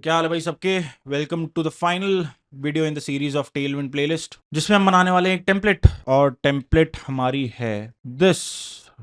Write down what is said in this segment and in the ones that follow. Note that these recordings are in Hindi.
तो क्या हाल है भाई सबके। Welcome to the final video in the series of Tailwind playlist, जिसमें हम बनाने वाले हैं एक टेम्पलेट, और टेम्पलेट हमारी है this.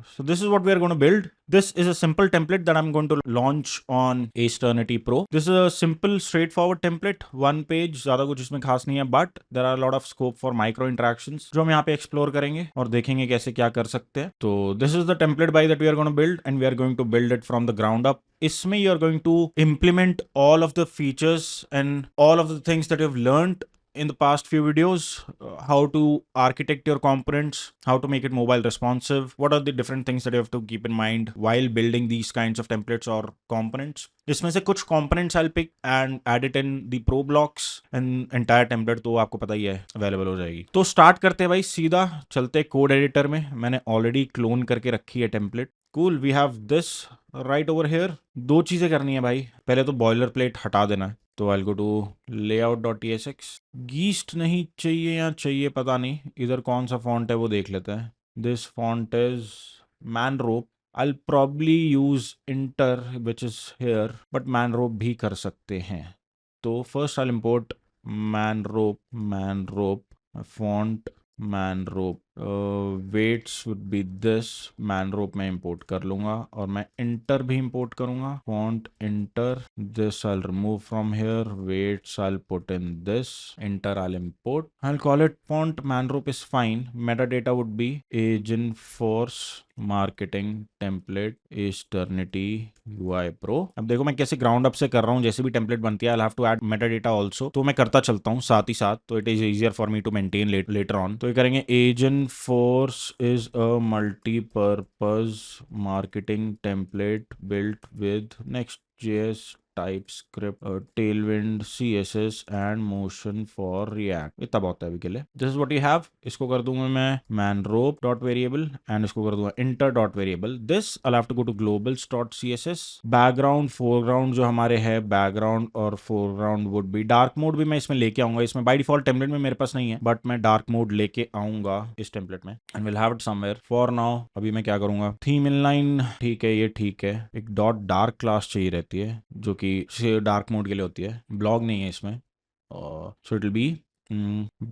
So this is what we are going to build. This is a simple template that I'm going to launch on Asternity Pro. This is a simple, straightforward template. One page, ज़्यादा कुछ इसमें खास नहीं है, but there are a lot of scope for micro interactions जो हम यहाँ पे explore करेंगे और देखेंगे कैसे क्या कर सकते हैं. तो this is the template by that we are going to build, and we are going to build it from the ground up. इसमें you are going to implement all of the features and all of the things that you've learned in the past few videos, how to architect your components, how to make it mobile responsive, what are the different things that you have to keep in mind while building these kinds of templates or components. इसमें से कुछ components I'll pick and add it in the pro blocks, and entire template तो आपको पता ही है अवेलेबल हो जाएगी. तो स्टार्ट करते हैं भाई, सीधा चलते कोड एडिटर में. मैंने ऑलरेडी क्लोन करके रखी है template. Cool, we have this right over here. दो चीजें करनी है भाई. पहले तो बॉयलर प्लेट हटा देना है. तो आई गो टू layout.tsx. गीस्ट नहीं चाहिए या चाहिए पता नहीं, इधर कौन सा फॉन्ट है वो देख लेते हैं. This font is Manrope. I'll probably use inter, which is here, but manrope भी कर सकते हैं. तो first I'll import manrope font manrope. weights would be this. manrope मैं import कर लूंगा, और मैं inter भी import करूंगा. font inter. this I'll remove from here. weights I'll put in this. inter I'll import. I'll call it font manrope is fine. metadata would be agent force marketing template एस्टर्निटी UI प्रो. अब देखो मैं कैसे ग्राउंड अप से कर रहा हूँ. जैसे भी टेम्पलेट बनती है I have to add metadata also, तो मैं करता चलता हूँ साथ ही साथ, तो it is easier for me to maintain later on. तो ये करेंगे. Agent force is a multipurpose marketing template built with Next.js, TypeScript, Tailwind, CSS and Motion for React. इतना बहुत है अभी के लिए. This is what you have. इसको कर दूंगा मैं manrope dot variable, and इसको कर दूंगा inter dot variable. This I'll have to go to globals dot CSS. Background, foreground जो हमारे है, background और foreground would be. Dark mode भी मैं इसमें लेके आऊंगा. इसमें by default template में मेरे पास नहीं है, but मैं dark mode लेके आऊंगा इस template में, and we'll have it somewhere. For now अभी मैं क्या करूंगा, theme inline ठीक है, ये ठीक है. एक dot dark class चाहिए रहती है जो कि डार्क मोड के लिए होती है. ब्लॉग नहीं है इसमें. So it will B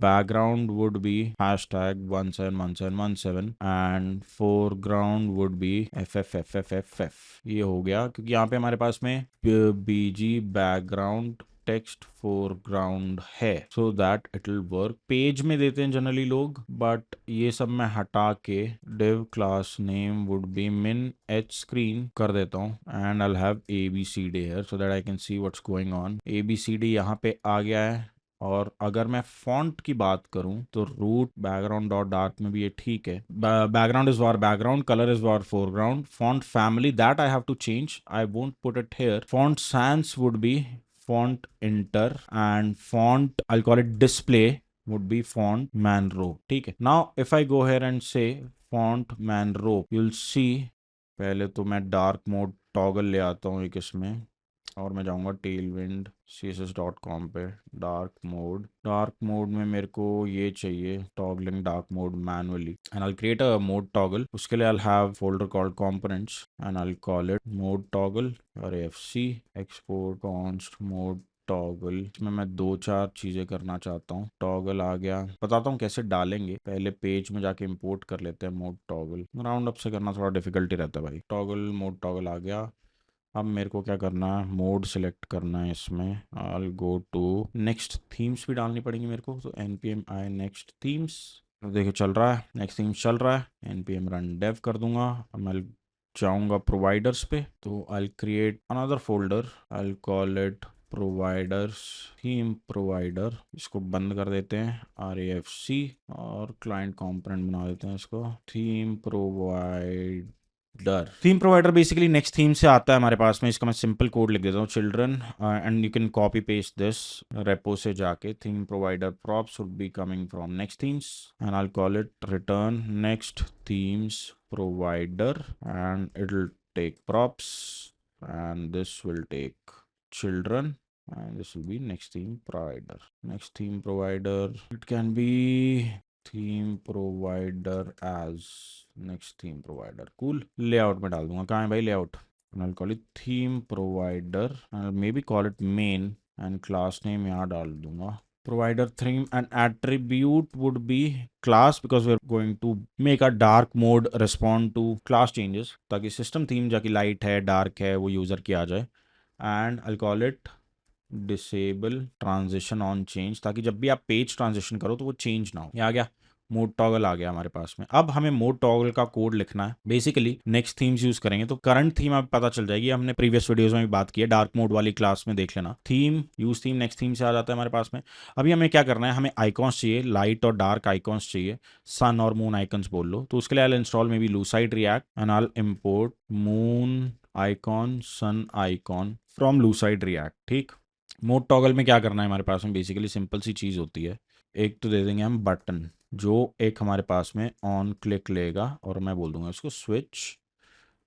background would be hashtag 171717 and foreground would be ffffff. ये हो गया क्योंकि यहाँ पे हमारे पास में bg background टेक्स्ट फोरग्राउंड है, सो that it will work. Page में देते हैं जनरली लोग, बट ये सब मैं हटा के div class name would B min h screen कर देता हूँ, and I have abcd here so that I can see what's going on. abcd यहाँ पे आ गया है. और अगर मैं फॉन्ट की बात करूं तो रूट बैकग्राउंड डॉट डार्क में भी ये ठीक है. Background is var background, colour is var foreground. Font family that I have to change, I won't put it here. Font sans would be font inter, and font I'll call it display would be font manrope. ठीक है. Now if I go here and say font manrope, you'll see पहले तो मैं dark mode toggle ले आता हूँ एक इसमें, और मैं जाऊंगा tailwind css.com पे. डार्क मोड में मेरे को ये चाहिए toggling dark mode manually, and I'll create a mode toggle. उसके लिए I'll have folder called components, and I'll call it mode toggle और afc export const mode toggle. इसमें मैं दो चार चीजें करना चाहता हूँ. टॉगल आ गया, बताता हूँ कैसे डालेंगे. पहले पेज में जाके इंपोर्ट कर लेते हैं मोड टॉगल. राउंड अप से करना थोड़ा डिफिकल्टी रहता है भाई. टॉगल मोड टॉगल आ गया. अब मेरे को क्या करना है, मोड सिलेक्ट करना है इसमें. आई गो टू नेक्स्ट थीम्स भी डालनी पड़ेंगी मेरे को, तो npm i next themes. देखिए चल रहा है, नेक्स्ट थीम्स चल रहा है. npm run dev कर दूंगा. अब मैं जाऊंगा प्रोवाइडर्स पे, तो I create another folder. I call it providers theme provider. इसको बंद कर देते हैं RAFC, और क्लाइंट कंपोनेंट बना देते हैं इसको theme provide. Theme provider basically next theme से आता है हमारे पास में. इसका मैं सिंपल कोड लिख देता हूँ, children, and you can copy paste this repo से जाके. Theme provider props would be coming from next themes, and I call it return next themes provider, and it will take props, and this will take children, and this will be next theme provider. Next theme provider, it can be theme provider as next theme provider. Cool. Layout में डाल दूंगा. कहाँ है भाई layout. and I'll call it theme provider and I'll maybe call it main and class name यहाँ डाल दूंगा provider theme and attribute would be class because we're going to make a dark mode respond to class changes ताकि system theme जाकि light है dark है वो user की आ जाए and I'll call it disable transition on change ताकि जब भी आप पेज ट्रांजिशन करो तो वो चेंज ना हो। ये आ गया मोड टॉगल आ गया हमारे पास में। अब हमें मोड टॉगल का कोड लिखना है। बेसिकली नेक्स्ट थीम्स यूज करेंगे तो करंट थीम आप पता चल जाएगी, हमने प्रीवियस वीडियोस में भी बात की है, डार्क मोड वाली क्लास में देख लेना। Theme use theme next theme से आ जाता है हमारे पास में। अभी हमें क्या करना है, हमें आइकॉन्स चाहिए, लाइट और डार्क आइकॉन्स चाहिए, सन और मून आइकॉन्स बोल लो। तो उसके लिए आई इंस्टॉल में भी lucide react and I import moon icon sun icon from lucide react. ठीक, मोड टॉगल में क्या करना है हमारे पास में, बेसिकली सिंपल सी चीज़ होती है। एक तो दे देंगे हम बटन, जो एक हमारे पास में ऑन क्लिक लेगा और मैं बोल दूंगा इसको switch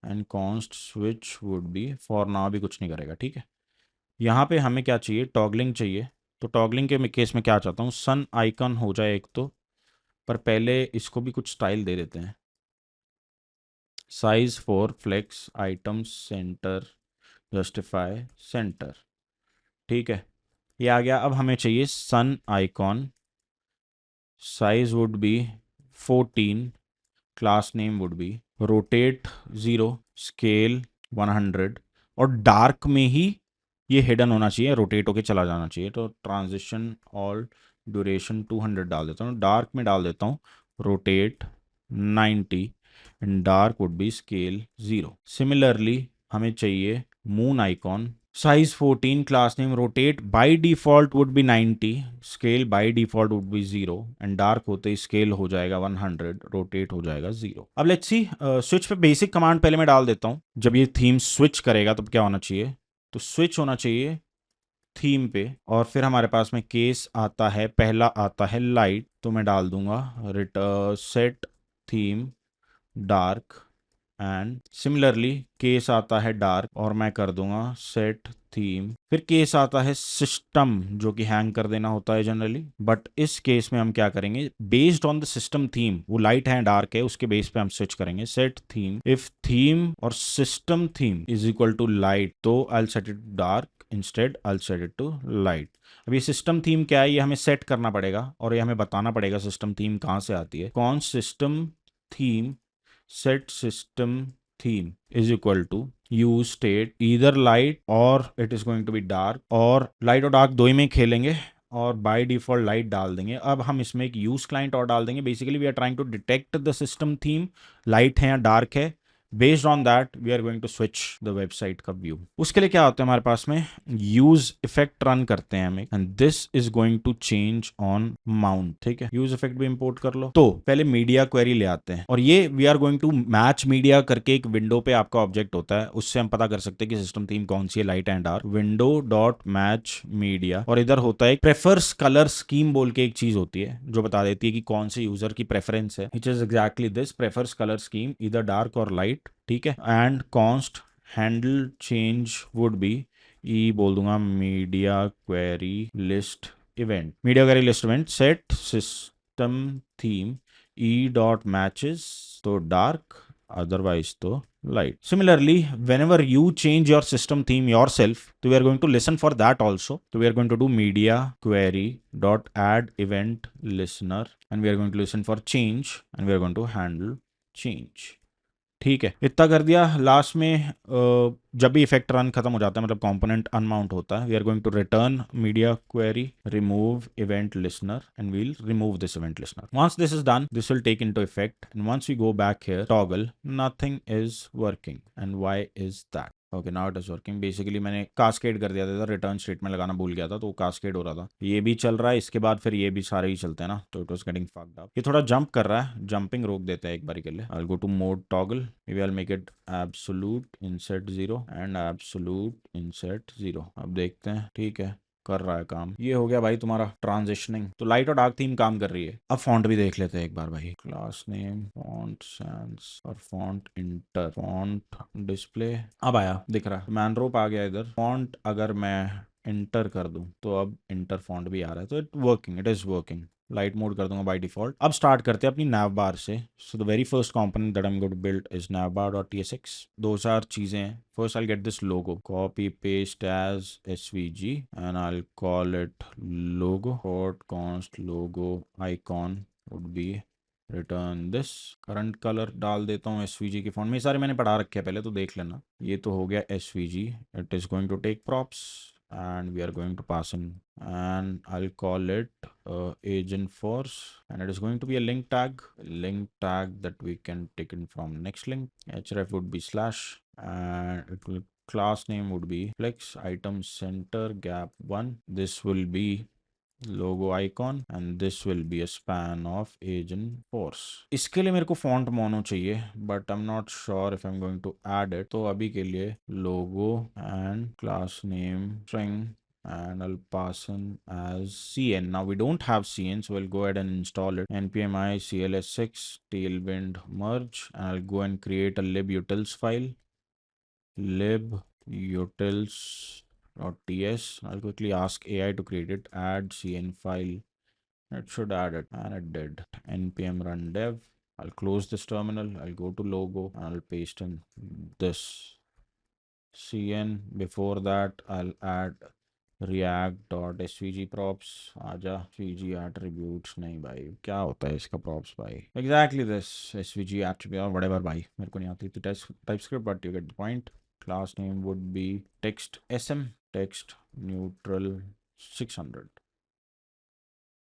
and const switch would be, for now भी कुछ नहीं करेगा। ठीक है, यहाँ पे हमें क्या चाहिए, टॉगलिंग चाहिए। तो टॉगलिंग के केस में क्या चाहता हूँ, सन आइकन हो जाए एक तो, पर पहले इसको भी कुछ स्टाइल दे देते हैं। Size for flex item centre justify centre. ठीक है, ये आ गया। अब हमें चाहिए sun icon, size would be 14, class name would be rotate 0, scale 100 और डार्क में ही ये हिडन होना चाहिए, रोटेट होके चला जाना चाहिए। तो ट्रांजिशन ऑल ड्यूरेशन 200 डाल देता हूँ, डार्क में डाल देता हूँ rotate 90 and dark would be scale 0। Similarly हमें चाहिए moon icon, size 14, class name rotate, by default would be 90, scale by default would be 0 and dark होते ही स्केल हो जाएगा 100, रोटेट हो जाएगा 0। अब लेट्स सी स्विच पे बेसिक कमांड पहले मैं डाल देता हूँ। जब ये थीम स्विच करेगा तब क्या होना चाहिए, तो स्विच होना चाहिए थीम पे और फिर हमारे पास में केस आता है, पहला आता है लाइट, तो मैं डाल दूंगा set theme dark and similarly case आता है डार्क और मैं कर दूंगा सेट थीम। फिर केस आता है सिस्टम जो कि हैंग कर देना होता है जनरली, बट इस केस में हम क्या करेंगे, based on the system theme, वो लाइट है डार्क है उसके बेस पे हम स्विच करेंगे। सेट थीम इफ थीम और system theme is equal to light, तो I set it dark instead I set it to light. अब ये सिस्टम थीम क्या है, ये हमें सेट करना पड़ेगा और ये हमें बताना पड़ेगा सिस्टम थीम कहाँ से आती है। कौन system theme set system theme is equal to use state either light or it is going to be dark, और लाइट और डार्क दो ही में खेलेंगे और बाय डिफॉल्ट लाइट डाल देंगे। अब हम इसमें एक यूज क्लाइंट और डाल देंगे। Basically we are trying to detect the system theme, light है या डार्क है, based on that we are going to switch the website का व्यू। उसके लिए क्या होता है हमारे पास में, यूज इफेक्ट रन करते हैं हम and this is going to change on mount. ठीक है, यूज इफेक्ट भी इंपोर्ट कर लो। तो पहले मीडिया क्वेरी ले आते हैं और ये we are going to match media करके एक विंडो पे आपका ऑब्जेक्ट होता है, उससे हम पता कर सकते हैं कि सिस्टम थीम कौन सी है, light and dark. Window dot match media और इधर होता है प्रेफर्स कलर स्कीम बोल के एक चीज होती है जो बता देती है कि कौन से यूजर की प्रेफरेंस है, which is exactly this prefers colour scheme इधर डार्क और लाइट। ठीक है, and const handle change would be e बोल दूंगा media query list event, media query list event set system theme e dot matches, तो डार्क otherwise तो light. Similarly, whenever you change your system theme yourself, so we are going to listen for that also. So we are going to do media query dot add event listener and we are going to listen for change and we are going to handle change. ठीक है, इतना कर दिया। लास्ट में जब भी इफेक्ट रन खत्म हो जाता है, मतलब कंपोनेंट अनमाउंट होता है, we are going to return media query remove event listener and we'll remove this event listener. Once this is done, this will take into effect and once we go back here toggle, nothing is working and why is that. Okay, now it is working. Basically मैंने कास्केड कर दिया था, रिटर्न स्टेटमेंट लगाना भूल गया था तो वो कास्केड हो रहा था। ये भी चल रहा है, इसके बाद फिर ये भी सारे ही चलते हैं ना, तो it was getting fucked up. ये थोड़ा जंप कर रहा है, जंपिंग रोक देते हैं एक बारी के लिए। I will go to mode toggle, maybe I'll make it absolute insert 0 and absolute insert 0। अब देखते हैं, ठीक है कर रहा है काम। ये हो गया भाई तुम्हारा ट्रांजिशनिंग। तो लाइट और डार्क थीम काम कर रही है। अब फॉन्ट भी देख लेते हैं एक बार भाई। क्लास नेम फॉन्ट सैंस और फॉन्ट इंटर फॉन्ट डिस्प्ले, अब आया दिख रहा है, मैनरोप आ गया इधर। फॉन्ट अगर मैं इंटर कर दूं तो अब इंटर फॉन्ट भी आ रहा है, तो it working, it is working. Light mode कर दूंगा बाय डिफॉल्ट। अब स्टार्ट करते हैं अपनी nav bar से। So the very first component that I am going to build is navbar.tsx। दो चार चीजें हैं। First I get this logo, copy paste as svg and I call it logo dot const logo icon would be return this. Current colour डाल देता हूँ svg के फॉन्ट में। ये सारे मैंने पढ़ा रखे हैं पहले, तो देख लेना। ये तो हो गया svg। It is going to take props and we are going to pass in, and I'll call it agent force, and it is going to be a link tag that we can take in from next link. href would be slash, and it will class name would be flex item center gap 1. This will be logo icon and this will be a span of agent force। इसके लिए मेरे को font mono चाहिए, but I'm not sure if I'm going to add it। तो अभी के लिए logo and class name string and I'll pass in as cn। Now we don't have cn, so I'll go ahead and install it। npm i cls6 tailwind merge, and I'll go and create a libutils file, libutils.ts। I'll quickly ask AI to create it, add cn file. It should add it, and it did। npm run dev। I'll close this terminal, I'll go to logo, and I'll paste in this cn। Before that I'll add react.svg props। आजा svg attributes। नहीं भाई, क्या होता है इसका props भाई? Exactly this svg attribute or whatever भाई, मेरे को नहीं आती थी TypeScript, but you get the point। Class name would be text sm, text neutral 600।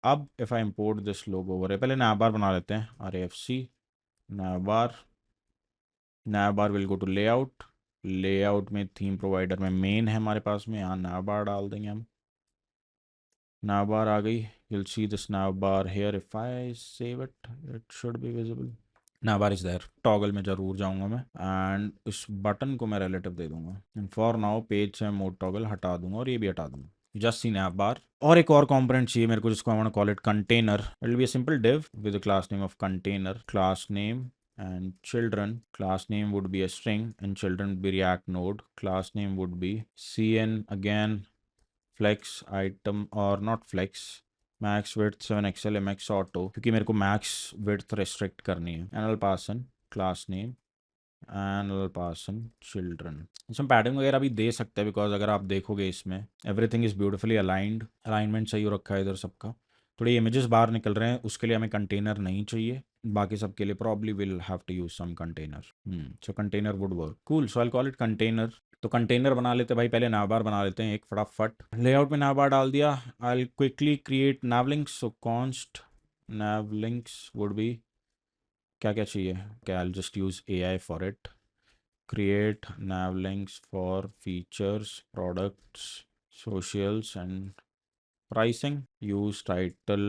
अब if I import this logo over here, पहले navbar बना लेते हैं। rafc navbar will go to layout। Layout में थीम प्रोवाइडर में मेन है हमारे पास में, यहाँ navbar डाल देंगे हम। navbar आ गई। you'll see this navbar here। if I save it, it should be visible। navbar is there। Toggle में जरूर जाऊंगा मैं, एंड इस बटन को मैं रिलेटिव दे दूंगा। एंड फॉर नाउ पेज से मोड टॉगल हटा दूंगा और ये भी हटा दूंगा। Just see navbar। और एक और कंपोनेंट चाहिए मेरे को, जिसको I want to call it container. It will be a simple div with a class name of container। class name and children, class name would be a string and children would be React node। class name would be cn again, flex item or not flex, max width 7xl mx auto, क्योंकि मेरे को max width restrict करनी है। and I'll pass in class name and I'll pass in children। इसमें पैडिंग वगैरह भी दे सकते हैं, बिकॉज अगर आप देखोगे इसमें everything is beautifully aligned, alignment सही हो रखा है इधर सबका। थोड़े इमेजेस बाहर निकल रहे हैं, उसके लिए हमें कंटेनर नहीं चाहिए। बाकी सबके लिए probably will have to use some container. So container would work. Cool. So I call it container. तो कंटेनर बना लेते हैं भाई, पहले navbar बना लेते हैं एक फटाफट। लेआउट में navbar डाल दिया। I quickly create navlinks। So const navlinks would be, क्या क्या चाहिए? क्या I just use AI for it. create navlinks for features, products, socials and pricing। use title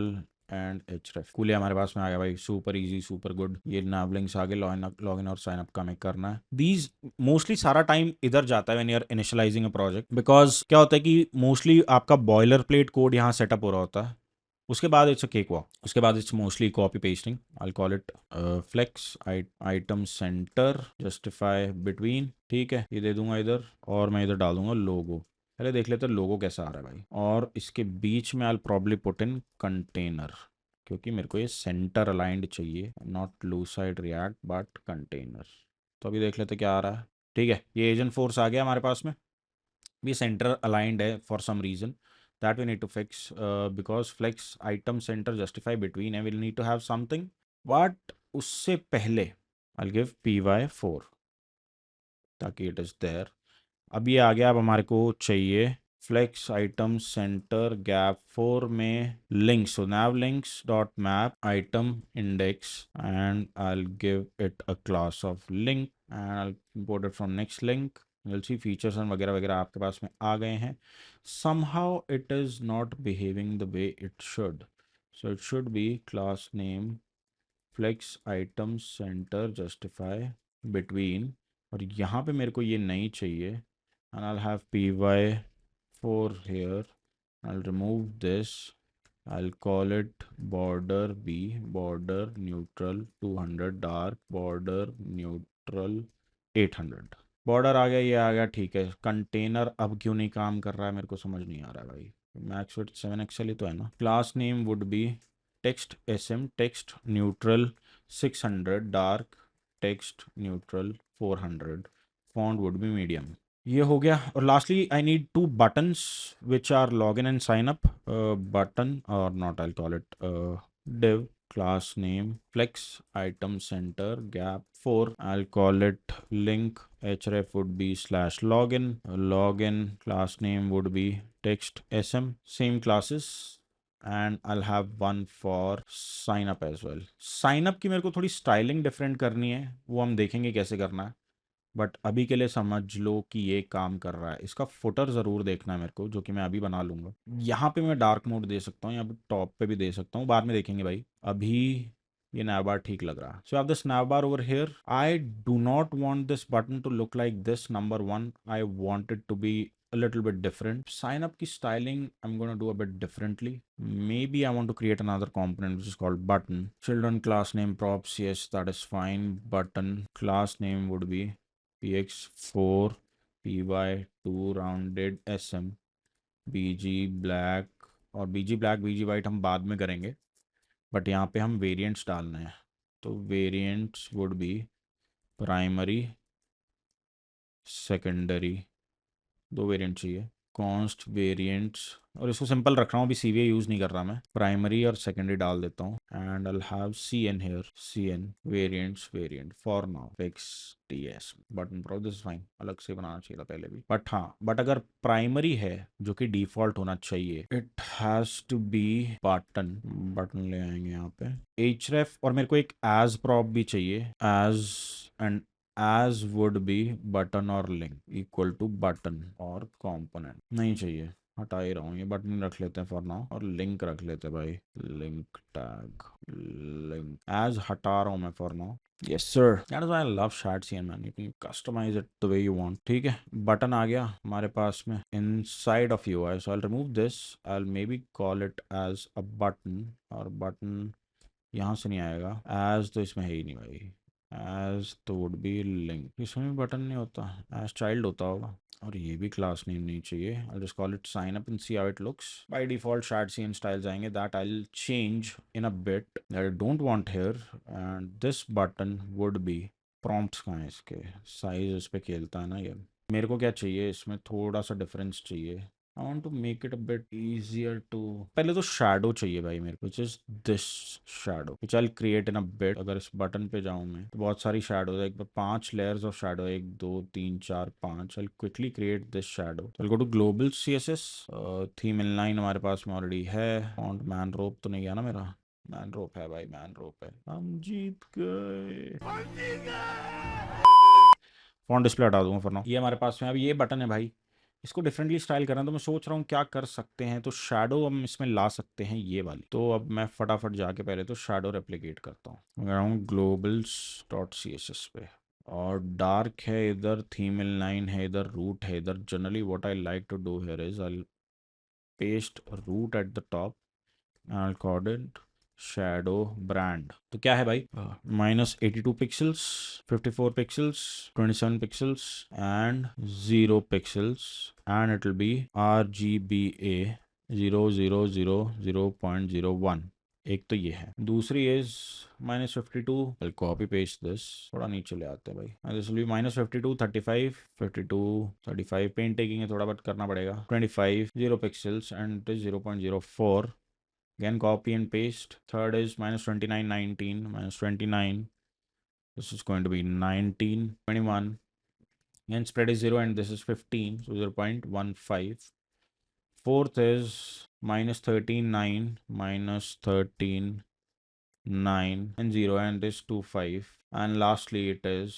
and href। Cool है, हमारे पास में आ गया भाई। Super easy, super good. ये navlinks आगे लॉगिन और साइन अप का हमें करना है। दीज मोस्टली सारा टाइम इधर जाता है when you are initializing a project, because क्या होता है कि मोस्टली आपका बॉयलर प्लेट कोड यहाँ सेटअप हो रहा होता है। उसके बाद इट्स अ केक वॉक। उसके बाद it's mostly copy pasting. I call it flex item centre justify between. ठीक है, ये दे दूंगा इधर, और मैं इधर डाल दूंगा लोगो। पहले देख लेते हैं लोगो कैसा आ रहा है भाई। और इसके बीच में I probably put in container, क्योंकि मेरे को ये सेंटर अलाइंड चाहिए, not lose side react but container. तो अभी देख लेते क्या आ रहा है। ठीक है, ये एजेंट फोर्स आ गया हमारे पास में। भी सेंटर अलाइंड है for some reason, that we need to fix, because flex item center justify between and we'll need to have something, but उससे पहले I'll give py4 ताकि it is there। अब ये आ गया। अब हमारे को चाहिए flex item center gap 4 में links। so navlinks dot map item index and I'll give it a class of link and I'll import it from next link। you'll see features and वगैरह वगैरह आपके पास में आ गए हैं। somehow it is not behaving the way it should, so it should be class name flex item center justify between, और यहाँ पे मेरे को ये नहीं चाहिए। and I'll have py4 here। I'll remove this। I'll call it border b, border neutral 200, dark border neutral 800। Border आ गया, ये आ गया। ठीक है, कंटेनर अब क्यों नहीं काम कर रहा है मेरे को समझ नहीं आ रहा है भाई। मैक्स विड्थ 7xl ही तो है ना। Class name would B text sm, text neutral 600, dark text neutral 400, font would be medium. ये हो गया. और lastly I need two buttons which are log in and sign up. Button और not, I call it div class name flex item center gap 4. I'll call it link. href would be /login. Login class name would be text sm. Same classes. And I'll have one for sign up as well. Sign up की मेरे को थोड़ी स्टाइलिंग डिफरेंट करनी है, वो हम देखेंगे कैसे करना है. बट अभी के लिए समझ लो कि ये काम कर रहा है. इसका फुटर ज़रूर देखना है मेरे को, जो कि मैं अभी बना लूँगा. यहाँ पे मैं डार्क मोड दे सकता हूँ, यहाँ पे टॉप पे भी दे सकता हूँ, बाद में देखेंगे भाई. अभी ये नैवबार ठीक लग रहा है. So have this navbar over here. I do not want this button to look like this. Number one, I want it to be a little bit different. Sign up की styling I'm going to do a bit differently. Maybe I want to create another component which is called button. Children class name props, yes, that is fine. Button class name would be px4 py2 rounded sm bg black. और bg black bg white हम बाद में करेंगे, बट यहाँ पे हम वेरिएंट्स डालने हैं. तो variants would be primary secondary, दो वेरिएंट चाहिए. कॉन्स्ट वेरिएंट्स, और इसको सिंपल रख रहा हूँ, अभी सीवीए यूज़ नहीं कर रहा मैं. प्राइमरी और सेकेंडरी डाल देता हूँ. And I have C N here, C N variants variant for now fix TS button pro. This fine, अलग से बनाना चाहिए था पहले भी. बट हाँ, बट अगर प्राइमरी है जो कि डिफॉल्ट होना चाहिए, it has to be button. Button ले आएंगे यहाँ पे href. और मेरे को एक एज प्रॉप भी चाहिए. As and as would be button और link equal to button और component नहीं चाहिए, हटा ही रहा हूँ. ये बटन रख लेते हैं फॉर नाउ, और लिंक रख लेते हैं भाई. लिंक टैग लिंक एज हटा रहा हूँ मैं for now. Yes sir, that is why I love Shadcn man, you can customize it the way you want. ठीक है, बटन आ गया हमारे पास में inside of UI. So I'll remove this, I'll maybe call it as a button. और बटन यहाँ से नहीं आएगा, as तो इसमें है ही नहीं भाई. एज तो वुड बी लिंक, इसमें बटन नहीं होता, एज चाइल्ड होता होगा. और ये भी क्लास नेम नहीं चाहिए. I just call it sign up and see how it looks. By default Shadcn styles आएंगे, that I will change in a bit, that I don't want here. And this button would be prompts. कहाँ है इसके साइज, इस पे खेलता है ना ये. मेरे को क्या चाहिए, इसमें थोड़ा सा डिफरेंस चाहिए. I want to make it a bit easier to. पहले तो shadow चाहिए भाई मेरे को, which is this shadow, which I'll create in a bit. अगर इस बटन पे जाऊँ मैं तो बहुत सारी shadows है. एक बार 5 layers of shadow, 1 2 3 4 5. I'll quickly create this shadow. So I'll go to global CSS. theme inline हमारे पास में already है. font man rope तो नहीं गया ना मेरा. man rope है भाई, man rope है. हम जीत गए. फॉन्ट डिस्प्ले हटा दूंगा फॉर नाउ. ये हमारे पास में अभी ये बटन है भाई. इसको डिफरेंटली स्टाइल करना है, तो मैं सोच रहा हूँ क्या कर सकते हैं. तो शैडो हम इसमें ला सकते हैं ये वाली. तो अब मैं फटाफट जाके पहले तो शैडो रेप्लिकेट करता हूँ. Globals dot C S S पे, और डार्क है इधर, थीम इन लाइन है इधर, रूट है इधर. Generally what I like to do here is I paste root at the top. I call it shadow brand. तो क्या है भाई, -82 pixels, 54 pixels, 27 pixels and 0 pixels. And it will be RGBA 0000.01. एक तो ये है. दूसरी इज -52. कॉपी पेस्ट दिस, थोड़ा नीचे ले आते हैं भाई. This will be -52 35 52 35. Painstaking है, थोड़ा बट करना पड़ेगा. 25 0 pixels and it is 0.04. Again copy and paste. Third is -29 19 -29. This is going to be 19 21. Again spread is 0 and this is 15, so 0.15. Fourth is -13 9 -13 9 and 0 and this 25. And lastly it is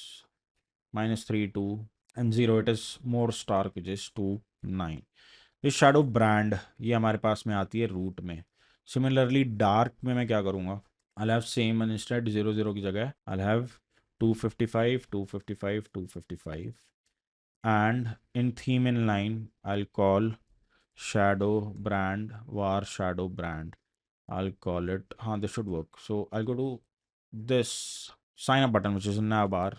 -3 2 and 0. It is more stark, which is 2 9. ये शैडो ब्रांड ये हमारे पास में आती है रूट में. सिमिलरली डार्क में मैं क्या करूँगा, आई हैव सेम इंस्टेड 0 0 की जगह I have 255 255 255. And in theme in line I call shadow brand var shadow brand. I'll call it, this should work. So I'll go to this sign up button which is in navbar.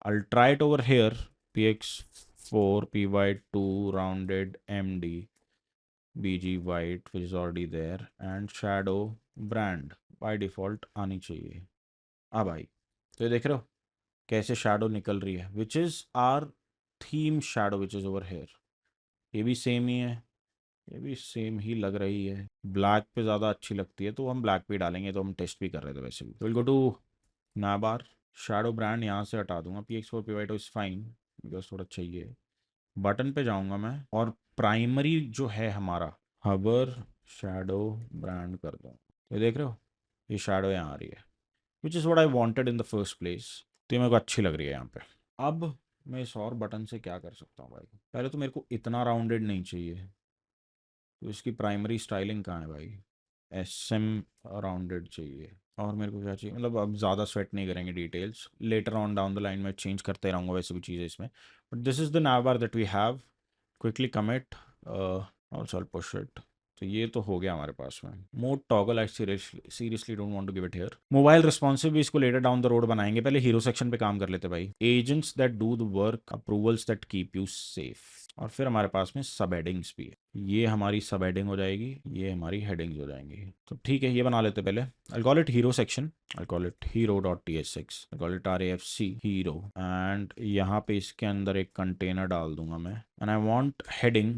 I'll try it over here. px4 py2 rounded md bg white, which is already there, and shadow brand by default आनी चाहिए। अब आई, तो ये देख रहे हो कैसे शैडो निकल रही है, which is our theme shadow which is over here. ये भी सेम ही है, ये भी सेम ही लग रही है, ब्लैक पे ज़्यादा अच्छी लगती है तो हम ब्लैक पे डालेंगे, तो हम टेस्ट भी कर रहे थे वैसे भी। Will go to navbar, shadow brand यहाँ से हटा दूंगा, PX4 PY is fine because थोड़ा चाहिए। बटन पे जाऊंगा मैं और प्राइमरी जो है हमारा हबर शैडो ब्रांड कर दूँ। ये देख रहे हो ये शैडो यहाँ आ रही है, which is what I wanted in the first place. तो ये मेरे को अच्छी लग रही है यहाँ पे। अब मैं इस और बटन से क्या कर सकता हूँ भाई, पहले तो मेरे को इतना राउंडेड नहीं चाहिए, तो इसकी प्राइमरी स्टाइलिंग कहाँ है भाई, SM राउंडेड चाहिए। और मेरे को क्या चाहिए, मतलब अब ज़्यादा स्वेट नहीं करेंगे, details later on down the line में चेंज करते रहूँगा वैसे भी चीज़ें इसमें, but this is the navbar that we have. Quickly commit also I push it. तो ये तो हो गया हमारे पास में। Mode toggle I seriously don't want to give it here. Mobile responsive भी इसको लेटर डाउन द रोड बनाएंगे, पहले हीरो सेक्शन पे काम कर लेते भाई। Agents that do the work, approvals that keep you safe, और फिर हमारे पास में सब हेडिंग्स भी है। ये हमारी सब हेडिंग हो जाएगी, ये हमारी हेडिंग्स हो जाएंगी। तो ठीक है ये बना लेते पहले। I'll call it hero section, I'll call it hero.tsx, I'll call it rafc hero, and यहाँ पे इसके अंदर एक कंटेनर डाल दूंगा मैं, and I want heading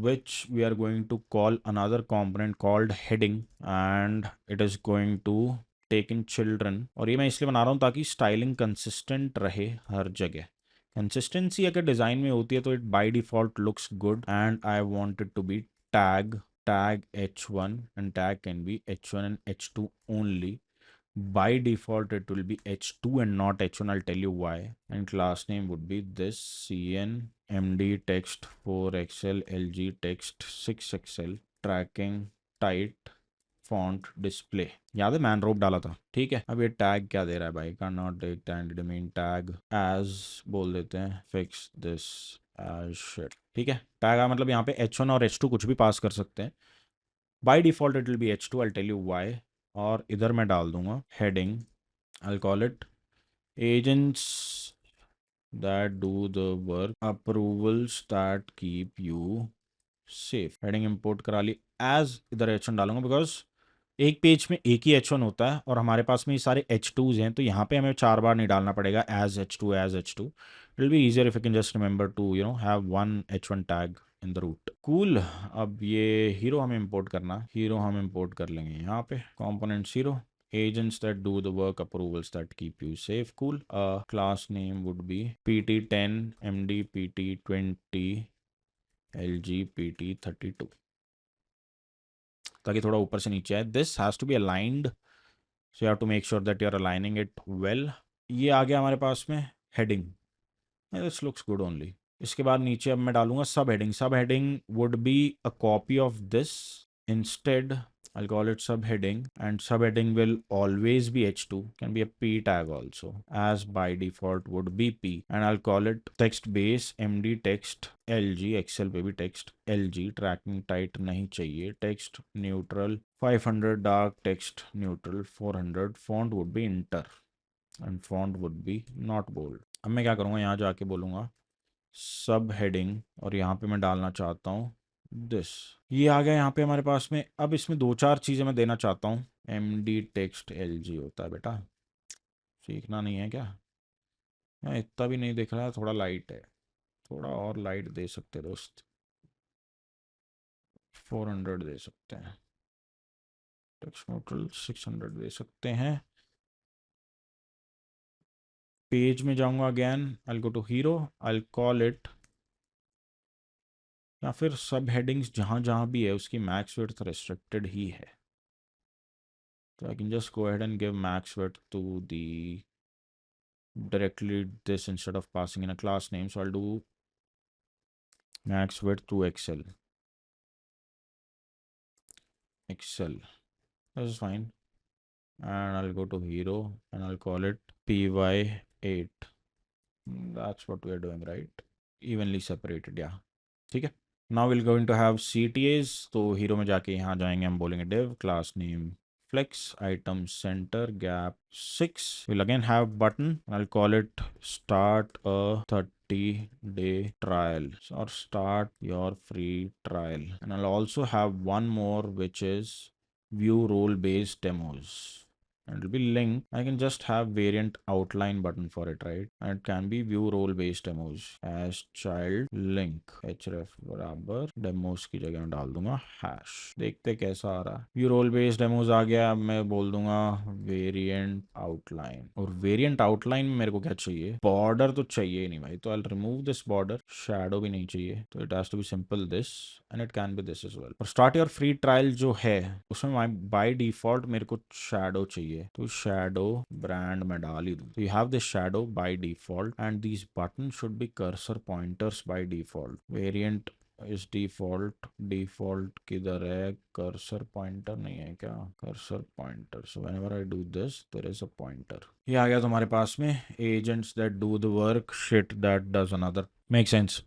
which we are going to call another component called heading, and it is going to take in children। और ये मैं इसलिए बना रहा हूँ ताकि स्टाइलिंग कंसिस्टेंट रहे हर जगह। कंसिस्टेंसी अगर डिज़ाइन में होती है तो it by default looks good, and I want it to be tag h1, and tag can be h1 and h2 only. By default it will be h2 and not h1, I'll tell you why. And class name would be this cn md text 4xl lg text 6xl tracking tight font display. याद है मैन रोप डाला था, ठीक है। अब ये टैग क्या दे रहा है भाई, can not take time mean tag as बोल देते हैं, फिक्स दिस एज शिट, ठीक है। टैग आ मतलब यहाँ पे h1 और h2 कुछ भी पास कर सकते हैं। By default it will be h2, I tell you why. और इधर मैं डाल दूंगा heading, I call it agents that do the work, approvals that keep you safe. Heading import करा ली, एज इधर h1 डालूंगा बिकॉज एक पेज में एक ही h1 होता है और हमारे पास में ये सारे h2s हैं, तो यहाँ पे हमें 4 बार नहीं डालना पड़ेगा as h2 as h2। It will be easier if you can just remember to have one h1 tag in the root. Cool. अब ये हीरो हमें इंपोर्ट करना, हीरो हम इंपोर्ट कर लेंगे यहाँ पे, components hero, agents that do the work, approvals that keep you safe, cool। Class name would be pt10 md pt20 lg pt32, ताकि थोड़ा ऊपर से नीचे आए। This has to be aligned, so you have to make sure that you are aligning it well. ये आ गया हमारे पास में heading, this looks good only. इसके बाद नीचे अब मैं डालूंगा subheading. Subheading would be a copy of this, instead I'll call it subheading, and subheading will always be h2, can be a p tag also, as by default would be p, and I'll call it text base md text lg, excel पे भी text lg, tracking tight नहीं चाहिए, text neutral 500, dark text neutral 400, font would be inter and font would be not bold। अब मैं क्या करूँगा, यहाँ जाके बोलूँगा सब हेडिंग, और यहाँ पे मैं डालना चाहता हूँ दिस। ये आ गया यहाँ पे हमारे पास में। अब इसमें दो चार चीज़ें मैं देना चाहता हूँ। md टेक्स्ट lg होता है बेटा, सीखना नहीं है क्या? इतना भी नहीं दिख रहा है, थोड़ा लाइट है, थोड़ा और लाइट दे सकते हैं दोस्त, 400 दे सकते हैं, टेक्स्ट न्यूट्रल 600 दे सकते हैं। पेज में जाऊंगा again, I go to hero, I call it, या फिर सब हेडिंग्स जहाँ जहाँ भी है उसकी मैक्स विड्थ रेस्ट्रिक्टेड ही है, so I can just go ahead and give max width to the directly this instead of passing in a class name. So I'll do max width to Excel. This is fine, and I'll go to hero and I'll call it py8. That's what we are doing, right? Evenly separated, yeah, ठीक है। Now we're going to have CTAs, तो हीरो में जाके यहाँ जाएंगे, हम बोलेंगे div class name flex item center gap 6, we'll again have button, I'll call it start a 30-day trial, or start your free trial, and I'll also have one more which is view role based demos, and it'll be linked. I can just have variant outline button for it, right? And it can be view role based demos as child link href बराबर demos की जगह में डाल दूंगा हैश। देखते कैसा आ रहा है। व्यू रोल बेस्ड डेमोज आ गया। अब मैं बोल दूंगा वेरिएंट आउटलाइन, और वेरिएंट आउटलाइन में मेरे को क्या चाहिए, बॉर्डर तो चाहिए ही नहीं भाई, तो I remove this border. Shadow भी नहीं चाहिए, तो it has to be simple this, and it can be this as well. और स्टार्ट योर फ्री ट्रायल जो है उसमें बाय डिफॉल्ट मेरे को शैडो चाहिए, तो शैडो ब्रांड में डाल ही दूं। तो you have this shadow by default, and these button should be cursor pointers by default. Variant is default किधर है, कर्सर पॉइंटर नहीं है क्या, cursor pointer. So whenever I do this there is a pointer. ये आ गया तुम्हारे पास में, agents that do the work, shit that does another. Make sense.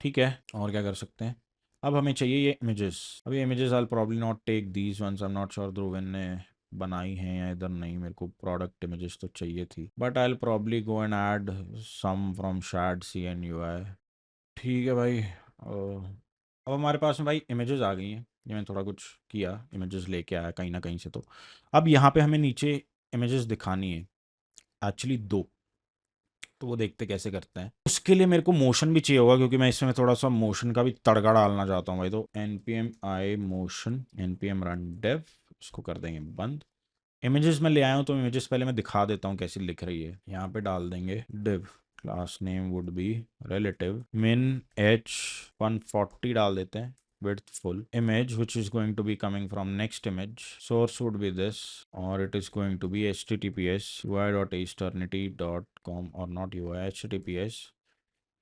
ठीक है, और क्या कर सकते हैं। अब हमें चाहिए ये इमेजेस। अब ये images I probably not take these ones, I am not sure Dhruvan ने बनाई हैं या इधर नहीं। मेरे को प्रोडक्ट इमेजेस तो चाहिए थी, but I probably go and add some from shad CNUI। ठीक है भाई। अब हमारे पास में भाई इमेजेस आ गई हैं। ये मैंने थोड़ा कुछ किया, इमेजेस लेके आया कहीं ना कहीं से। तो अब यहाँ पे हमें नीचे इमेजेस दिखानी है, एक्चुअली दो। तो वो देखते कैसे करते हैं। उसके लिए मेरे को मोशन भी चाहिए होगा, क्योंकि मैं इसमें थोड़ा सा मोशन का भी तड़का डालना चाहता हूँ भाई। तो npm i motion npm run dev, इसको कर देंगे बंद। इमेजेस में ले आया हूँ, तो इमेजेस पहले मैं दिखा देता हूँ कैसी लिख रही है। यहाँ पे डाल देंगे div, class name would B relative, min h 140 डाल देते हैं, width full, image which is going to be coming from next image, source would be this, or it is going to be https ui.eternity.com, or not ui, https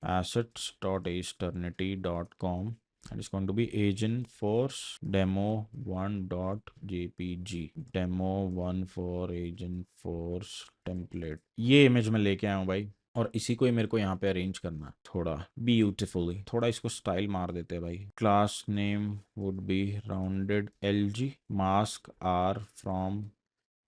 assets.eternity.com, and it's going to be agent force demo1.jpg, demo1 for agent force template। ये इमेज में लेके आया हूँ भाई, और इसी को ही मेरे को यहाँ पे अरेंज करना है थोड़ा ब्यूटीफुली। थोड़ा इसको स्टाइल मार देते हैं भाई। Class name would B rounded LG, mask R from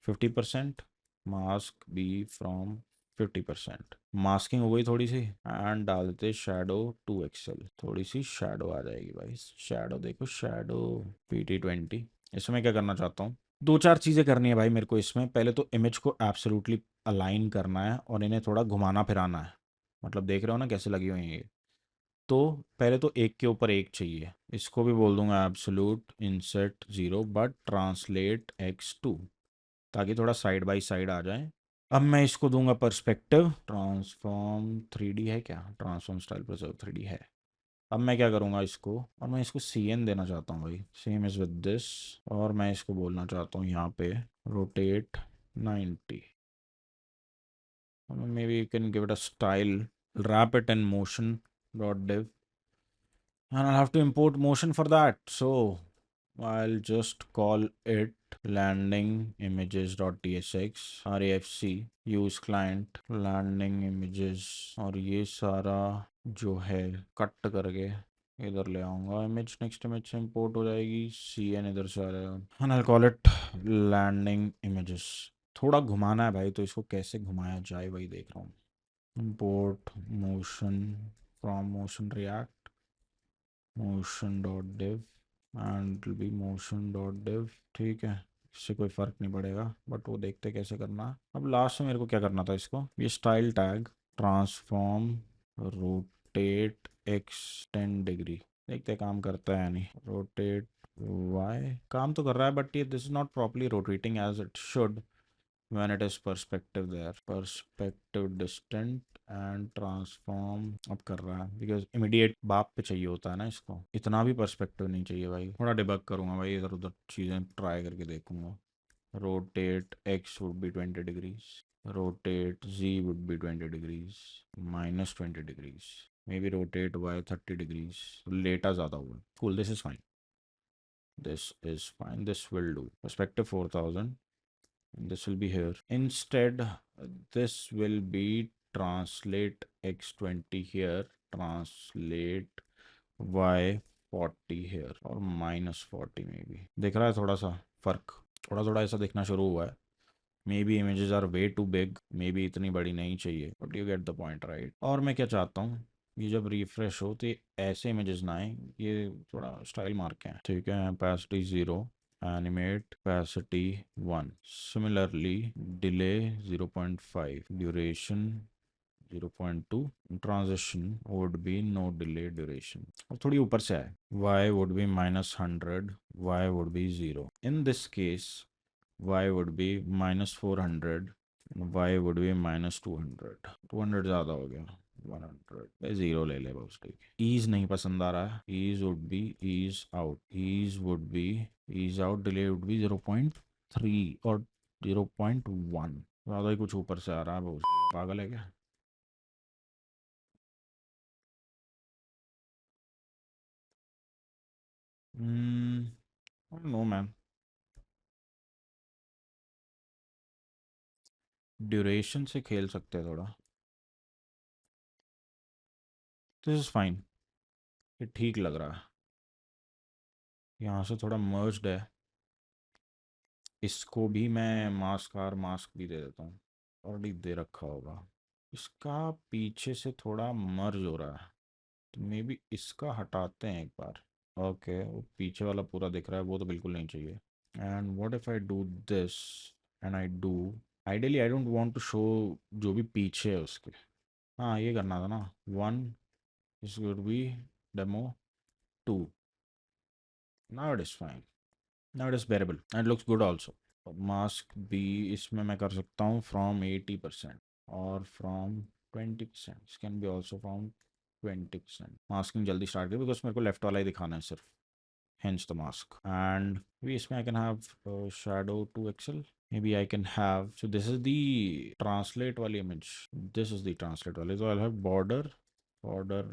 50%, mask B from 50%। Masking हो गई थोड़ी सी, एंड डाल देते शैडो 2XL। थोड़ी सी शैडो आ जाएगी भाई। शैडो देखो, शैडो PT20। इसमें क्या करना चाहता हूँ, दो चार चीज़ें करनी है भाई मेरे को इसमें। पहले तो इमेज को एब्सोल्युटली अलाइन करना है, और इन्हें थोड़ा घुमाना फिराना है। मतलब देख रहे हो ना कैसे लगी हुई है ये। तो पहले तो एक के ऊपर एक चाहिए। इसको भी बोल दूंगा absolute insert 0 but translate x2, ताकि थोड़ा साइड बाय साइड आ जाए। अब मैं इसको दूंगा पर्सपेक्टिव ट्रांसफॉर्म 3D है क्या, ट्रांसफॉर्म स्टाइल प्रिजर्व 3D है। अब मैं क्या करूंगा इसको, और मैं इसको CN देना चाहता हूँ भाई, सेम इज विद दिस। और मैं इसको बोलना चाहता हूँ यहाँ पे rotate 90। maybe you can give it a style, wrap it in motion.div, and I'll have to import motion for that. So I'll just call it landing images.tsx rafc use client landing images, और ये सारा जो है कट करके इधर ले आऊंगा। इमेज नेक्स्ट इमेज से इंपोर्ट हो जाएगी, CN इधर से आ जाएगा, and I call it landing images. थोड़ा घुमाना है भाई, तो इसको कैसे घुमाया जाए वही देख रहा हूँ। import motion from motion react motion.div, and it will be motion.div। ठीक है, इससे कोई फ़र्क नहीं पड़ेगा, बट वो देखते कैसे करना है। अब लास्ट में मेरे को क्या करना था, इसको ये style tag transform rotate x 10 degree, देखते काम करता है या नहीं। रोटेट y काम तो कर रहा है, बट ये this is not properly rotating as it should when it is perspective there, perspective distant and transform अब कर रहा है, because immediate बाप पे चाहिए होता है ना इसको, इतना भी perspective नहीं चाहिए भाई। थोड़ा डिबग करूंगा भाई, इधर उधर चीज़ें ट्राई करके देखूंगा। rotate x would be 20 degrees, rotate z would be 20 degrees, minus 20 degrees, maybe rotate y 30 degrees। लेटा ज़्यादा हुआ, cool, this is fine, this is fine, this will do। perspective 4000, this will be here. Instead, this will be translate x20 here, translate y40 here, और -40 में भी दिख रहा है थोड़ा सा फर्क, थोड़ा थोड़ा ऐसा दिखना शुरू हुआ है। Maybe images are way too big, maybe इतनी बड़ी नहीं चाहिए, but you get the point right. और मैं क्या चाहता हूँ, ये जब रिफ्रेश हो तो ये ऐसे इमेजेस ना आए, ये थोड़ा स्टाइल मार के हैं। ठीक है, opacity 0, animate capacity 1, similarly delay 0.5, duration 0.2, transition would be no delay duration. और थोड़ी ऊपर से आए, y would be -100, y would be 0. In this case y would be -400, y would be -200. 200 ज़्यादा हो गया, 100 जीरो ले ले बस, ठीक है। ईज नहीं पसंद आ रहा है, ease would be ease out, ease would be ease out, delay would be 0.3 और 0.1, ज़्यादा ही कुछ ऊपर से आ रहा है बस, पागल है क्या? नो मैम, ड्यूरेशन से खेल सकते हैं थोड़ा। दिस इज़ फाइन, ये ठीक लग रहा है। यहाँ से थोड़ा मर्ज्ड है, इसको भी मैं मास्क भी दे देता हूँ, ऑलरेडी दे रखा होगा। इसका पीछे से थोड़ा मर्ज हो रहा है, तो मे बी इसका हटाते हैं एक बार। ओके, वो पीछे वाला पूरा दिख रहा है, वो तो बिल्कुल नहीं चाहिए। And what if I do this, and I do, ideally I don't want to show जो भी पीछे है उसके। हाँ, ये करना था ना, 1 is good be demo 2, now it is fine, now it is bearable and looks good also. Mask भी इसमें मैं कर सकता हूँ फ्रॉम 80% और फ्रॉम 20%, इस can be also from 20%। Masking जल्दी स्टार्ट करें बिकॉज मेरे को लेफ्ट वाला ही दिखाना है सिर्फ, hence the mask. And maybe इसमें I can have shadow to excel, maybe I can have, so this is the translate वाली image, this is the translate वाली, so I'll have border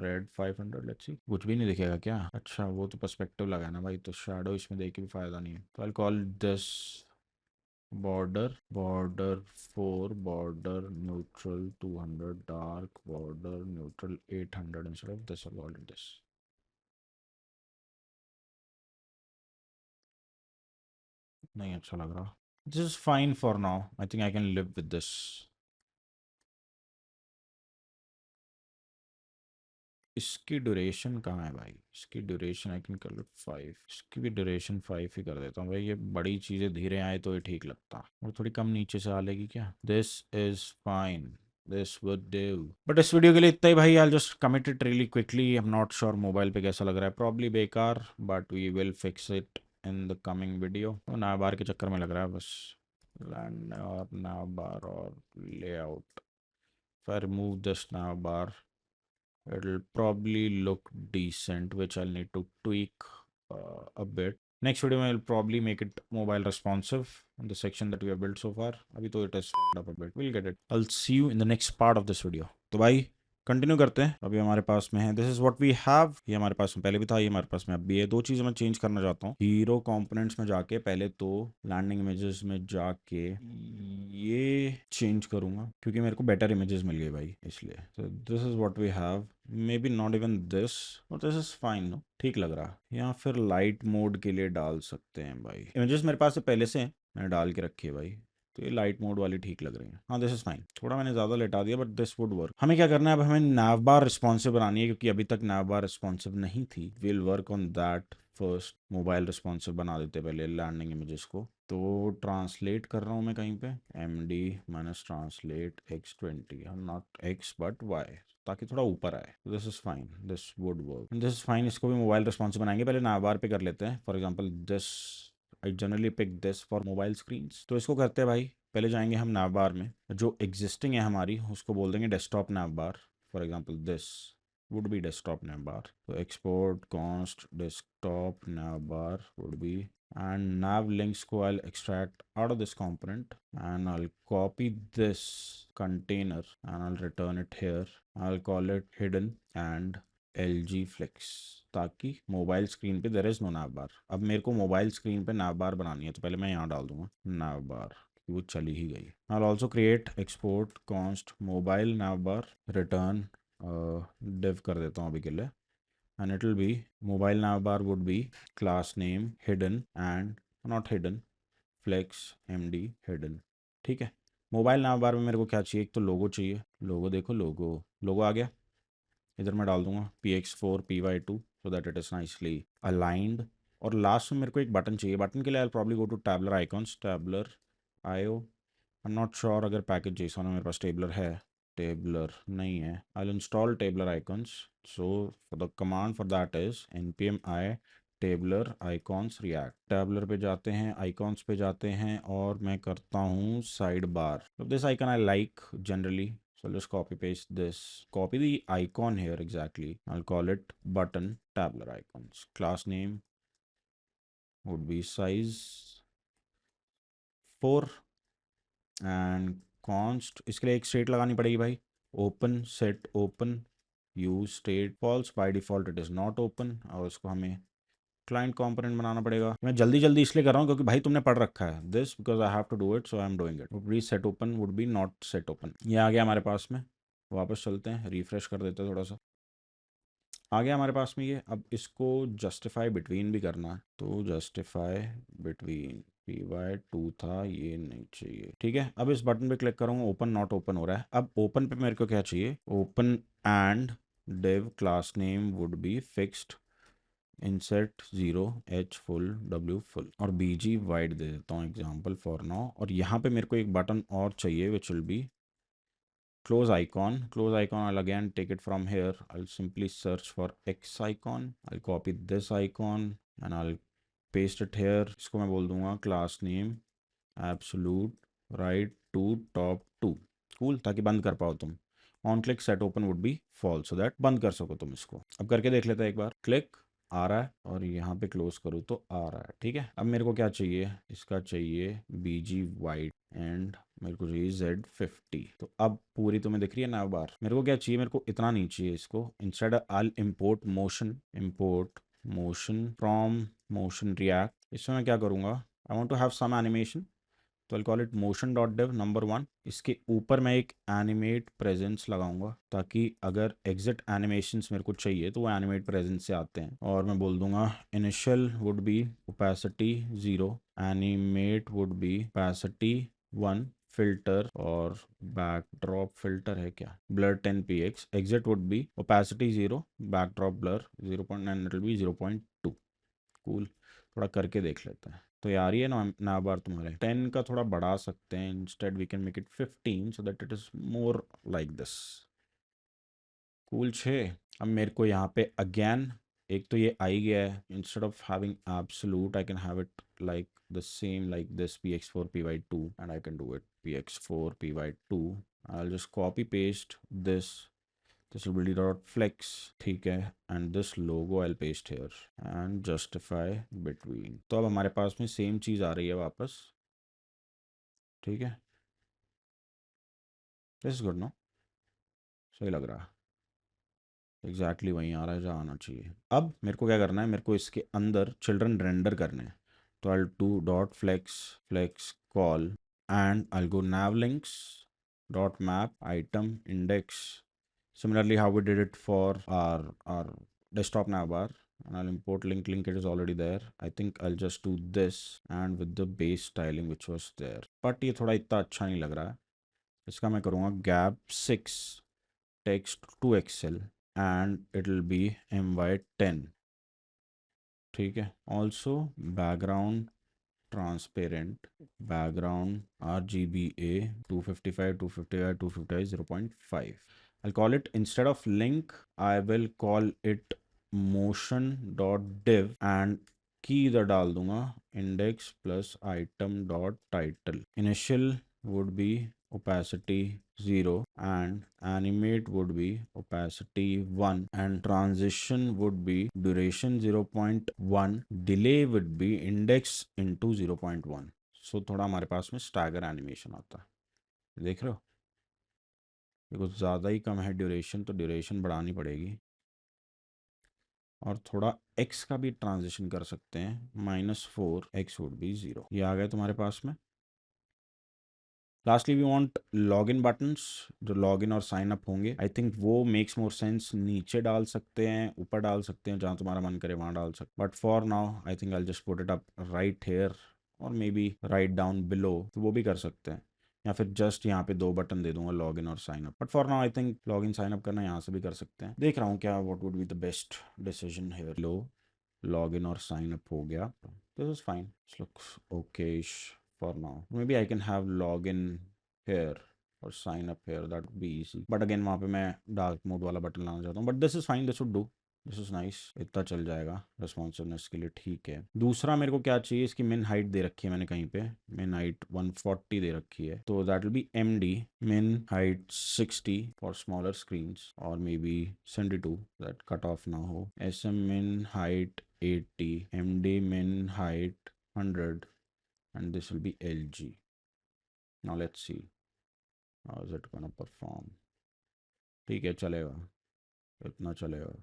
red 500, let's see, कुछ भी नहीं दिखेगा क्या? अच्छा, वो तो पर्सपेक्टिव लगाना भाई, तो शैडो इसमें देख के भी फायदा नहीं है, तो I'll call this border 4, border neutral 200, dark border neutral 800, instead of this I'll call it this. नहीं अच्छा लग रहा, this is fine for now, I think I can live with this. इसकी ड्यूरेशन कहाँ है भाई? इसकी ड्यूरेशन आई कैन कर 5, इसकी भी ड्यूरेशन 5 ही कर देता हूँ भाई, ये बड़ी चीज़ें धीरे आए तो ये ठीक लगता, और थोड़ी कम नीचे से आ लेगी क्या? This is fine, this would do. But इस वीडियो के लिए इतना ही भाई, I just commit it really quickly, I am not sure mobile पे कैसा लग रहा है, प्रॉब्ली बेकार, but we will fix it in the coming video. ना बार के चक्कर में लग रहा है बस, लैंड और नाव बार और layout, if I remove this nav bar, it'll probably look decent, which I'll need to tweak a bit. Next video I will probably make it mobile responsive in the section that we have built so far. अभी तो it is fucked up a bit. We'll get it. I'll see you in the next part of this video. तो भाई कंटिन्यू करते हैं, अभी हमारे पास में है, this is what we have, ये हमारे पास में पहले भी था, ये हमारे पास में अब भी है। दो चीज़ें मैं चेंज करना चाहता हूँ, हीरो कंपोनेंट्स में जाके पहले तो लैंडिंग इमेजेस में जाके ये चेंज करूंगा, क्योंकि मेरे को बेटर इमेजेस मिल गई भाई, इसलिए। तो this is what we have, maybe not even this, और दिस इज फाइन नो, ठीक लग रहा है। या फिर लाइट मोड के लिए डाल सकते हैं भाई, इमेजेस मेरे पास से पहले से हैं, मैंने डाल के रखी है भाई, तो ये लाइट मोड वाली ठीक लग रही है। हाँ, दिस इज फाइन, थोड़ा मैंने ज़्यादा लेटा दिया बट दिस वुड वर्क। हमें क्या करना है, अब हमें नैवबार रिस्पॉन्सिव बनानी है, क्योंकि अभी तक नैवबार रिस्पॉन्सिव नहीं थी। Will work on that first, mobile responsive बना देते पहले लैंडिंग इमेजेस को। तो ट्रांसलेट कर रहा हूँ मैं कहीं पे, MD minus translate X20, not X but Y, ताकि थोड़ा ऊपर आए। This is fine, this would work, this is fine. इसको भी मोबाइल रिस्पॉन्सिव बनाएंगे, पहले नावार पे कर लेते हैं। For example this, I generally pick this for mobile screens, तो इसको करते हैं भाई, पहले जाएंगे हम नावबार में, जो एग्जिस्टिंग है हमारी उसको बोल देंगे desktop navbar. For example this would be desktop navbar, so export const desktop navbar would be, and nav links ko I'll extract out of this component, and I'll copy this container and I'll return it here. I'll call it hidden and LG Flex, ताकि मोबाइल स्क्रीन पे there is no nav bar। अब मेरे को मोबाइल स्क्रीन पे nav bar बनानी है, तो पहले मैं यहाँ डाल दूंगा nav bar, वो चली ही गई। I'll also create export const mobile nav bar return div कर देता हूँ अभी के लिए, and it will be mobile navbar would be class name hidden and not hidden flex md hidden, ठीक है। मोबाइल नावबार में मेरे को क्या चाहिए, एक तो लोगो चाहिए, लोगो देखो, लोगो आ गया, इधर मैं डाल दूंगा px4py2 so that it is nicely aligned और लास्ट में मेरे को एक बटन चाहिए। बटन के लिए I probably go to Tabler icons, Tabler IO. I am not sure अगर पैकेज जेसन मेरे पास टेबलर है, टेबलर नहीं है। I will install Tabler icons. So for the command for that is npm i Tabler icons react. Tabler पे जाते हैं, आइकॉन्स पे जाते हैं और मैं करता हूँ side bar. This icon I like generally, so let's copy paste this, copy the icon here exactly. I'll call it button tabular icons. Class name would be size 4 and const, इसके लिए एक स्टेट लगानी पड़ेगी भाई, open set open use state false, by default it is not open, और उसको हमें क्लाइंट कंपोनेंट बनाना पड़ेगा। मैं जल्दी जल्दी इसलिए कर रहा हूँ क्योंकि भाई तुमने पढ़ रखा है this, because I have to do it, so I am doing it. Would be set open, would be not set open. ये आ गया हमारे पास में। वापस चलते हैं, रिफ्रेश कर देते हैं थोड़ा सा। आ गया हमारे पास में ये। अब इसको जस्टिफाई बिटवीन भी करना है, तो जस्टिफाई बिटवीन py2 था, ये नहीं चाहिए। ठीक है, अब इस बटन पे क्लिक करूंगा, ओपन नॉट ओपन हो रहा है। अब ओपन पे मेरे को क्या चाहिए, open and div class name would be fixed insert 0 h full w full और bg वाइड दे देता हूँ एग्जाम्पल फॉर नाउ। और यहाँ पे मेरे को एक बटन और चाहिए which will be close icon. Close icon, I'll again take it from here. I'll simply search for X icon. I'll copy this icon and I'll paste it here. इसको मैं बोल दूंगा class name absolute right to top 2. Cool, ताकि बंद कर पाओ तुम। On click set open would be false, so that बंद कर सको तुम इसको। अब करके देख लेते हैं एक बार। क्लिक आ रहा है और यहाँ पे क्लोज करूँ तो आ रहा है। ठीक है, अब मेरे को क्या चाहिए, इसका चाहिए BG वाइट एंड मेरे को चाहिए Z50। तो अब पूरी तुम्हें दिख रही है ना बार। मेरे को क्या चाहिए, मेरे को इतना नहीं चाहिए इसको। Instead I import motion from motion react. इसमें मैं क्या करूँगा, I want to have some animation, तो I call it motion dot div number 1। इसके ऊपर मैं एक एनिमेट प्रेजेंस लगाऊंगा ताकि अगर एग्जिट एनिमेशंस मेरे को चाहिए तो वो एनिमेट प्रेजेंस से आते हैं। और मैं बोल दूंगा initial would B opacity 0, animate would B opacity 1, filter और बैकड्रॉप फिल्टर है क्या, blur 10 px, exit would be opacity 0, backdrop blur 0.9, it will B 0.2। Cool, थोड़ा करके देख लेते हैं। तो यार ये ना बार तुम्हारे 10 का थोड़ा बढ़ा सकते हैं, instead we can make it 15 so that it is more like this. Cool 6। अब मेरे को यहाँ पे अगेन एक तो ये आई गया है, instead of having absolute I can have it like the same like this px4 py2 and I can do it px4 py2। I just copy paste this, this will be dot flex, ठीक है, and this logo I'll paste here and justify between। तो अब हमारे पास में सेम चीज़ आ रही है वापस। ठीक है, दिस इज गुड नो, सही लग रहा है, एग्जैक्टली वहीं आ रहा है जहाँ आना चाहिए। अब मेरे को क्या करना है, मेरे को इसके अंदर चिल्ड्रन रेंडर करने हैं। तो I'll do dot flex call and I'll go navlinks dot map item index, similarly how we did it for our desktop navbar, and I'll import link, it is already there। I think I'll just do this and with the base styling which was there, but ये थोड़ा इतना अच्छा नहीं लग रहा है। इसका मैं करूँगा gap 6 text to excel and it will be my10। ठीक है, also background transparent, background RGBA 255 255 255 0.5। I'll call it, instead of link I will call it motion.div and की इधर डाल दूंगा index plus item dot title। initial would be opacity 0 and animate would be opacity 1 and transition would be duration 0.1, delay would be index into 0.1। सो थोड़ा हमारे पास में स्टैगर एनिमेशन आता है, देख रहे हो, देखो ज़्यादा ही कम है ड्यूरेशन, तो ड्यूरेशन बढ़ानी पड़ेगी। और थोड़ा x का भी ट्रांजिशन कर सकते हैं, -4 x वुड बी 0। ये आ गया तुम्हारे पास में। Lastly we want login buttons, जो लॉगिन और साइन अप होंगे। आई थिंक वो मेक्स मोर सेंस, नीचे डाल सकते हैं, ऊपर डाल सकते हैं, जहाँ तुम्हारा मन करे वहाँ डाल सकते, but for now I think I just put it up right here और maybe right down below, तो वो भी कर सकते हैं। या फिर जस्ट यहाँ पे 2 बटन दे दूंगा, लॉगिन और sign up, but for now I think login sign up करना यहाँ से भी कर सकते हैं। देख रहा हूँ क्या what would be the best decision here. लो लॉग इन और साइन अप हो गया. This is fine. This looks okayish for now. Maybe I can have log in here और sign up here. That would be easy. But again वहाँ पे मैं डार्क मोड वाला बटन लाना चाहता हूँ. But this is fine. This would do. This is nice. इतना चल जाएगा रिस्पॉन्सिवनेस के लिए. ठीक है. दूसरा मेरे को क्या चाहिए, इसकी मिन हाइट दे रखी है मैंने कहीं पे. मिन हाइट 140 दे रखी है. तो that will be MD min height 60 for smaller screens, or maybe 72 that cut off ना हो. SM min height 80, MD min height 100, and this will be LG. Now let's see how is it gonna perform. ठीक है, चलेगा. इतना चलेगा.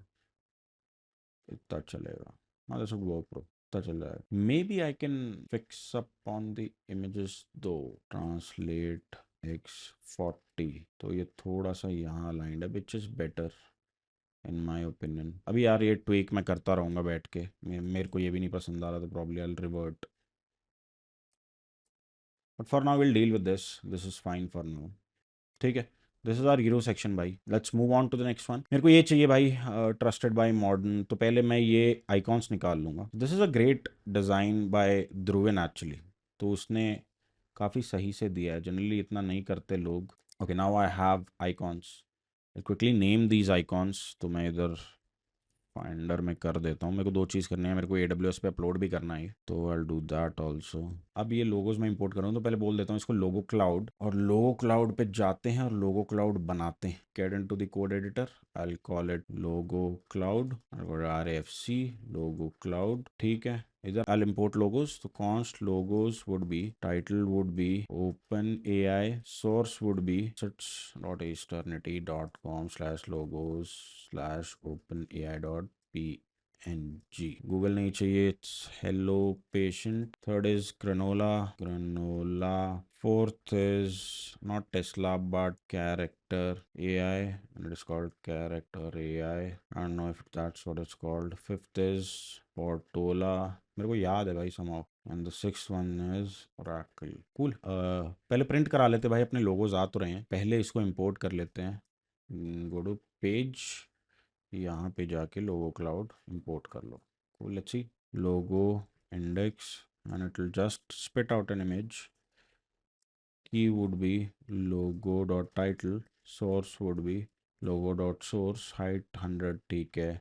इतना चलेगा. Now this would work, bro. इतना चल रहा है. Maybe I can fix up on the images though. Translate X40. तो ये थोड़ा सा यहाँ aligned है, which is better in my opinion. अभी यार ये ट्वीक मैं करता रहूँगा बैठ के. मेरे को ये भी नहीं पसंद आ रहा, तो probably I will revert. But for now will deal with this. This is fine for now. ठीक है. This is our hero section भाई. Let's move on to the next one. मेरे को ये चाहिए भाई, ट्रस्टेड बाय मॉडर्न. तो पहले मैं ये आइकॉन्स निकाल लूँगा. This is a great design by Dhruvan actually. तो उसने काफ़ी सही से दिया है. जनरली इतना नहीं करते लोग. Okay, now I have icons. Quickly name these icons. तो मैं इधर फाइंडर में कर देता हूँ. मेरे को दो चीज़ करनी है. मेरे को AWS पे अपलोड भी करना है, तो आई डू दैट ऑल्सो. अब ये लोगोज मैं इंपोर्ट कर रहा हूँ, तो पहले बोल देता हूँ इसको लोगो क्लाउड. और लोगो क्लाउड पे जाते हैं और लोगो क्लाउड बनाते हैं. Get into the code editor. I call it logo cloud. RFC logo cloud. ठीक है. इधर I'll import logos. तो const logos would be, title would be OpenAI, source would be search.eternity.com/logos/openai.png. Google नहीं चाहिए. It's hello patient. Third is granola. Fourth is not Tesla but character AI, and it is called character AI. I don't know if that's what it's called. Fifth is Portola. मेरे को याद है भाई somehow. And the sixth one is Oracle. Cool. पहले प्रिंट करा लेते भाई. अपने लोगोज आ तो रहे हैं. पहले इसको इंपोर्ट कर लेते हैं. Go to page. यहाँ पे जाके लोगो क्लाउड इंपोर्ट कर लो. Cool. Let's see. Logo index, and it will just spit out an image. Key would be logo.title. Source would be logo.source. Height 100. ठीक है.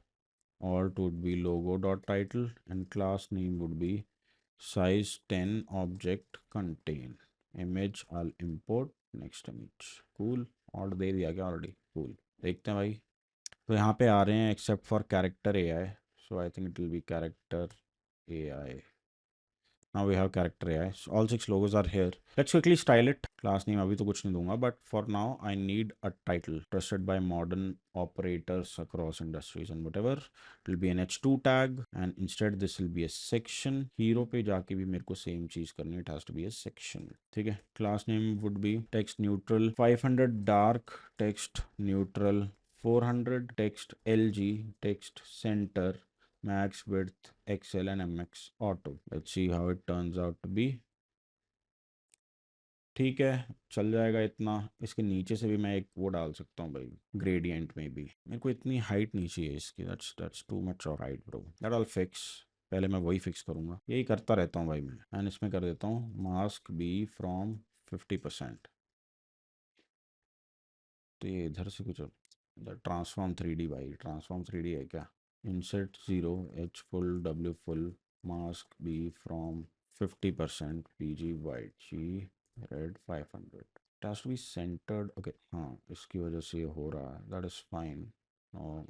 Alt would be logo.title, and class name would be size 10 object contain. Image I'll import next image. Cool. Alt दे दिया क्या ऑलरेडी. Cool. देखते हैं भाई. तो यहाँ पे आ रहे हैं except for character AI. So I think it will be character AI. Now we have character AI. So all 6 logos are here. Let's quickly style it. Class name अभी तो कुछ नहीं दूंगा, but for now I need a title trusted by modern operators across industries and whatever. It will be an H2 tag, and instead this will be a section. Hero पे जाके भी मेरे को same चीज़ करनी है. It has to be a section. ठीक है. Class name would be text neutral. 500 dark text neutral. 400 text LG text center. Max width XL and MX auto. Let's see how it turns out to be. ठीक है, चल जाएगा इतना. इसके नीचे से भी मैं एक वो डाल सकता हूँ भाई, ग्रेडियंट में भी. मेरे को इतनी हाइट नहीं चाहिए इसकी. That's too much of height bro. That all fix. पहले मैं वही फिक्स करूँगा. यही करता रहता हूँ भाई मैं. एंड इसमें कर देता हूँ मास्क बी फ्रॉम 50%. तो ये इधर से कुछ ट्रांसफॉर्म 3D भाई. ट्रांसफॉर्म 3D है क्या. Insert 0 H full W full mask B from 50% PG white G red 500. It has to be centered. Okay, हाँ इसकी वजह से ये हो रहा है. That is fine.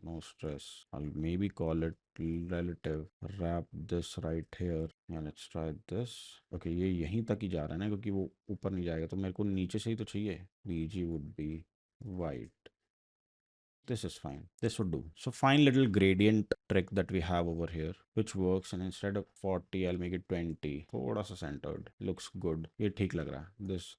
No stress. I'll maybe call it relative. Wrap this right here. Yeah, let's try this. Okay, ये यहीं तक ही जा रहा है ना, क्योंकि वो ऊपर नहीं जाएगा. तो मेरे को नीचे से ही तो चाहिए. BG would be white. This is fine. This would do. So fine little gradient trick that we have over here, which works. And instead of 40, I'll make it 20. थोड़ा सा centered. Looks good. ये ठीक लग रहा है.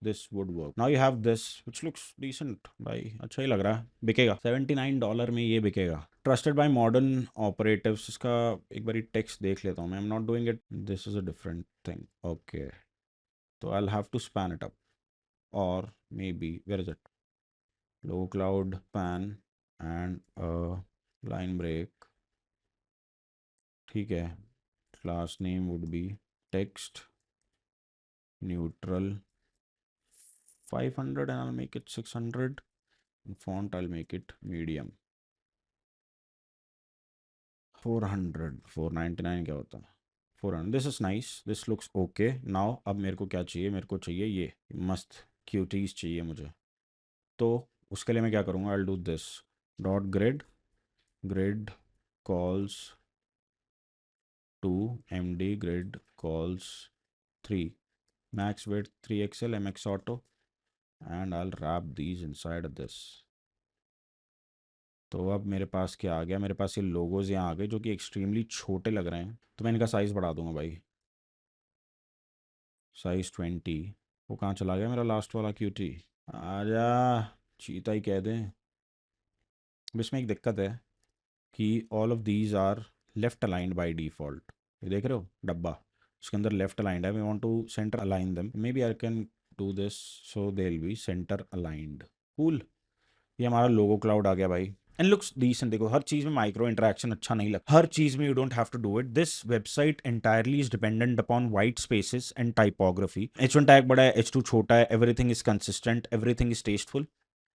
This would work. Now you have this, which looks decent. भाई अच्छा ही लग रहा है. बिकेगा. $79 में ये बिकेगा. Trusted by modern operatives. इसका एक बारी text देख लेता हूँ मैं. I'm not doing it. This is a different thing. Okay. So I'll have to span it up. Or maybe, where is it? Low cloud span and a line break. ठीक है, class name would B text neutral 500 and I'll make it 600. And font I'll make it medium 400 499 क्या होता है 400. This is nice, this looks okay. Now अब मेरे को क्या चाहिए, मेरे को चाहिए ये मस्त क्यूटीज चाहिए मुझे। तो उसके लिए मैं क्या करूँगा, I'll do this dot grid calls to md grid calls 3 max width 3xl mx auto and I'll wrap these inside of this. तो अब मेरे पास क्या आ गया, मेरे पास ये लोगोज यहाँ आ गए जो कि एक्सट्रीमली छोटे लग रहे हैं, तो मैं इनका साइज़ बढ़ा दूंगा भाई, साइज़ 20। वो कहाँ चला गया मेरा लास्ट वाला क्यूटी, आजा, चीता ही कह दें। अब इसमें एक दिक्कत है कि all of these are left aligned by default. ये देख रहे हो डब्बा, उसके अंदर लेफ्ट अलाइंड है, we want to center align them, maybe I can do this so they will be center aligned. Cool, ये हमारा लोगो क्लाउड आ गया भाई, एंड लुक्स डिसेंट। देखो हर चीज में माइक्रो इंटरेक्शन अच्छा नहीं लगता, हर चीज में you don't have to do it. This website entirely is dependent upon white spaces and typography. H1 tag बड़ा है, H2 छोटा है, everything is consistent, everything is tasteful.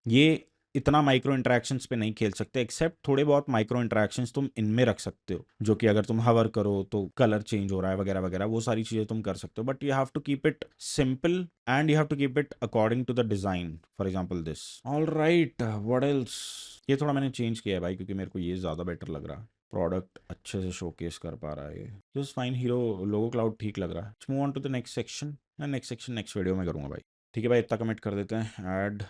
ये इतना माइक्रो इंटरेक्शंस पे नहीं खेल सकते, एक्सेप्ट थोड़े बहुत माइक्रो इंटरेक्शंस तुम इनमें रख सकते हो, जो कि अगर तुम हवर करो तो कलर चेंज हो रहा है वगैरह वगैरह, वो सारी चीज़ें तुम कर सकते हो, but you have to keep it simple and you have to keep it according to the design. For example this, all right, what else. ये थोड़ा मैंने चेंज किया है भाई, क्योंकि मेरे को ये ज़्यादा बेटर लग रहा है, प्रोडक्ट अच्छे से शोकेस कर पा रहा है ये, just fine. Hero logo cloud ठीक लग रहा है। Move on to the next section, next section next video में करूँगा भाई। ठीक है भाई, इतना कमिट कर देते हैं, ऐड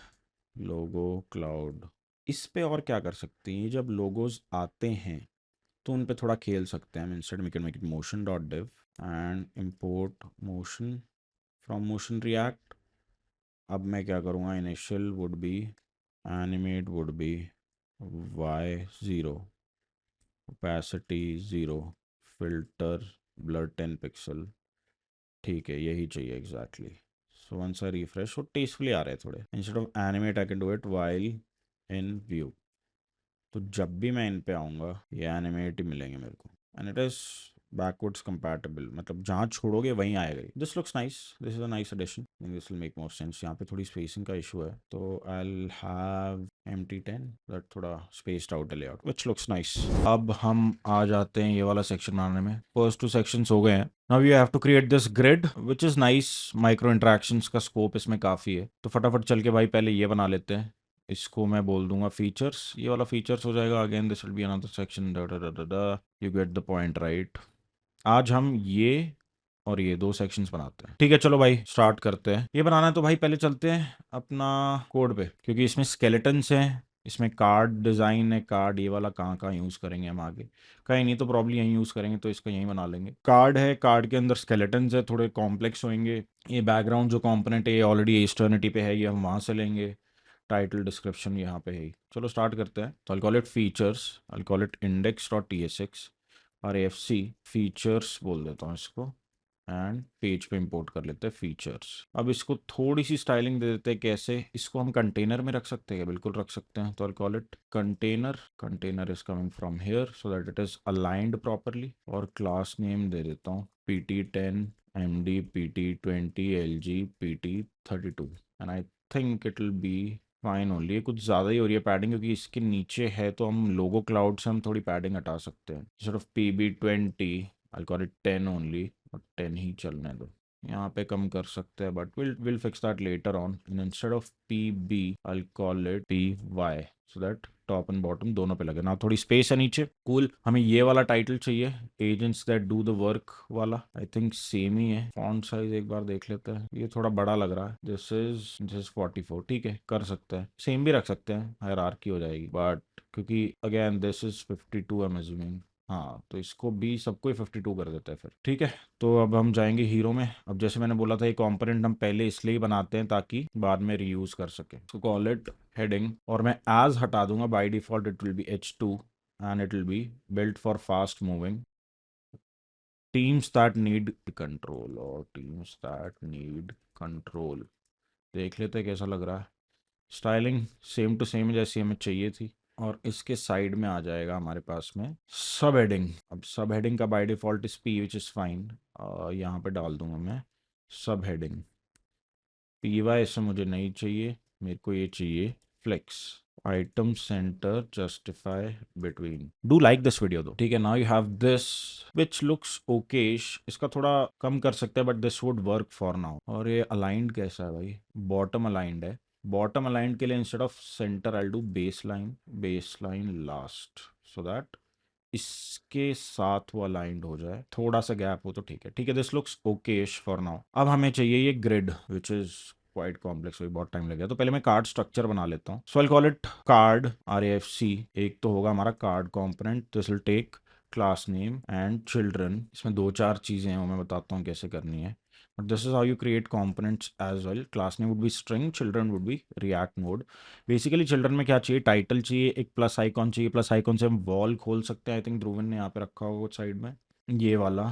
लोगो क्लाउड। इस पे और क्या कर सकते हैं, जब लोगोज आते हैं तो उन पे थोड़ा खेल सकते हैं। Instead we can make it motion dot div and import motion from motion react. अब मैं क्या करूँगा, initial would be animate would be y0, opacity 0, filter blur 10 pixel. ठीक है, यही चाहिए exactly. So once I refresh, वो टेस्टफुली आ रहे हैं थोड़े। Instead of animate I can do it while in view. तो जब भी मैं इन पे आऊँगा ये एनिमेट ही मिलेंगे मेरे को, and it is backwards compatible, मतलब जहाँ छोड़ोगे वहीं आएगा। This looks nice, this is a nice addition, this will make more sense. यहाँ पे थोड़ी स्पेसिंग का इशू है, तो I will have MT10 that थोड़ा spaced out layout, which looks nice. अब हम आ जाते हैं ये वाला सेक्शन बनाने में। फर्स्ट 2 सेक्शंस हो गए हैं। Now you have to create this grid which is nice. Micro interactions का स्कोप इसमें काफ़ी है, तो फटाफट चल के भाई पहले ये बना लेते हैं। इसको मैं बोल दूंगा फीचर्स, ये वाला फीचर्स हो जाएगा। Again this will be another section, you get the point right. आज हम ये और ये 2 सेक्शंस बनाते हैं। ठीक है, चलो भाई स्टार्ट करते हैं। ये बनाना है तो भाई पहले चलते हैं अपना कोड पे, क्योंकि इसमें स्केलेटन्स हैं, इसमें कार्ड डिज़ाइन है। कार्ड ये वाला कहाँ कहाँ यूज़ करेंगे हम आगे, कहीं नहीं तो प्रॉब्लम यहीं यूज़ करेंगे, तो इसका यहीं बना लेंगे। कार्ड है, कार्ड के अंदर स्केलेटन्स है, थोड़े कॉम्प्लेक्स होंगे। ये बैकग्राउंड जो कंपोनेंट है ये ऑलरेडी एस्टर्निटी पे है, ये हम वहाँ से लेंगे। टाइटल डिस्क्रिप्शन यहाँ पे है। चलो स्टार्ट करते हैं। तो I call it features, I call it index.tsx और AFC फीचर्स बोल देता हूँ इसको, एंड पेज पे इंपोर्ट कर लेते हैं फीचर्स। अब इसको थोड़ी सी स्टाइलिंग दे देते हैं। कैसे, इसको हम कंटेनर में रख सकते हैं, बिल्कुल रख सकते हैं। तो I call it container, container is coming from here so that it is aligned properly. और क्लास नेम दे देता हूँ PT10 MD PT20 LG PT32 and I think it will be fine only. ये कुछ ज़्यादा ही हो रही है पैडिंग, क्योंकि इसके नीचे है, तो हम लोगो क्लाउड से हम थोड़ी पैडिंग हटा सकते हैं। सिर्फ PB20 I call it 10 only, और 10 ही चलने दो। यहाँ पे कम कर सकते हैं, but will fix that later on. And instead of PB I call it PY so that top and bottom दोनों पे लगे ना। थोड़ी स्पेस है नीचे, कूल। हमें ये वाला टाइटल चाहिए, agents that do the work वाला। आई थिंक सेम ही है। फॉन्ट साइज एक बार देख लेते हैं, ये थोड़ा बड़ा लग रहा है। दिस इज 44, ठीक है, कर सकते हैं। सेम भी रख सकते हैं, हायरार्की हो जाएगी, बट क्योंकि again this is 52 I am assuming, हाँ, तो इसको भी सबको ही 52 कर देते हैं फिर। ठीक है, तो अब हम जाएंगे हीरो में। अब जैसे मैंने बोला था, ये कंपोनेंट हम पहले इसलिए ही बनाते हैं ताकि बाद में रीयूज कर सके। तो कॉल इट हेडिंग, और मैं एज हटा दूंगा। Bye default it will be H2 and it will be built for fast moving teams that need control, और टीम्स दैट नीड कंट्रोल। देख लेते हैं कैसा लग रहा है। स्टाइलिंग सेम टू सेम जैसी हमें चाहिए थी। और इसके साइड में आ जाएगा हमारे पास में सब हेडिंग। अब सब हेडिंग का बाय डिफॉल्ट इस पी विच इज़ फाइन, यहाँ पे डाल दूंगा मैं सब हेडिंग पी वाई। इससे मुझे नहीं चाहिए, मेरे को ये चाहिए flex item centre justify between. Do like this video दो, ठीक है। Now you have this which looks okayish, इसका थोड़ा कम कर सकते हैं but this would work for now. और ये अलाइंड कैसा है भाई, बॉटम अलाइंड है। बॉटम अलाइंड के लिए instead of centre I do baseline last, so that इसके साथ वो अलाइंड हो जाए, थोड़ा सा गैप हो तो ठीक है। ठीक है, this looks okayish for now. अब हमें चाहिए ये grid which is quite complex, वही बहुत टाइम लगेगा। तो पहले मैं कार्ड स्ट्रक्चर बना लेता हूँ। So I call it card RAFC। एक तो होगा हमारा card component, this will take class name and children. इसमें दो चार चीजें हैं, वो मैं बताता हूँ कैसे करनी है। But this is how you create components as well. Class name would be string, children would be React node. Basically children में क्या चाहिए, टाइटल चाहिए, एक प्लस आइकॉन चाहिए। प्लस आइकॉन से हम वॉल खोल सकते हैं। आई थिंक ध्रुवन ने यहाँ पे रखा होगा साइड में ये वाला,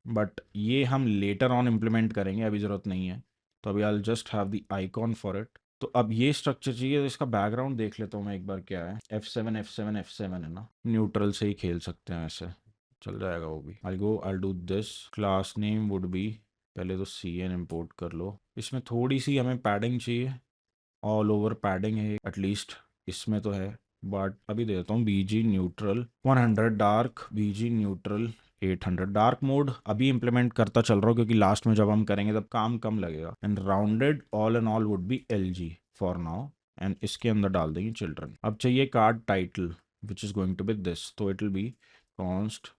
बट ये हम लेटर ऑन इम्प्लीमेंट करेंगे, अभी ज़रूरत नहीं है। तो अभी आई just have the icon for it. तो अब ये स्ट्रक्चर चाहिए, तो इसका बैकग्राउंड देख लेता हूँ मैं एक बार क्या है। F7 है ना, न्यूट्रल से ही खेल सकते हैं वैसे, चल जाएगा वो भी। आई do this class name would B, पहले तो CN इंपोर्ट कर लो। इसमें थोड़ी सी हमें पैडिंग चाहिए, ऑल ओवर पैडिंग है एटलीस्ट, इसमें तो है। बट अभी दे देता हूँ BG neutral 100, dark BG neutral 800। Dark mode अभी इंप्लीमेंट करता चल रहा हूँ, क्योंकि लास्ट में जब हम करेंगे तब काम कम लगेगा। And rounded all and all would be LG for now. And इसके अंदर डाल देंगे चिल्ड्रन। अब चाहिए card title which is going to be this, तो it will be const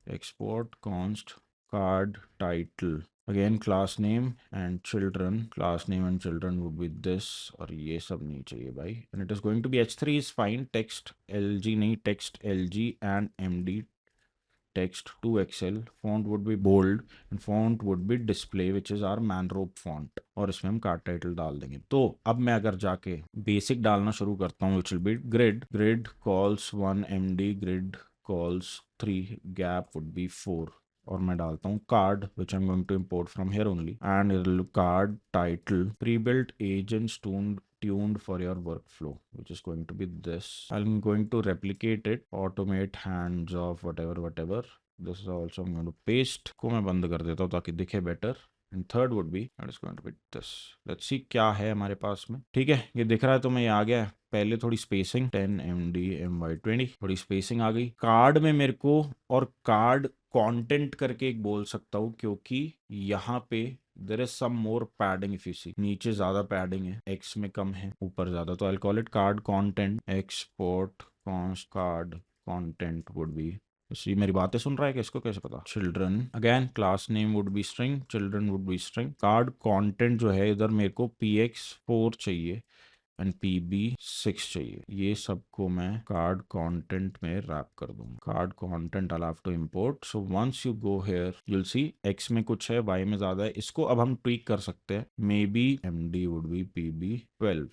export const card title, again class name and children, class name and children would be this, और ये सब नहीं चाहिए भाई। and it is going to be H3 is fine, text LG नहीं, text LG and MD text 2XL, font would be bold and font would be display which is our manrope font, और इसमें हम कार्ड टाइटल डाल देंगे। तो अब मैं अगर जाके बेसिक डालना शुरू करता हूँ, which will be grid calls 1 MD, grid calls 3, gap would be 4, और मैं डालता हूँ card which I'm going to import from here only, and it'll card title pre-built agents tuned for your workflow, which is going to be this. I'm going to replicate it, automate hands off whatever. This is also I'm going to paste को मैं बंद कर देता हूँ ताकि दिखे better. And third would be that is going to be this. Let's see क्या है हमारे पास में। ठीक है, ये दिख रहा है तो मैं ये आ गया है। पहले थोड़ी स्पेसिंग 10 MD MY20, थोड़ी स्पेसिंग आ गई। कार्ड में मेरे को और कार्ड कंटेंट करके एक बोल सकता हूँ, क्योंकि यहाँ पे there is some more padding. If you see, नीचे ज्यादा पैडिंग है, एक्स में कम है, ऊपर ज्यादा। तो I call it card content export const card content would be. ये मेरी बातें सुन रहा है कि इसको कैसे पता। Children again class name would be string, children would be string. Card content जो है इधर मेरे को PX4 चाहिए एंड PB6 चाहिए। ये सबको मैं कार्ड कंटेंट में रैप कर दूंगा। Card content I have to import. So once you go here you will see X में कुछ है, वाई में ज्यादा है। इसको अब हम ट्वीक कर सकते हैं। May be MD would be PB12,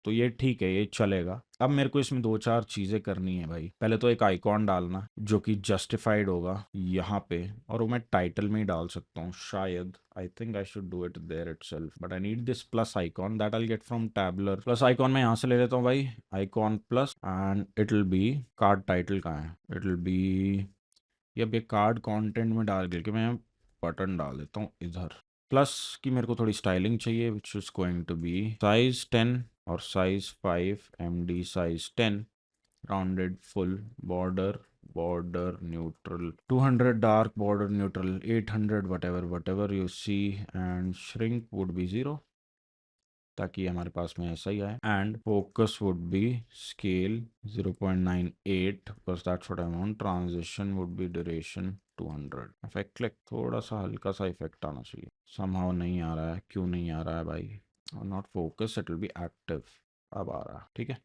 तो ये ठीक है, ये चलेगा। अब मेरे को इसमें दो चार चीजें करनी है भाई। पहले तो एक आइकॉन डालना जो कि जस्टिफाइड होगा यहाँ पे, और वो मैं टाइटल में ही डाल सकता हूँ शायद। I think I should do it there itself, but I need this plus icon that I get from Tabler. Plus icon मैं यहाँ से ले लेता हूँ भाई, icon plus, and it will be card title कहाँ है, इट विल बी ये कार्ड कंटेंट में डाल के मैं बटन डाल देता हूँ इधर। प्लस की मेरे को थोड़ी स्टाइलिंग चाहिए which is going to be size 10 और size 5 MD size 10, rounded full border neutral 200, dark border neutral 800, whatever you see, and shrink would be 0 ताकि हमारे पास में ऐसा ही आए। And focus would be scale 0.98 बस, that's what I want. Transition would be duration 200। Effect click, थोड़ा सा हल्का सा इफेक्ट आना चाहिए। समहाउ नहीं आ रहा है, क्यों नहीं आ रहा है भाई। Not focus, it will be active. अब आ रहा है, ठीक है।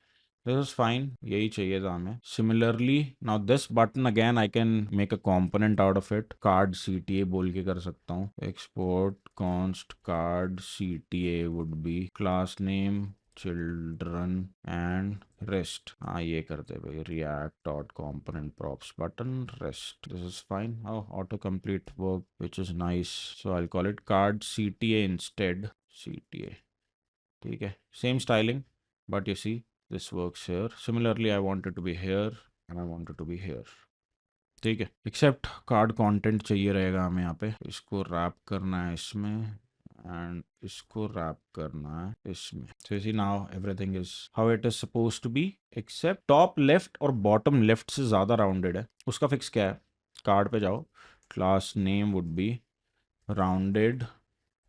दिस इज फाइन, यही चाहिए था हमें। Similarly now this button again I can make a component out of it. Card CTA बोल के कर सकता हूँ। Export const card CTA would be class name children and rest. हाँ ये करते भाई, React dot component props button rest. This is fine. How auto complete work which is nice. So I call it card CTA instead CTA। ठीक है, same styling, but you C this works here. Similarly, I want it to be here and I want it to be here. ठीक है, एक्सेप्ट कार्ड कंटेंट चाहिए रहेगा हमें यहाँ पे, इसको रैप करना है इसमें एंड इसको रैप करना है इसमें. So you see now everything is how it is supposed to be, except top left और बॉटम लेफ्ट से ज़्यादा राउंडेड है. उसका फिक्स क्या है? कार्ड पे जाओ, class name would B rounded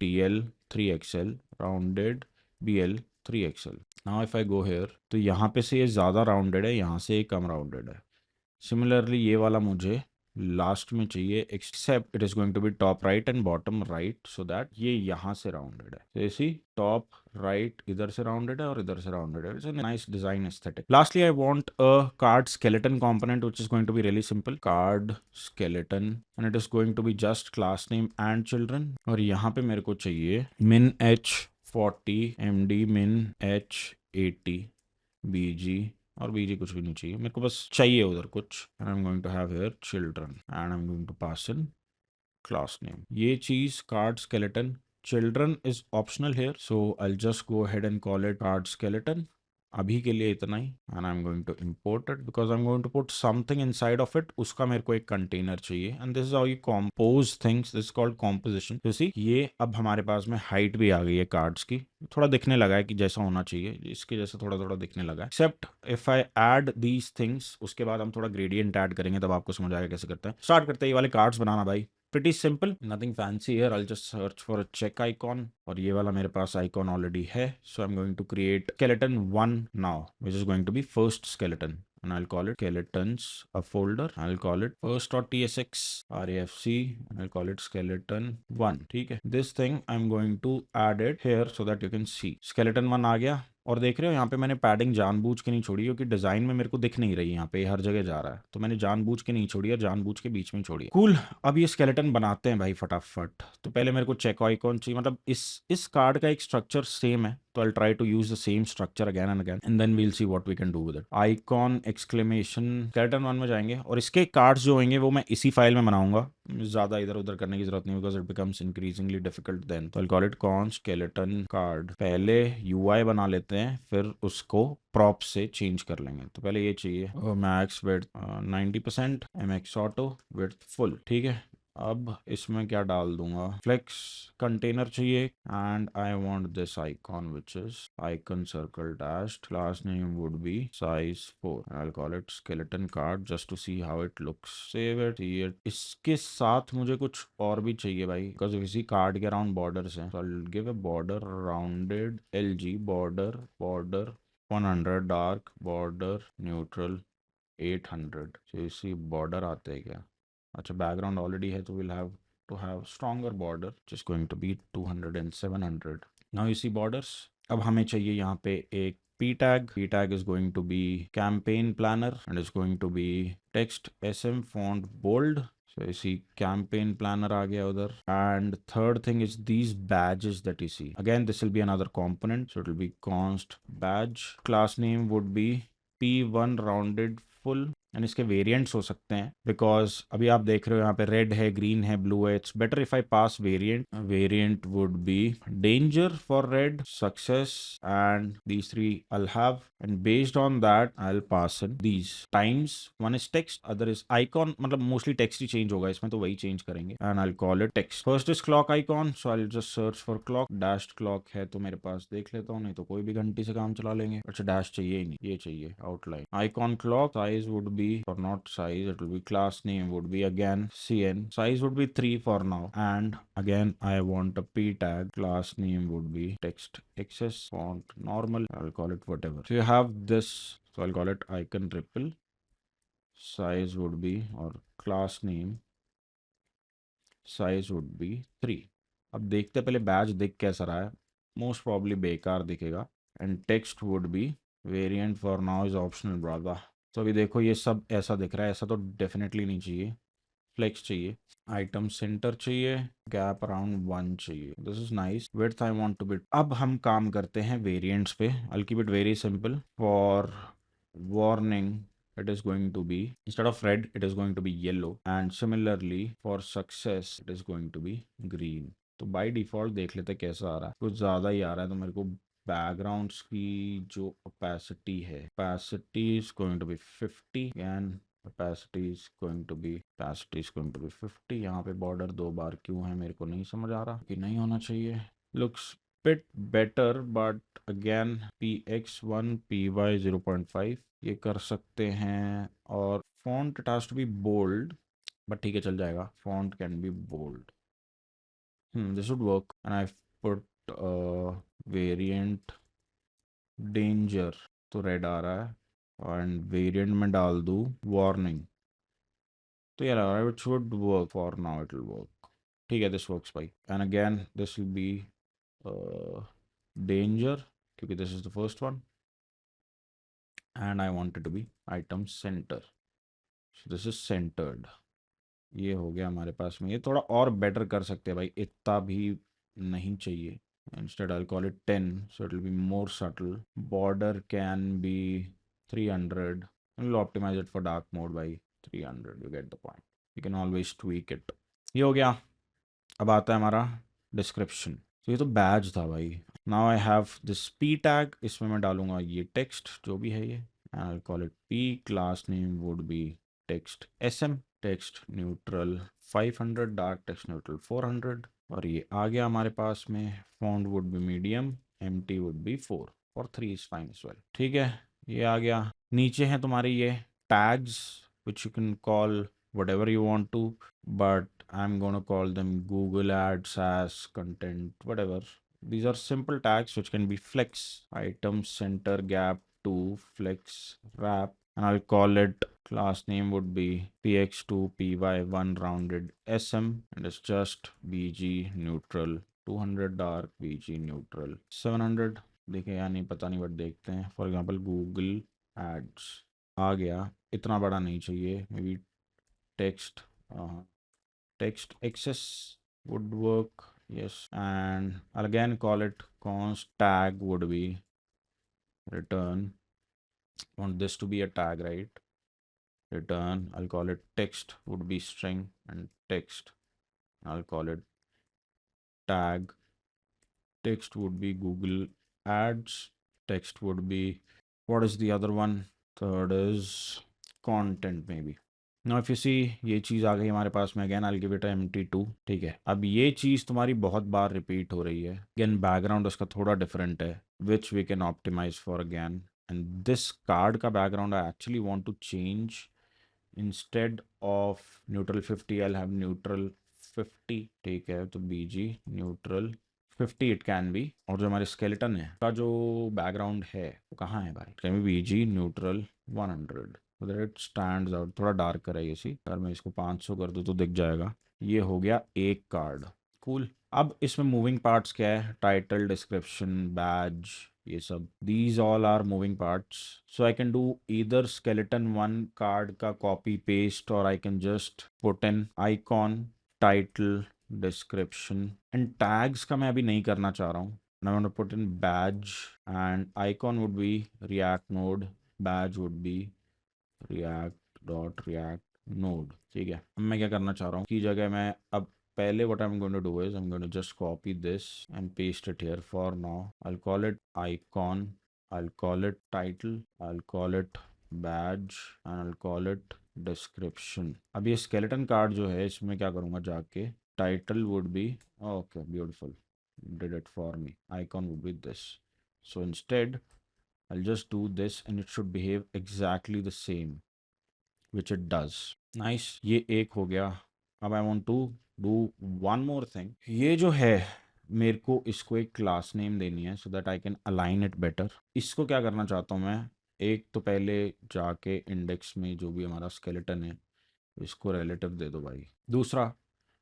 TL 3XL rounded BL 3XL. Now if I go here तो यहाँ पे से ये ज़्यादा राउंडेड है, यहाँ से ये कम राउंडेड है. सिमिलरली ये वाला मुझे लास्ट में चाहिए, except it is going to be top right and bottom right, so that ये यहाँ से राउंडेड है. जैसे टॉप राइट इधर से राउंडेड है और इधर से राउंडेड है. It's a nice design aesthetic. Lastly I want a card skeleton component which is going to be really simple. Card skeleton and it is going to be just class name and children. और यहाँ पे मेरे को चाहिए min H40 MD min H80 BG, और बीजी कुछ भी नहीं चाहिए मेरे को, बस चाहिए उधर कुछ. And I am going to have here children and I am going to pass in class name. ये चीज card skeleton, children is optional here, so I just go ahead and call it card skeleton. अभी के लिए इतना ही. And I am going to import it because I am going to put something inside of it. उसका मेरे को एक कंटेनर चाहिए and this is how you compose things. This called composition. तो सी ये अब हमारे पास में हाइट भी आ गई है कार्ड्स की. थोड़ा दिखने लगा है कि जैसा होना चाहिए, इसके जैसा थोड़ा थोड़ा दिखने लगा है. Except if I add these things, उसके बाद हम थोड़ा ग्रेडियंट ऐड करेंगे तब आपको समझ आएगा कैसे करते हैं. स्टार्ट करते हैं ये वाले कार्ड्स बनाना भाई. pretty simple, nothing fancy here. I'll just search for a check icon, और ये वाला मेरे पास icon already है. So I'm going to create skeleton 1 now, which is going to be first skeleton, and I'll call it skeletons, a folder. I'll call it first.tsx refc and I'll call it skeleton 1. ठीक है, this thing I'm going to add it here so that you can see. skeleton 1 आ गया. और देख रहे हो यहाँ पे मैंने पैडिंग जानबूझ के नहीं छोड़ी, क्योंकि डिजाइन में मेरे को दिख नहीं रही, यहाँ पे हर जगह जा रहा है, तो मैंने जानबूझ के नहीं छोड़ी और जानबूझ के बीच में छोड़ी. कूल. अब ये स्केलेटन बनाते हैं भाई फटाफट. तो पहले मेरे को चेक आइकॉन चाहिए, मतलब इस कार्ड का एक स्ट्रक्चर सेम है, तो I try to use the same structure again and again and then we'll see what we can do with it. Icon exclamation skeleton 1 में जाएंगे और इसके कार्ड्स जो होंगे वो मैं इसी फाइल में बनाऊंगा. ज्यादा इधर उधर करने की जरूरत नहीं, because it becomes increasingly difficult then. तो I call it con skeleton card. पहले यूआई बना लेते हैं, फिर उसको प्रॉप से चेंज कर लेंगे. तो पहले ये चाहिए max width 90%, MX auto width full. ठीक है, अब इसमें क्या डाल दूंगा, फ्लेक्स कंटेनर चाहिए and I want this icon which is icon circle dashed. Class name would B size 4. I will call it skeleton card just to see how it looks. Save it. इसके साथ मुझे कुछ और भी चाहिए भाई, बिकॉज इसी कार्ड के अराउंड बॉर्डर्स हैं. so I'll give a border rounded LG border 100 dark border neutral 800. so इसी बॉर्डर आते हैं क्या? अच्छा, बैकग्राउंड ऑलरेडी है, तो will have to have stronger border which is going to be 200 and 700. Now इसी बॉर्डर्स. अब हमें चाहिए यहाँ पे एक p tag is going to be campaign planner and is going to be text SM font bold. So इसी campaign planner आ गया उधर. And third thing is these badges that you see. Again, this will be another component, so it will be const badge. Class name would be P1 rounded full. And इसके वेरिएंट्स हो सकते हैं, बिकॉज अभी आप देख रहे हो यहाँ पे रेड है, ग्रीन है, ब्लू है. It's better if I pass variant would be danger for red, success and these three I'll have, and based on that I'll pass in these times. one is text, other is icon, मतलब मोस्टली टेक्स्ट ही चेंज होगा इसमें, तो वही चेंज करेंगे. And I'll call it text. first is clock icon, so I'll just search for clock. dashed clock है तो मेरे पास, देख लेता हूँ, नहीं तो कोई भी घंटी से काम चला लेंगे. अच्छा, डैश चाहिए ही नहीं, ये चाहिए outline. icon clock size would be, or not size, it will be class name would be again CN. size would be 3 for now, and again I want a p tag. class name would be text XS font normal. I'll call it whatever. So you have this, so I'll call it icon ripple. size would be, or class name size would be 3. अब देखते पहले बैच दिख कैसा रहा है. मोस्ट प्रॉब्ली बेकार दिखेगा. And text would be variant for now is optional ब्रादा. तो अभी देखो ये सब ऐसा दिख रहा है, ऐसा तो डेफिनेटली नहीं चाहिए. फ्लेक्स चाहिए, आइटम सेंटर चाहिए, गैप अराउंड 1 चाहिए. This is nice. Width I want to be. अब हम काम करते हैं वेरिएंट्स पे. I keep it very simple. For warning it is going to be, instead of red it is going to be yellow, and similarly for success it is going to be green. तो बाय डिफॉल्ट देख लेते कैसा आ रहा है. कुछ ज़्यादा ही आ रहा है, तो मेरे को बैकग्राउंड्स की जो opacity है, opacity is going to be 50 and opacity is going to be 50. यहाँ पे बॉर्डर 2 बार क्यों है मेरे को नहीं समझ आ रहा कि नहीं होना चाहिए. Looks bit better but again px1 py 0.5 ये कर सकते हैं. और font it has to be bold but ठीक है चल जाएगा. Font can be bold. This would work. And I've put variant danger तो रेड आ रहा है and variant में डाल दूँ warning तो यार it should work. For now it will work. ठीक है, this works भाई. And again this will be danger क्योंकि this is the first one and I want it to be item center. So this is centered. ये हो गया हमारे पास में. ये थोड़ा और बेटर कर सकते हैं भाई, इतना भी नहीं चाहिए. Instead I'll call it 10 so it will be more subtle. Border can be 300. We'll optimize it for dark mode by 300. You get the point. You can always tweak it. ये हो गया. अब आता है हमारा डिस्क्रिप्शन. तो ये तो बैज था भाई. Now I have this p tag. इसमें मैं डालूंगा ये टेक्स्ट जो भी है ये. I'll call it p. Class name would be text sm. Text neutral 500. Dark text neutral 400. और ये आ गया हमारे पास में. Font would be medium. empty would be 4 और 3 is fine as well. ठीक है, ये आ गया. नीचे हैं तुम्हारे ये tags which you can call whatever you want to, but I'm gonna call them Google Ads as content, whatever. These are simple tags which can be flex, item, center, gap, to, flex, wrap, and I'll call it, class name would be px2 py1 rounded sm and it's just bg neutral 200. Dark bg neutral 700. देखे या नहीं पता नहीं बट देखते हैं. फॉर एग्जाम्पल गूगल एड्स आ गया. इतना बड़ा नहीं चाहिए. May be text access would work. Yes, and I'll again call it const tag would be return. Want this to be a tag, right? Return, I'll call it text would be string and text. I'll call it tag. Text would be Google Ads. Text would be, what is the other one? Third is content maybe. Now if you see ये चीज़ आ गई हमारे पास में. Again I give it empty2. ठीक है, अब ये चीज़ तुम्हारी बहुत बार रिपीट हो रही है. अगेन बैकग्राउंड उसका थोड़ा डिफरेंट है which we can optimise for again. And this card का background I actually want to change. Instead of neutral 50 I have neutral 50. ठीक है, तो bg neutral 50 it can be. और जो हमारे स्केलेटन है का जो बैकग्राउंड है वो कहाँ है भाई? Can be bg neutral 100. It stands out. थोड़ा डार्क है ये सी. अगर मैं इसको 500 कर दूँ तो दिख जाएगा. ये हो गया एक कार्ड. कूल. अब इसमें मूविंग पार्ट्स क्या है? टाइटल, डिस्क्रिप्शन, बैज, ये सब. These all are moving parts. So I can do either skeleton 1 card का कॉपी पेस्ट और I can just put in icon, title, description and tags का मैं अभी नहीं करना चाह रहा हूँ. I want to put in badge and icon would be React Node. Badge would be react node. ठीक है, अब मैं क्या करना चाह रहा हूँ की जगह मैं अब पहले what I'm going to do is I'm going to just copy this and paste it here. For now I'll call it icon, I'll call it title, I'll call it badge and I'll call it description. अब ये skeleton card जो है इसमें क्या करूँगा जाके, title would be, okay beautiful, did it for me. Icon would be this. So instead I'll just do this and it should behave exactly the same, which it does. Nice. ये एक हो गया. अब I want to do one more thing. ये जो है मेरे को इसको एक क्लास नेम देनी है so that I can align it better. इसको क्या करना चाहता हूँ मैं, एक तो पहले जाके इंडेक्स में जो भी हमारा स्केलेटन है इसको रिलेटिव दे दो भाई. दूसरा,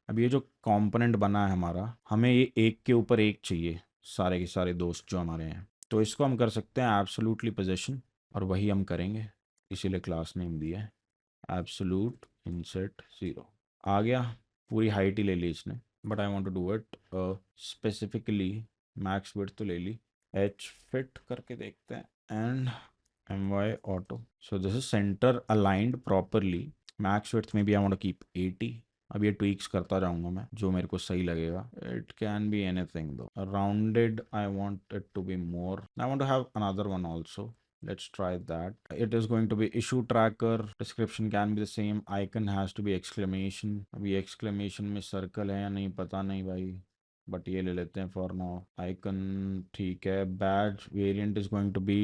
अब ये जो कंपोनेंट बना है हमारा, हमें ये एक के ऊपर एक चाहिए सारे के सारे दोस्त जो हमारे हैं. तो इसको हम कर सकते हैं एब्सोल्युटली पोजीशन और वही हम करेंगे. इसीलिए क्लास नेम दिया है एब्सोल्यूट इंसर्ट 0. आ गया. पूरी हाइट ही ले ली इसने but I want to do it specifically. Max width तो ले ली. एच फिट करके देखते हैं and my auto. So this is center aligned properly. Max width maybe I want to keep 80. अब ये ट्वीक्स करता जाऊंगा मैं जो मेरे को सही लगेगा. It can be anything though. Rounded I want it to be more. I want to have another one also. Let's try that. It is going to be issue tracker. Description can be the same. Icon has to be exclamation. अभी exclamation में circle है या नहीं पता नहीं भाई. बट ये ले लेते हैं फॉर नाउ. आइकन ठीक है. Badge variant is going to be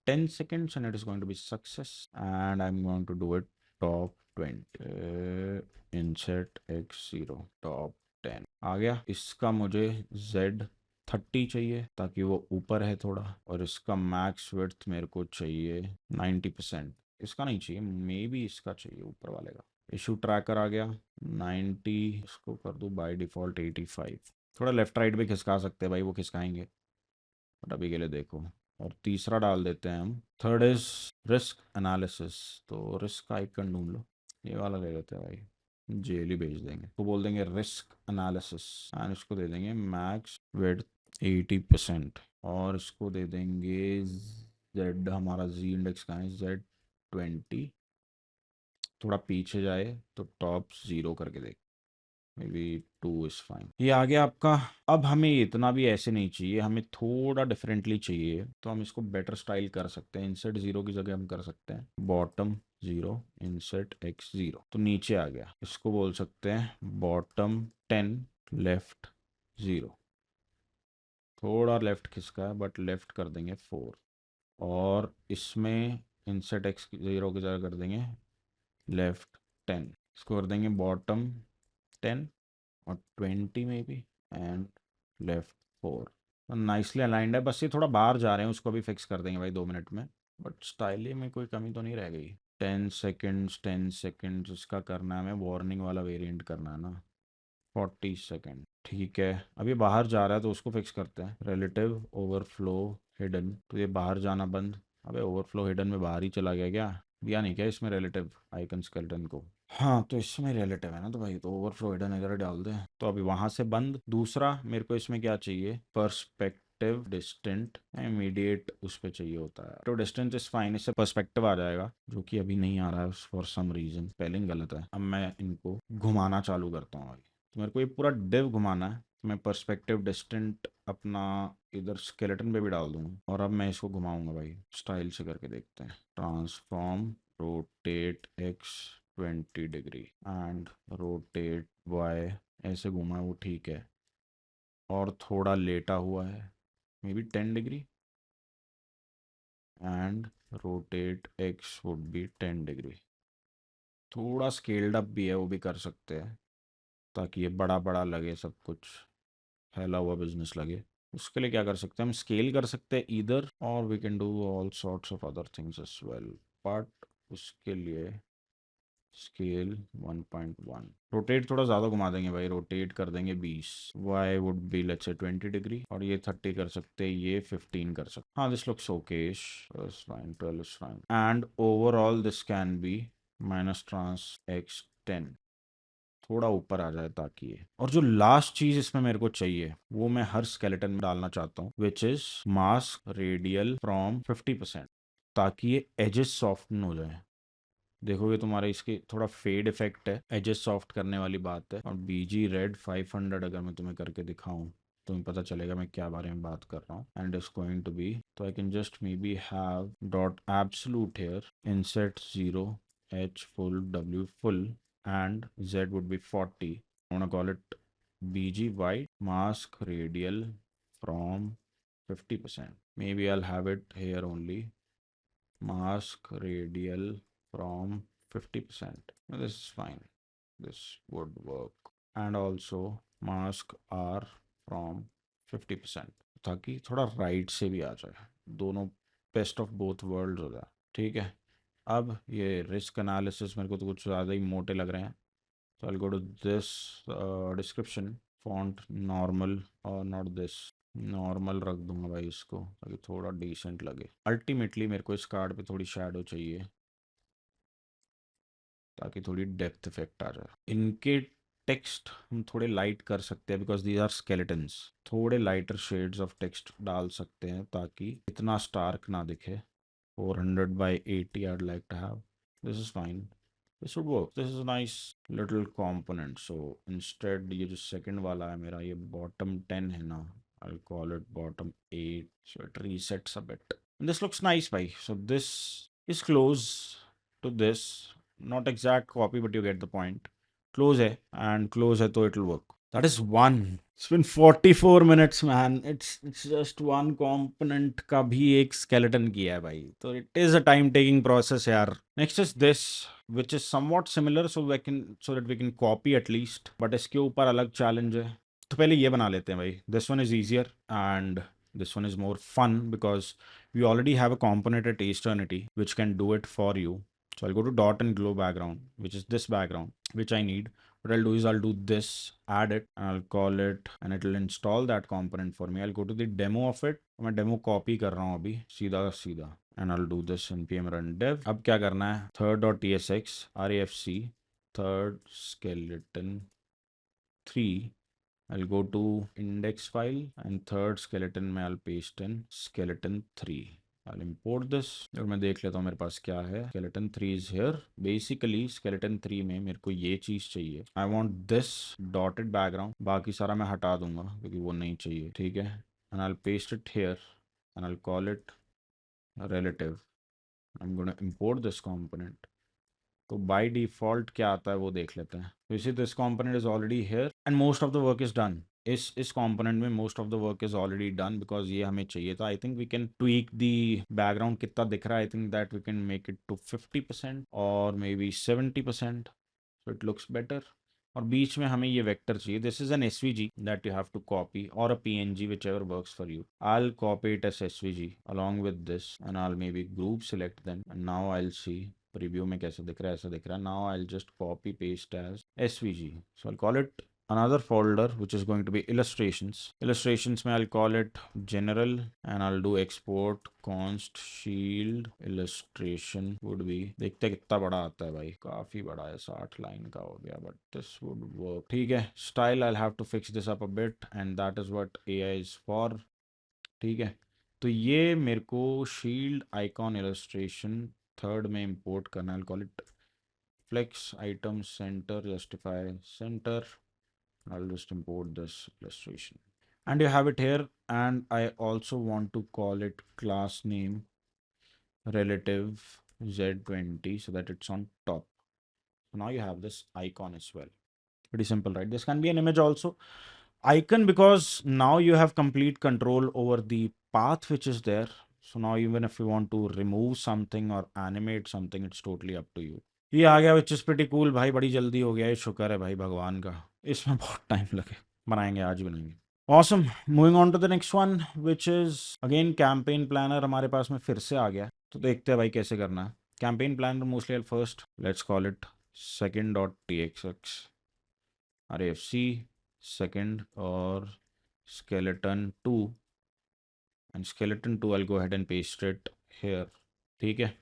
10 seconds and it is going to be success, and I'm going to do it top 20. Insert x0 top 10 आ गया. इसका मुझे z30 चाहिए ताकि वो ऊपर है थोड़ा, और इसका मैक्स विड्थ मेरे को चाहिए 90%. इसका नहीं चाहिए, मे बी इसका चाहिए ऊपर वाले का. इशू ट्रैकर आ गया 90. इसको कर दूँ बाय डिफ़ॉल्ट 85. थोड़ा लेफ्ट राइट भी खिसका सकते हैं भाई, वो खिसकाएंगे, बट अभी के लिए देखो. और तीसरा डाल देते हैं हम. Third is risk analysis. तो रिस्क का आइकन ढूंढ लो. ये वाला ले लेते हैं भाई. जेल ही भेज देंगे. तो बोल देंगे रिस्क एनालिसिस एंड इसको दे देंगे मैक्स विड्थ 80%. और इसको दे देंगे जेड. हमारा जी इंडेक्स कहाँ है? Z20. थोड़ा पीछे जाए तो टॉप 0 करके देख. May be 2 is fine. ये आ गया आपका. अब हमें इतना भी ऐसे नहीं चाहिए, हमें थोड़ा डिफरेंटली चाहिए, तो हम इसको बेटर स्टाइल कर सकते हैं. इंसर्ट 0 की जगह हम कर सकते हैं बॉटम 0 इंसर्ट x0. तो नीचे आ गया. इसको बोल सकते हैं बॉटम 10 लेफ्ट 0. थोड़ा लेफ्ट खिसका है बट लेफ्ट कर देंगे 4. और इसमें इंसर्ट x0 की जगह कर देंगे लेफ्ट 10. इसको कर देंगे बॉटम 10 और 20 में भी, एंड लेफ्ट 4. नाइसली अलाइंड है. बस ये थोड़ा बाहर जा रहे हैं, उसको भी फिक्स कर देंगे भाई 2 मिनट में. बट स्टाइली में कोई कमी तो नहीं रह गई. 10 सेकेंड्स 10 सेकेंड्स इसका करना है हमें. वार्निंग वाला वेरिएंट करना है ना. 40 सेकेंड ठीक है. अब ये बाहर जा रहा है तो उसको फिक्स करते हैं. Relative overflow hidden. तो ये बाहर जाना बंद. अबे ओवरफ्लो हिडन में बाहर ही चला गया क्या? दिया नहीं क्या इसमें रिलेटिव आइकन स्केलेटन को? हाँ तो इसमें रिलेटिव है ना, तो भाई तो ओवरफ्लो हिडन इधर डाल दे. तो अभी वहां से बंद. दूसरा मेरे को इसमें क्या चाहिए? पर्सपेक्टिव डिस्टेंट इमीडिएट उस पर चाहिए होता है. तो डिस्टेंस इज फाइन. इससे पर्सपेक्टिव आ जाएगा जो कि अभी नहीं आ रहा है फॉर सम रीजन. स्पेलिंग गलत है. अब मैं इनको घुमाना चालू करता हूँ भाई. तो मेरे को ये पूरा डिव घुमाना है. तो मैं पर्सपेक्टिव डिस्टेंट अपना इधर स्केलेटन पे भी डाल दूंगा, और अब मैं इसको घुमाऊंगा भाई. स्टाइल से करके देखते हैं. Transform rotate X 20 degree and rotate Y. ऐसे घुमा है वो ठीक है. और थोड़ा लेटा हुआ है may be 10 degree. And rotate x would be 10 degree. थोड़ा स्केल्ड अप भी है, वो भी कर सकते हैं ताकि ये बड़ा बड़ा लगे, सब कुछ फैला हुआ बिजनेस लगे. उसके लिए क्या कर सकते हैं? हम स्केल कर सकते हैं इधर, और we can do all sorts of other things as well. But उसके लिए स्केल 1.1. रोटेट थोड़ा ज़्यादा घुमा देंगे भाई. रोटेट कर देंगे 20. Why would be let's say 20 degree. और ये 30 कर सकते हैं, ये 15 कर सकते. हाँ this looks okish. Fine. 12 is fine. And overall this can be minus trans X 10. थोड़ा ऊपर आ जाए ताकि ये. और जो लास्ट चीज इसमें मेरे को चाहिए वो मैं हर स्केलेटन में डालना चाहता हूँ, which is mask radial from 50%, ताकि ये एजेस सॉफ्टन हो जाए. देखोगे तुम्हारे इसके थोड़ा फेड इफेक्ट है, एजेस सॉफ्ट करने वाली बात है. और बीजी रेड 500 अगर मैं तुम्हें करके दिखाऊं, तुम्हें पता चलेगा मैं क्या बारे में बात कर रहा हूँ. And is going to be, तो I can just maybe have dot absolute here inset 0 h full w full and z would be 40. I want to call it bg white mask radial from 50%. Maybe I'll have it here only. Mask radial from 50%. This is fine. This would work. And also mask r from 50%, ताकि थोड़ा राइट से भी आ जाए, दोनों बेस्ट ऑफ बोथ वर्ल्ड हो जाए. ठीक है. अब ये रिस्क एनालिसिस मेरे को तो कुछ ज़्यादा ही मोटे लग रहे हैं. तो I go to this description font normal, और नॉट दिस. नॉर्मल रख दूंगा भाई इसको ताकि थोड़ा डिसेंट लगे. अल्टीमेटली मेरे को इस कार्ड पे थोड़ी शैडो चाहिए ताकि थोड़ी डेप्थ इफेक्ट आ जाए. इनके टेक्स्ट हम थोड़े लाइट कर सकते हैं बिकॉज दीज आर स्केलेटन्स. थोड़े लाइटर शेड्स ऑफ टेक्स्ट डाल सकते हैं ताकि इतना स्टार्क ना दिखे. 400 by 80 I'd like to have. This is fine. This would work. This is a nice little component. So instead ये जो second वाला है मेरा, ये bottom 10 है ना, I'll call it bottom 8, so it resets a bit. And this looks nice, bhai. So this is close to this, not exact copy, but you get the point. Close है, and close है तो it'll work. That is one. It's been 44 minutes, man. It's just one component का भी एक skeleton किया है भाई. तो it is a time taking process यार. Next is this, which is somewhat similar, so that we can copy at least. But इसके ऊपर अलग challenge है. तो पहले ये बना लेते हैं भाई. This one is easier and this one is more fun because we already have a component at Eternity which can do it for you. So I'll go to dot and glow background, which is this background, which I need. What I'll do is I'll do this, add it, and I'll call it, and it will install that component for me. I'll go to the demo of it. मैं demo copy कर रहा हूँ अभी सीधा सीधा, and I'll do this npm run dev. अब क्या करना है? Third.tsx refc third skeleton 3. I'll go to index file and third skeleton में I'll paste in skeleton 3. I'll import this और मैं देख लेता हूँ मेरे पास क्या है. Skeleton 3 is here. Basically skeleton 3 में मेरे को ये चीज़ चाहिए. I want this dotted background. बाकी सारा मैं हटा दूंगा क्योंकि वो नहीं चाहिए. ठीक है. And I'll paste it here and I'll call it relative. I'm going to import this component. तो बाय डिफॉल्ट क्या आता है वो देख लेते हैं. तो इसी this component is already here and most of the work is done. इस कंपोनेंट में most of the work is already done because ये हमें चाहिए था. I think we can tweak the background कितना दिख रहा है. I think that we can make it to 50% और maybe 70%, so it looks better. और बीच में हमें ये वेक्टर चाहिए. This is an SVG that you have to copy और a PNG whichever works for you. I copy it as SVG along with this and I maybe group select then and now I see preview में कैसे दिख रहा है. ऐसा दिख रहा है. Now I just copy paste as SVG. So I call it another folder which is going to be illustrations में I'll call it general and I'll do export const shield illustration would be. देखते हैं कितना बड़ा आता है भाई. काफी बड़ा है, 60 लाइन का हो गया, but this would work. ठीक है. style I'll have to fix this up a bit and that is what AI is for. ठीक है. तो ये मेरे को shield icon illustration थर्ड में import करना है. I'll call it flex item center justify center. I'll just import this illustration and you have it here. And I also want to call it class name relative z20 so that it's on top. So now you have this icon as well. Pretty simple, right? This can be an image also. Icon because now you have complete control over the path which is there. So now even if you want to remove something or animate something, it's totally up to you. ये आ गया विच इज़ प्रीटी कूल भाई. बड़ी जल्दी हो गया है. शुक्र है भाई भगवान का. इसमें बहुत टाइम लगे. बनाएंगे, आज बनाएंगे. Awesome. Moving on to the next one which is again campaign planner हमारे पास में फिर से आ गया. तो देखते हैं भाई कैसे करना है. Campaign planner mostly first let's call it second.txx refc second और skeleton 2 and skeleton 2 I'll go ahead and paste it here. ठीक है.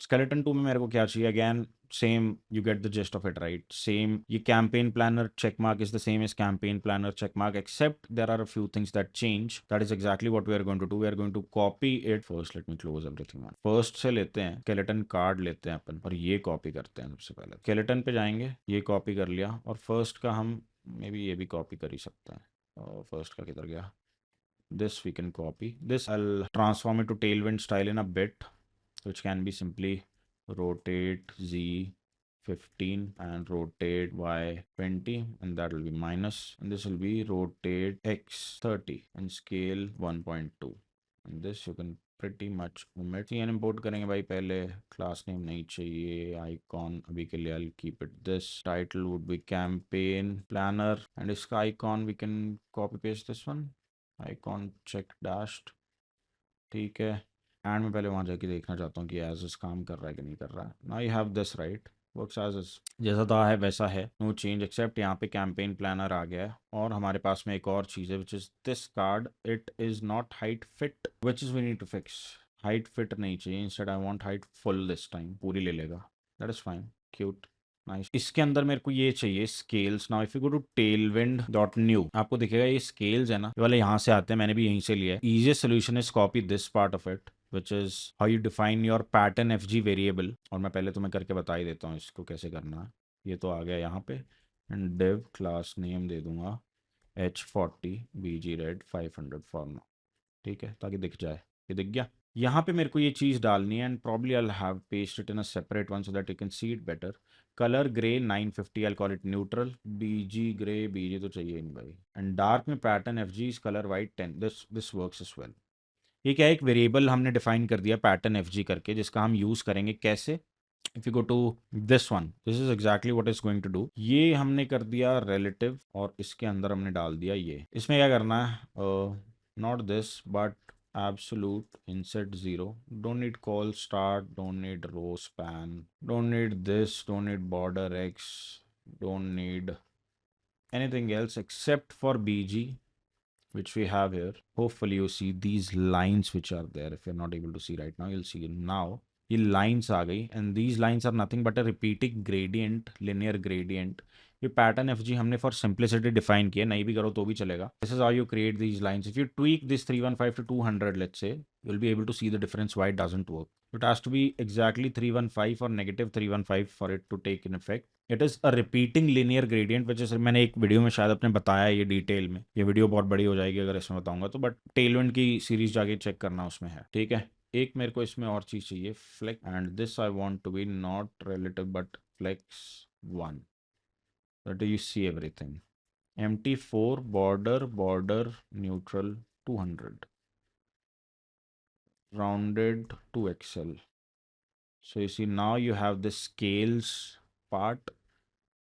skeleton 2 में मेरे को क्या चाहिए. Again same, you get the gist of it right. Same. ये campaign planner check mark is the same as campaign planner check mark except there are a few things that change. That is exactly what we are going to do. We are going to copy it first. Let me close everything. First से लेते हैं स्केलेटन कार्ड लेते हैं अपन और ये कॉपी करते हैं. सबसे पहले स्केलेटन पे जाएंगे. ये कॉपी कर लिया और फर्स्ट का हम मे बी ये भी कॉपी कर ही सकते हैं. और फर्स्ट का किधर गया. this we can copy. This I'll transform it to tailwind style in a bit, which can be simply rotate z 15 and rotate y 20 and that will be minus, and this will be rotate x 30 and scale 1.2, and this you can pretty much omit. cn import करेंगे भाई. पहले class name नहीं चाहिए. icon अभी के लिए I'll keep it this. title would be campaign planner and इसका icon we can copy paste this one. icon check dashed. ठीक है. एंड मैं पहले वहाँ जाके देखना चाहता हूँ कि एज इस काम कर रहा है कि नहीं कर रहा है. Now you have this right. Works as is. जैसा था है वैसा है. नो चेंज एक्सेप्ट यहाँ पे कैंपेन प्लानर आ गया है. और हमारे पास में एक और चीज़ है which is this card. It is not height fit which is we need to fix. Height fit नहीं चाहिए. Instead I want height full this time. पूरी ले लेगा. That is fine. Cute. Nice. इसके अंदर मेरे को ये चाहिए scales. Now if you go to tailwind.new आपको दिखेगा ये स्केल्स है ना, ये वाले यहाँ से आते हैं. मैंने भी यहीं से लिया है. Easiest solution is copy this part of it which is how you define your pattern F ji variable. और मैं पहले तुम्हें करके बता ही देता हूँ इसको कैसे करना है। ये तो आ गया यहाँ पे, एंड डिव क्लास नेम दे दूंगा H40 BG रेड 500 फॉर्मा, ठीक है, ताकि दिख जाए। ये दिख गया। यहाँ पे मेरे को ये चीज़ डालनी है, and probably I have paste it in a separate one so that you can see it better. Colour grey 950, I call it neutral. BG grey, BG तो चाहिए नहीं भाई। एंड डार्क में pattern F G is colour white 10, this works as well. ये क्या है, एक वेरिएबल हमने डिफाइन कर दिया पैटर्न एफ जी करके, जिसका हम यूज़ करेंगे कैसे। If you go to this one, this is exactly what is going to do. ये हमने कर दिया रिलेटिव, और इसके अंदर हमने डाल दिया ये। इसमें क्या करना है, not this but absolute insert 0, don't need call start, don't need row span, don't need this, don't need border x, don't need anything else except for bg, which we have here. Hopefully you see these lines which are there. If you're not able to see right now, you'll see it now. ये lines आ गई, and these lines are nothing but a repeating gradient, linear gradient. ये pattern fg हमने for simplicity define किया, नहीं भी करो तो भी चलेगा. This is how you create these lines. If you tweak this 315 to 200, let's say, you'll be able to see the difference why it doesn't work. It has to be exactly 315 or negative 315 for it to take in effect. It is a repeating linear gradient, which is, मैंने एक वीडियो में शायद अपने बताया ये डिटेल में। ये वीडियो बहुत बड़ी हो जाएगी अगर इसमें बताऊंगा तो, बट टेलविंड की सीरीज जाके चेक करना, उसमें है, ठीक है। एक मेरे को इसमें और चीज़ चाहिए, flex, and this I want to be not relative but flex 1, that you see everything. MT4 border neutral 200, rounded to XL. So you see now you have the scales part,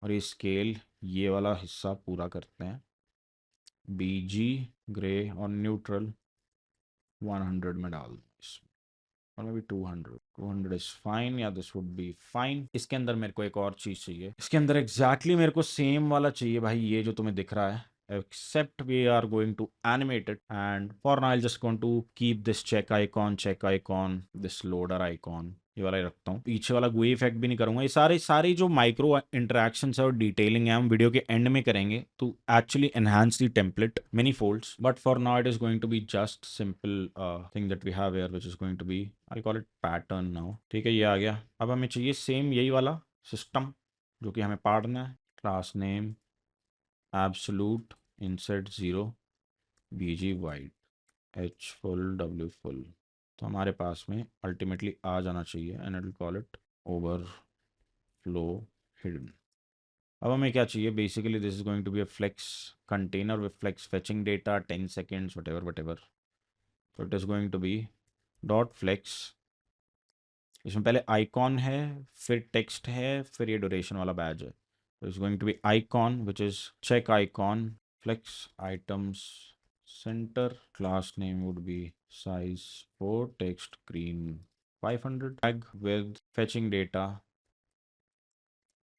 और ये स्केल ये वाला हिस्सा पूरा करते हैं। बीजी ग्रे और न्यूट्रल 100 में डाल दो इसमें, और मे बी 200 इज फाइन, या दिस वुड बी फाइन। इसके अंदर मेरे को एक और चीज़ चाहिए, इसके अंदर एग्जैक्टली मेरे को सेम वाला चाहिए भाई, ये जो तुम्हें दिख रहा है, except we are going to animate it, and for now I'll just going to keep this check icon, this loader icon, ये वाला ही रखता हूँ। पीछे वाला गुई इफेक्ट भी नहीं करूंगा। ये सारी जो माइक्रो इंटरेक्शन है और डिटेलिंग है हम वीडियो के एंड में करेंगे to actually enhance the template many folds, but for now it is going to be just simple thing that we have here, which is going to be, I call it pattern now, ठीक है। ये आ गया। अब हमें चाहिए सेम यही वाला सिस्टम जो कि हमें पढ़ना है। Class name absolute insert 0 bg white h full w full, तो हमारे पास में अल्टीमेटली आ जाना चाहिए, and I will call it overflow hidden. अब हमें क्या चाहिए, basically this is going to be a flex container with flex fetching data 10 seconds whatever, तो it is going to be dot flex. इसमें पहले आइकॉन है, फिर टेक्स्ट है, फिर ये ड्यूरेशन वाला बैज है। तो it's going to be icon which is check icon flex items center, class name would be size 4, text green 500, tag with fetching data,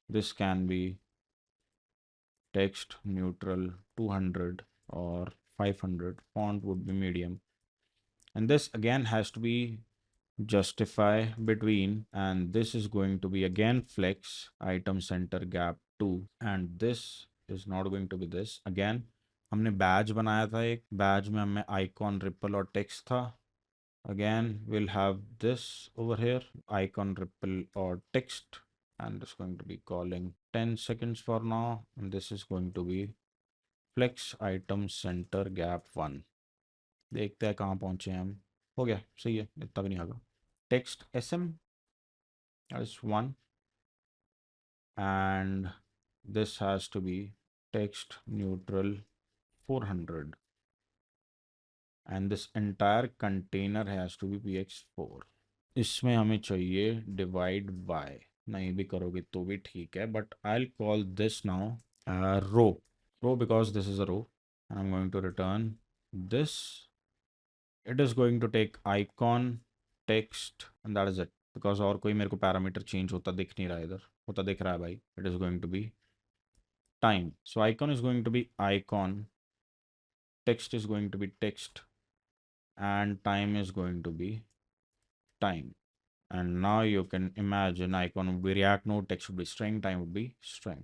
this can be text neutral 200 or 500, font would be medium, and this again has to be justify between, and this is going to be again flex item center gap 2, and this is not going to be this again। हमने बैज बनाया था, एक बैज में हमें आइकॉन रिपल और टेक्स्ट था। Again will have this over here icon ripple और text, and it's going to be calling 10 seconds for now, and this is going to be flex item center gap 1। देखते हैं कहाँ पहुँचे हम। हो गया, सही है, इतना भी नहीं होगा। text sm as 1, and this has to be text neutral 400, and this entire container has to be px4। इसमें हमें चाहिए डिवाइड बाय, नहीं भी करोगे तो भी ठीक है, but I call this now row because this is a row, and I'm going to return this। it is going to take icon text and that is it, because और कोई मेरे को पैरामीटर चेंज होता दिख नहीं रहा, इधर होता दिख रहा है भाई। it is going to be time, so icon is going to be icon, text is going to be text, and time is going to be time। and now you can imagine icon would be react node, text would be string, time would be string।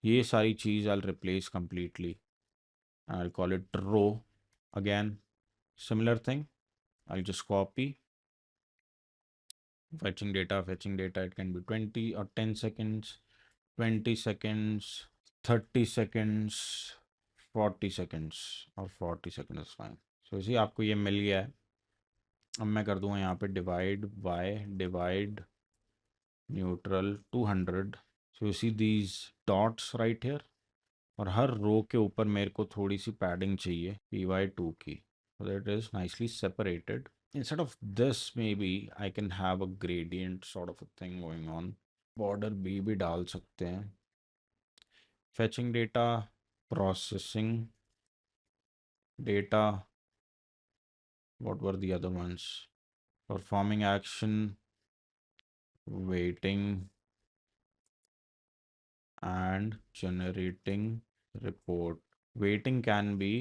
ये सारी चीज़ I'll replace completely, I'll call it row। again similar thing, I'll just copy fetching data, it can be 20 or 10 seconds, 20 seconds, 30 seconds, 40 seconds, और 40 seconds fine. So इसी आपको ये मिल गया है. अब मैं कर दूंगा यहाँ पे divide by divide neutral 200. So you see these dots right here, और हर रो के ऊपर मेरे को थोड़ी सी पैडिंग चाहिए py2 की, so that is nicely separated. Instead of this, maybe I can have a gradient sort of a thing going on. Border B भी डाल सकते हैं. Fetching data, processing data, what were the other ones? Performing action, waiting, and generating report. Waiting can be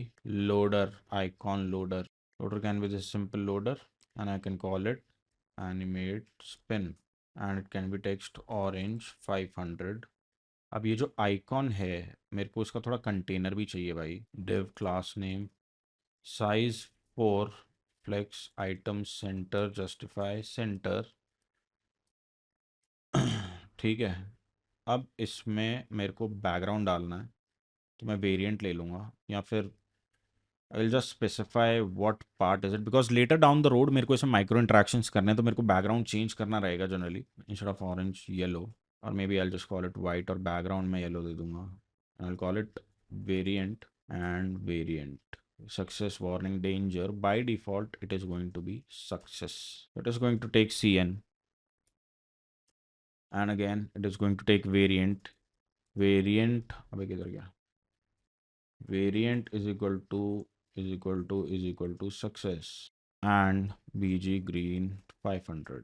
loader, icon loader. Loader can be this simple loader, and I can call it animate spin, and it can be text orange 500. अब ये जो आइकॉन है मेरे को इसका थोड़ा कंटेनर भी चाहिए भाई. div class name size 4 flex item center justify center. ठीक है. अब इसमें मेरे को बैकग्राउंड डालना है, तो मैं वेरिएंट ले लूँगा, या फिर I will just specify what part is it, because later down the road मेरे को इसमें माइक्रो इंट्रैक्शंस करने हैं, तो मेरे को बैकग्राउंड चेंज करना रहेगा generally. Instead of orange yellow, और maybe I just call it white, और बैकग्राउंड में येलो दे दूंगा. I will call it variant and variant. Success warning danger. By default it is going to be success. It is going to take cn, and again it is going to take variant. अबे किधर गया? Variant is equal to success and bg green 500.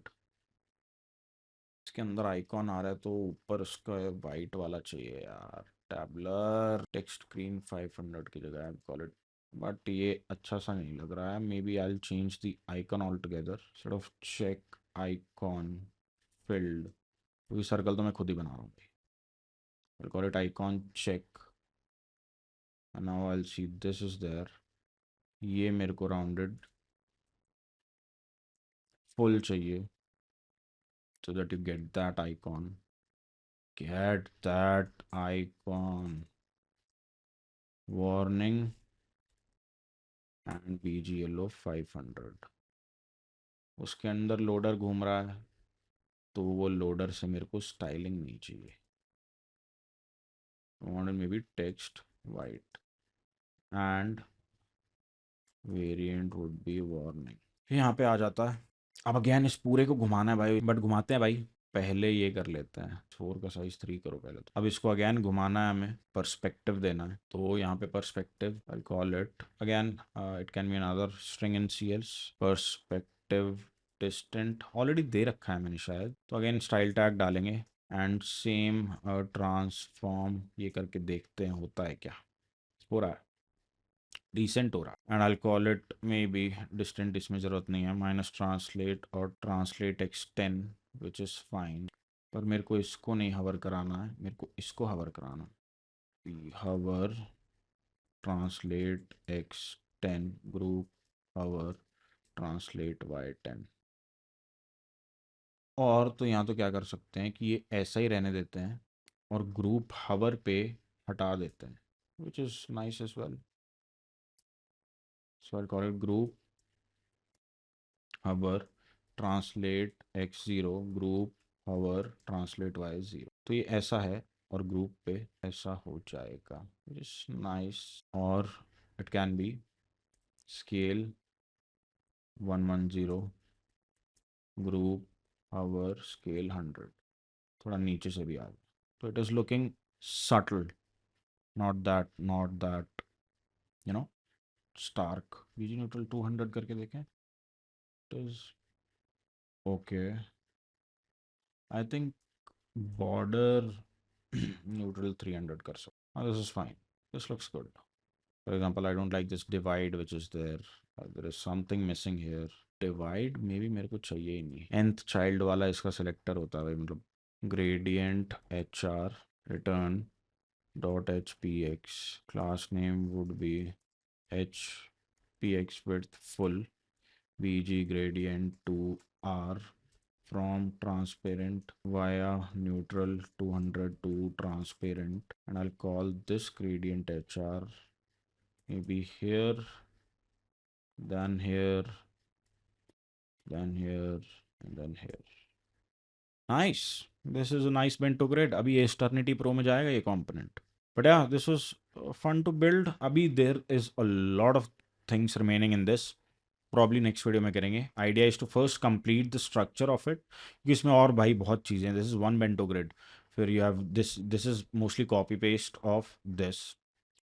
इसके अंदर आइकॉन आ रहा है, तो ऊपर उसका वाइट वाला चाहिए यार. टैबलर टेक्स्ट ग्रीन 500 की जगह आई कॉल इट, बट ये अच्छा सा नहीं लग रहा है. Maybe I change the icon all together. Instead of check icon filled, क्योंकि सर्कल तो मैं खुद ही बना रहा हूँ भाई. I call it icon check, and now I'll see this is there. ये मेरे को राउंडेड फुल चाहिए, so that you get that icon. Get that icon. Warning and bg yellow 500. उसके अंदर लोडर घूम रहा है, तो वो लोडर से मेरे को स्टाइलिंग नहीं चाहिए. I want maybe text white and variant would be warning. यहाँ पे आ जाता है. अब अगेन इस पूरे को घुमाना है भाई, बट घुमाते हैं भाई. पहले ये कर लेते हैं, 4 का साइज 3 करो पहले तो. अब इसको अगेन घुमाना है, हमें पर्सपेक्टिव देना है, तो यहाँ पे perspective I call it again, it can be another string in CS. Perspective distant already दे रखा है मैंने शायद, तो अगेन स्टाइल टैग डालेंगे एंड सेम ट्रांसफॉर्म. ये करके देखते हैं होता है क्या. हो रहा है, रिसेंट हो रहा है. And I call it may be distant, इसमें ज़रूरत नहीं है, माइनस ट्रांसलेट और translate x10, which is fine. पर मेरे को इसको नहीं हवर कराना है, मेरे को इसको हवर कराना है. Hover translate x10 group hover translate y10. और तो यहाँ तो क्या कर सकते हैं कि ये ऐसा ही रहने देते हैं और ग्रुप हवर पे हटा देते हैं, which is nice as well. So I call it group hover translate x0 group hover translate y0. तो ये ऐसा है और ग्रुप पे ऐसा हो जाएगा, which is nice. और it can be scale 110 group hover scale 100. थोड़ा नीचे से भी आ गया, तो it is looking subtle, not that you know stark. bg neutral 200 करके देखें. It is okay. I think border neutral 300 कर सकते. This is fine. This looks good. For example, I don't like this divide which is there. There is something missing here. Divide maybe मेरे को चाहिए ही नहीं. nth child वाला इसका selector होता है भाई, मतलब gradient hr return dot hpx. Class name would be hpx width full bg gradient to r from transparent via neutral 200 to transparent, and I'll call this gradient HR, maybe here, then here, then here, and then here. Nice. This is a nice bento grid. अभी ये Eternity Pro में जाएगा ये component. But yeah, this was fun to build. अभी there is a lot of things remaining in this. Probably next video में करेंगे. Idea is to first complete the structure of it. क्योंकि इसमें और भाई बहुत चीज़ें हैं. This is one bento grid. फिर you have this. This is mostly copy paste of this,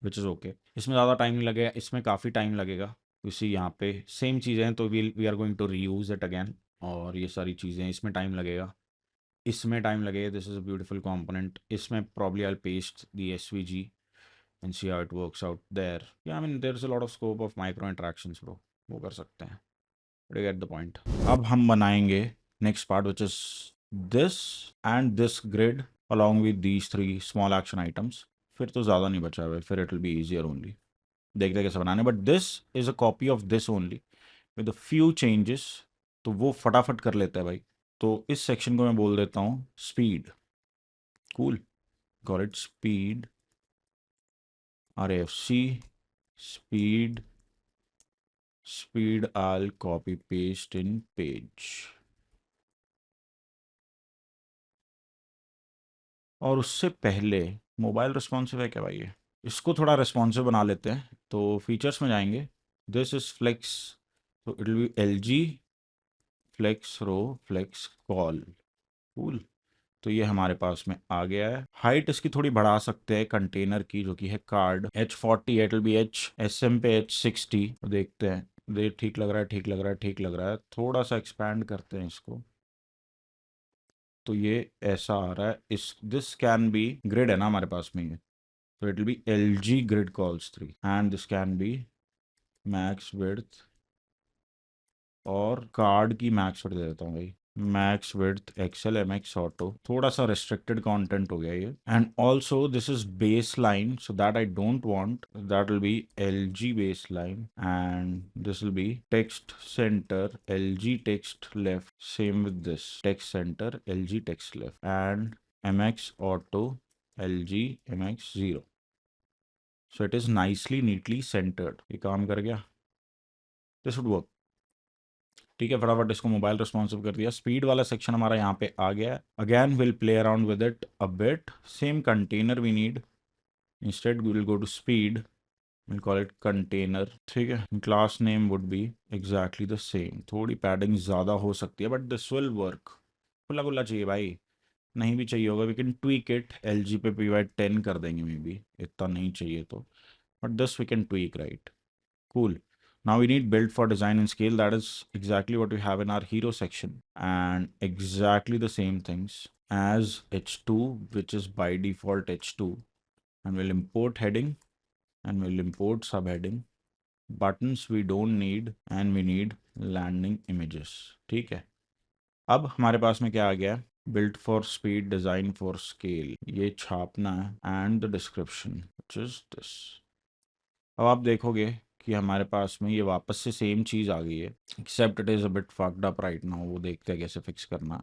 which is okay. इसमें ज़्यादा टाइम नहीं लगेगा. इसमें काफ़ी टाइम लगेगा. इसी यहाँ पे सेम चीज़ें हैं तो we are going to reuse it again. और ये सारी चीज़ें इसमें टाइम लगेगा. इसमें टाइम लगेगा. This is a beautiful component. इसमें probably I paste the SVG and see how it works out there. Yeah, I mean there's a lot of scope of micro interactions, bro. वो कर सकते हैं. But you get the point. अब हम बनाएंगे next part, which is this and this grid along with these three small action items. फिर तो ज़्यादा नहीं बचा हुआ. फिर it will be easier only. देखते कैसे बनाने. But this is a copy of this only with a few changes. तो वो फटाफट कर लेता है भाई. तो इस सेक्शन को मैं बोल देता हूँ speed. Cool. Got it. Speed. RAFC. Speed. I'll copy paste in page. और उससे पहले मोबाइल रिस्पॉन्सिव है क्या भाई? ये इसको थोड़ा रिस्पॉन्सिव बना लेते हैं. तो फीचर्स में जाएंगे. This is flex. तो it will be LG flex row flex col. Cool. तो ये हमारे पास में आ गया है. हाइट इसकी थोड़ी बढ़ा सकते हैं कंटेनर की, जो कि है card H40. It will B SM पे H60. देखते हैं. दे ठीक लग रहा है, ठीक लग रहा है, ठीक लग रहा है. थोड़ा सा एक्सपैंड करते हैं इसको. तो ये ऐसा आ रहा है. इस दिस कैन बी ग्रिड है ना हमारे पास में ये. तो it will be LG grid calls 3 and this can B max width. और कार्ड की मैक्स विड्थ दे देता हूँ भाई. Max width XL MX auto. थोड़ा सा रिस्ट्रिक्टेड कंटेंट हो गया ये. And also this is base line, so that I don't want. That will be LG base line and this will be text centre LG text left. Same with this text centre LG text left and MX auto LG MX 0. So it is nicely neatly centred. ये काम कर गया. This would work. ठीक है, फटाफट इसको मोबाइल रिस्पॉन्सिव कर दिया. स्पीड वाला सेक्शन हमारा यहाँ पे आ गया है. Again will play around with it a bit. Same container we need. Instead we will go to speed. Will call it container. ठीक है. Class name would be exactly the same. थोड़ी पैडिंग ज़्यादा हो सकती है बट दिस विल वर्क. खुला खुला चाहिए भाई. नहीं भी चाहिए होगा we can tweak it. LG पे PY10 कर देंगे मे बी. इतना नहीं चाहिए तो. But this we can tweak right. Cool. Now we need build for design and scale. That is exactly what we have in our hero section, and exactly the same things as H2, which is by default H2. And we'll import heading and we'll import subheading. Buttons we don't need, and we need landing images. ठीक है. अब हमारे पास में क्या आ गया? Built for speed, design for scale. ये छापना है and the description, which is this. अब आप देखोगे कि हमारे पास में ये वापस से सेम चीज़ आ गई है, except it is a bit fucked up right now. वो देखते हैं कैसे फिक्स करना.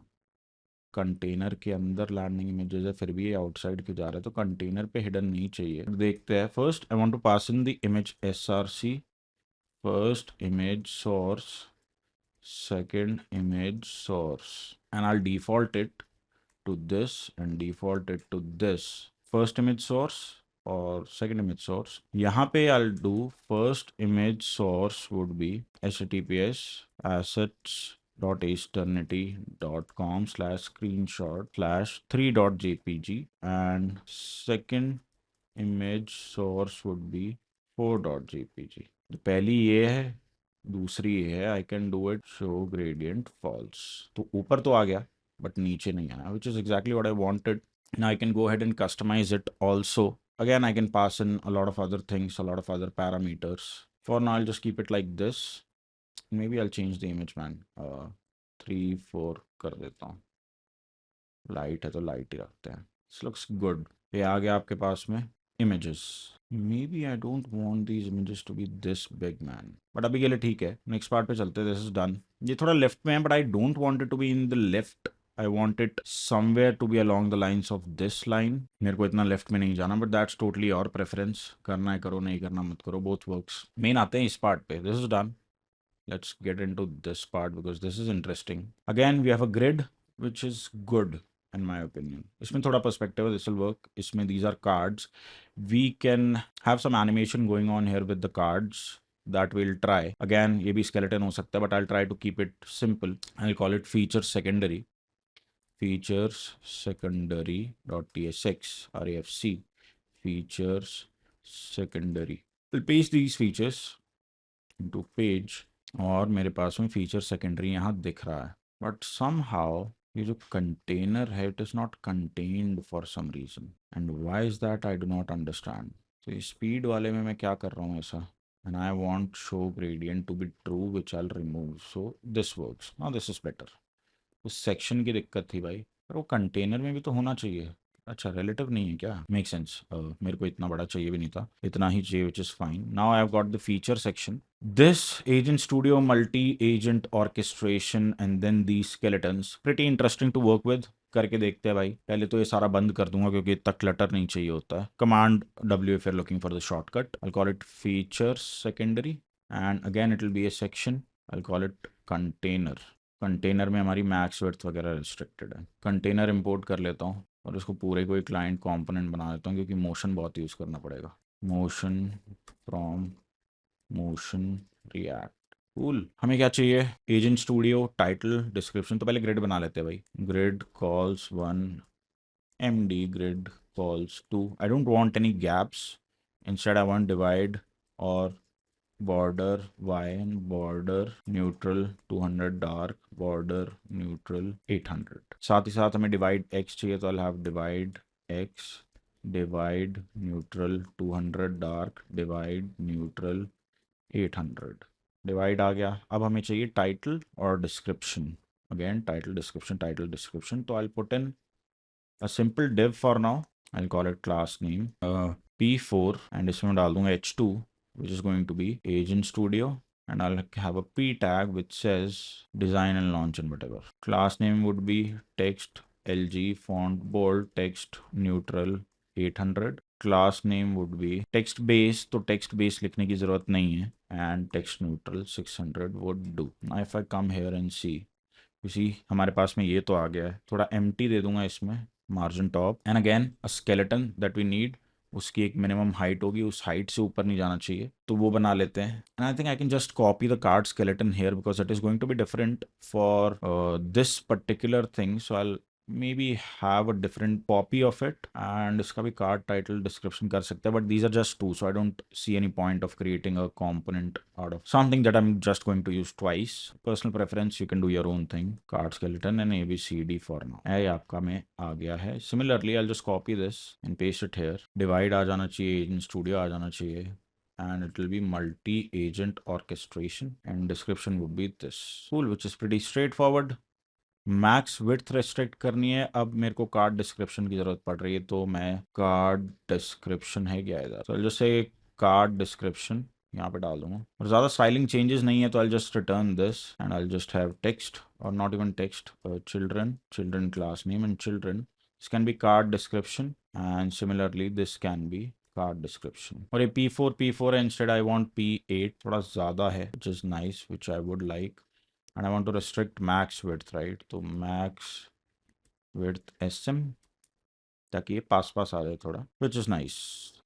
कंटेनर के अंदर लैंडिंग इमेजेस है, फिर भी ये आउटसाइड क्यों जा रहा है? तो कंटेनर पे हिडन नहीं चाहिए. देखते हैं. First I want to pass in the image SRC. First image source, second image source, and I default it to this and default it to this. First image source or second image source. यहाँ पे I'll do first image source would be https assets.eternity.com/screenshot/3.jpg, and second image source would be 4.jpg. तो पहली ये है, दूसरी ये है. I can do it show gradient false. तो ऊपर तो आ गया बट नीचे नहीं आया, which is exactly what I wanted. Now I can go ahead and customize it also. Again, I can pass in a lot of other things, a lot of other parameters. For now, I'll just keep it like this. Maybe I'll change the image, man. 3-4 कर देता हूँ. लाइट है तो लाइट ही रखते हैं. This looks good. ये आ गया आपके पास में. images. Maybe I don't want these images to be this big, man. But अभी के लिए ठीक है. Next part पे चलते हैं. This is done. ये थोड़ा left में है, but I don't want it to be in the left. I want it somewhere to be along the lines of this line. मेरे को इतना left में नहीं जाना, but that's totally your preference. करना है करो, नहीं करना मत करो. Both works. Main आते हैं इस part पे. This is done. Let's get into this part because this is interesting. Again, we have a grid, which is good in my opinion. इसमें थोड़ा perspective, this will work. इसमें these are cards. We can have some animation going on here with the cards that we'll try. Again, ये भी skeleton हो सकता है, but I'll try to keep it simple. I'll call it feature secondary. Features secondary dot tsx rafc features secondary. We'll paste these features into page. और मेरे पास में फीचर सेकेंडरी यहाँ दिख रहा है, बट समहाउ ये जो कंटेनर है it is not contained for some reason, and why is that I do not understand. तो ये स्पीड वाले में मैं क्या कर रहा हूँ ऐसा, and I want show gradient to be true which I remove. So this works now, this is better. उस सेक्शन की दिक्कत थी भाई, पर वो कंटेनर में भी तो होना चाहिए. अच्छा, रिलेटिव नहीं है क्या? Make sense. मेरे को इतना बड़ा चाहिए भी नहीं था, इतना ही चाहिए, which is fine. Now I have got the feature section. This agent studio multi agent orchestration and then the skeletons, pretty interesting to work with. करके देखते हैं भाई. पहले तो ये सारा बंद कर दूंगा क्योंकि इतना क्लटर नहीं चाहिए होता है. Command W if you're looking for the shortcut. I'll call it features secondary and again it will be a section. I'll call it container. Container में हमारी मैक्स विड्थ वगैरह रिस्ट्रिक्टेड है. कंटेनर इंपोर्ट कर लेता हूँ और इसको पूरे को एक क्लाइंट कंपोनेंट बना देता हूँ क्योंकि मोशन बहुत यूज़ करना पड़ेगा. Motion from motion react. Cool. हमें क्या चाहिए? Agent studio title description. तो पहले ग्रिड बना लेते हैं भाई. Grid calls 1 MD grid calls 2. I don't want any gaps. Instead I want divide or border y and border neutral 200 dark, border neutral 800. साथ ही साथ हमें divide x चाहिए तो I'll have divide x, divide neutral 200 dark, divide neutral 800. divide आ गया. अब हमें चाहिए title और description. Again title description. तो I'll put in a simple div for now. I'll call it class name p4 and इसमें डाल दूंगा h2 which is going to be agent studio, and I'll have a p tag which says design and launch and whatever. Class name would be text LG font bold text neutral 800. Class name would be text base, तो text base लिखने की ज़रूरत नहीं है, and text neutral 600 would do. Now if I come here and see, you see हमारे पास में ये तो आ गया है. थोड़ा empty दे दूंगा इसमें, margin top, and again a skeleton that we need. उसकी एक मिनिमम हाइट होगी, उस हाइट से ऊपर नहीं जाना चाहिए, तो वो बना लेते हैं. And I think I can just copy the card skeleton here because it is going to be different for this particular thing. So I maybe have a different copy of it, and इसका भी card title description कर सकते हैं, but these are just two, so I don't see any point of creating a component out of something that I'm just going to use twice. Personal preference, you can do your own thing. Card skeleton and ABCD for now. ये आपका में आ गया है. Similarly, I'll just copy this and paste it here. Divide आ जाना चाहिए, Agent Studio आ जाना चाहिए, and it will be multi-agent orchestration, and description would be this. Cool, which is pretty straightforward. Max width restrict करनी है. अब मेरे को कार्ड डिस्क्रिप्शन की ज़रूरत पड़ रही है, तो मैं कार्ड डिस्क्रिप्शन है क्या इधर, तो जैसे कार्ड डिस्क्रिप्शन यहाँ पे डाल दूंगा. और ज़्यादा स्टाइलिंग चेंजेस नहीं है, तो I just return this and I just have text और not even text, children class name and children. This can be card description and similarly this can be card description. और ये P4 है, इंस्टेड आई वांट P8, थोड़ा ज़्यादा है, which is nice, which I would like. And I want to restrict max width, right? तो max width SM ताकि ये पास पास आ जाए थोड़ा, which is nice.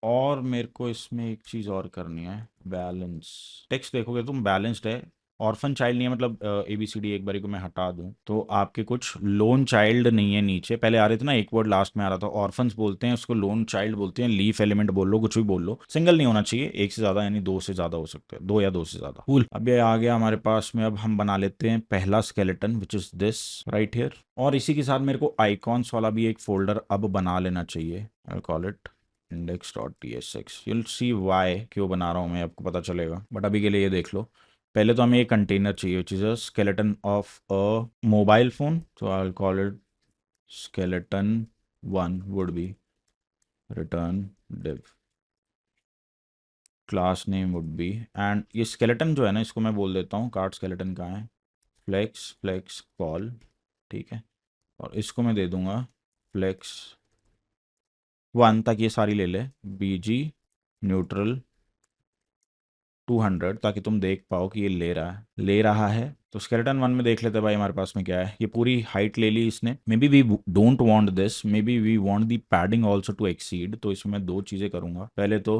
और मेरे को इसमें एक चीज़ और करनी है, बैलेंस. टेक्स्ट देखोगे तुम बैलेंस्ड है, ऑर्फन चाइल्ड नहीं है, मतलब ABCD एक बारी को मैं हटा दूं तो आपके कुछ लोन चाइल्ड नहीं है नीचे. पहले आ रहे थे ना, एक वर्ड लास्ट में आ रहा था, ऑर्फन्स बोलते हैं उसको, लोन चाइल्ड बोलते हैं, लीफ एलिमेंट बोल लो, कुछ भी बोल लो, सिंगल नहीं होना चाहिए, एक से ज़्यादा यानी दो से ज़्यादा हो सकते हैं, दो या दो से ज़्यादा. कूल. अब ये आ गया हमारे पास में. अब हम बना लेते हैं पहला skeleton which is this right here. और इसी के साथ मेरे को आइकॉन्स वाला भी एक फोल्डर अब बना लेना चाहिए. आई call it index.tsx. you'll see why क्यों बना रहा हूँ मैं, आपको पता चलेगा, बट अभी के लिए ये देख लो. पहले तो हमें एक कंटेनर चाहिए which is a skeleton of a mobile phone, तो I will call it skeleton 1 would be return div. Class name would be, and ये स्केलेटन जो है ना, इसको मैं बोल देता हूँ, कार्ड स्केलेटन कहाँ है, फ्लेक्स फ्लेक्स कॉल, ठीक है, और इसको मैं दे दूंगा फ्लेक्स 1, ताकि ये सारी ले ले, बीजी न्यूट्रल 200, ताकि तुम देख पाओ कि ये ले रहा है। तो स्केलेटन 1 में देख लेते हैं भाई हमारे पास में क्या है। ये पूरी हाइट ले ली इसने। Maybe we don't want this, maybe we want the padding also to exceed. तो इसमें मैं दो चीज़ें करूँगा। पहले तो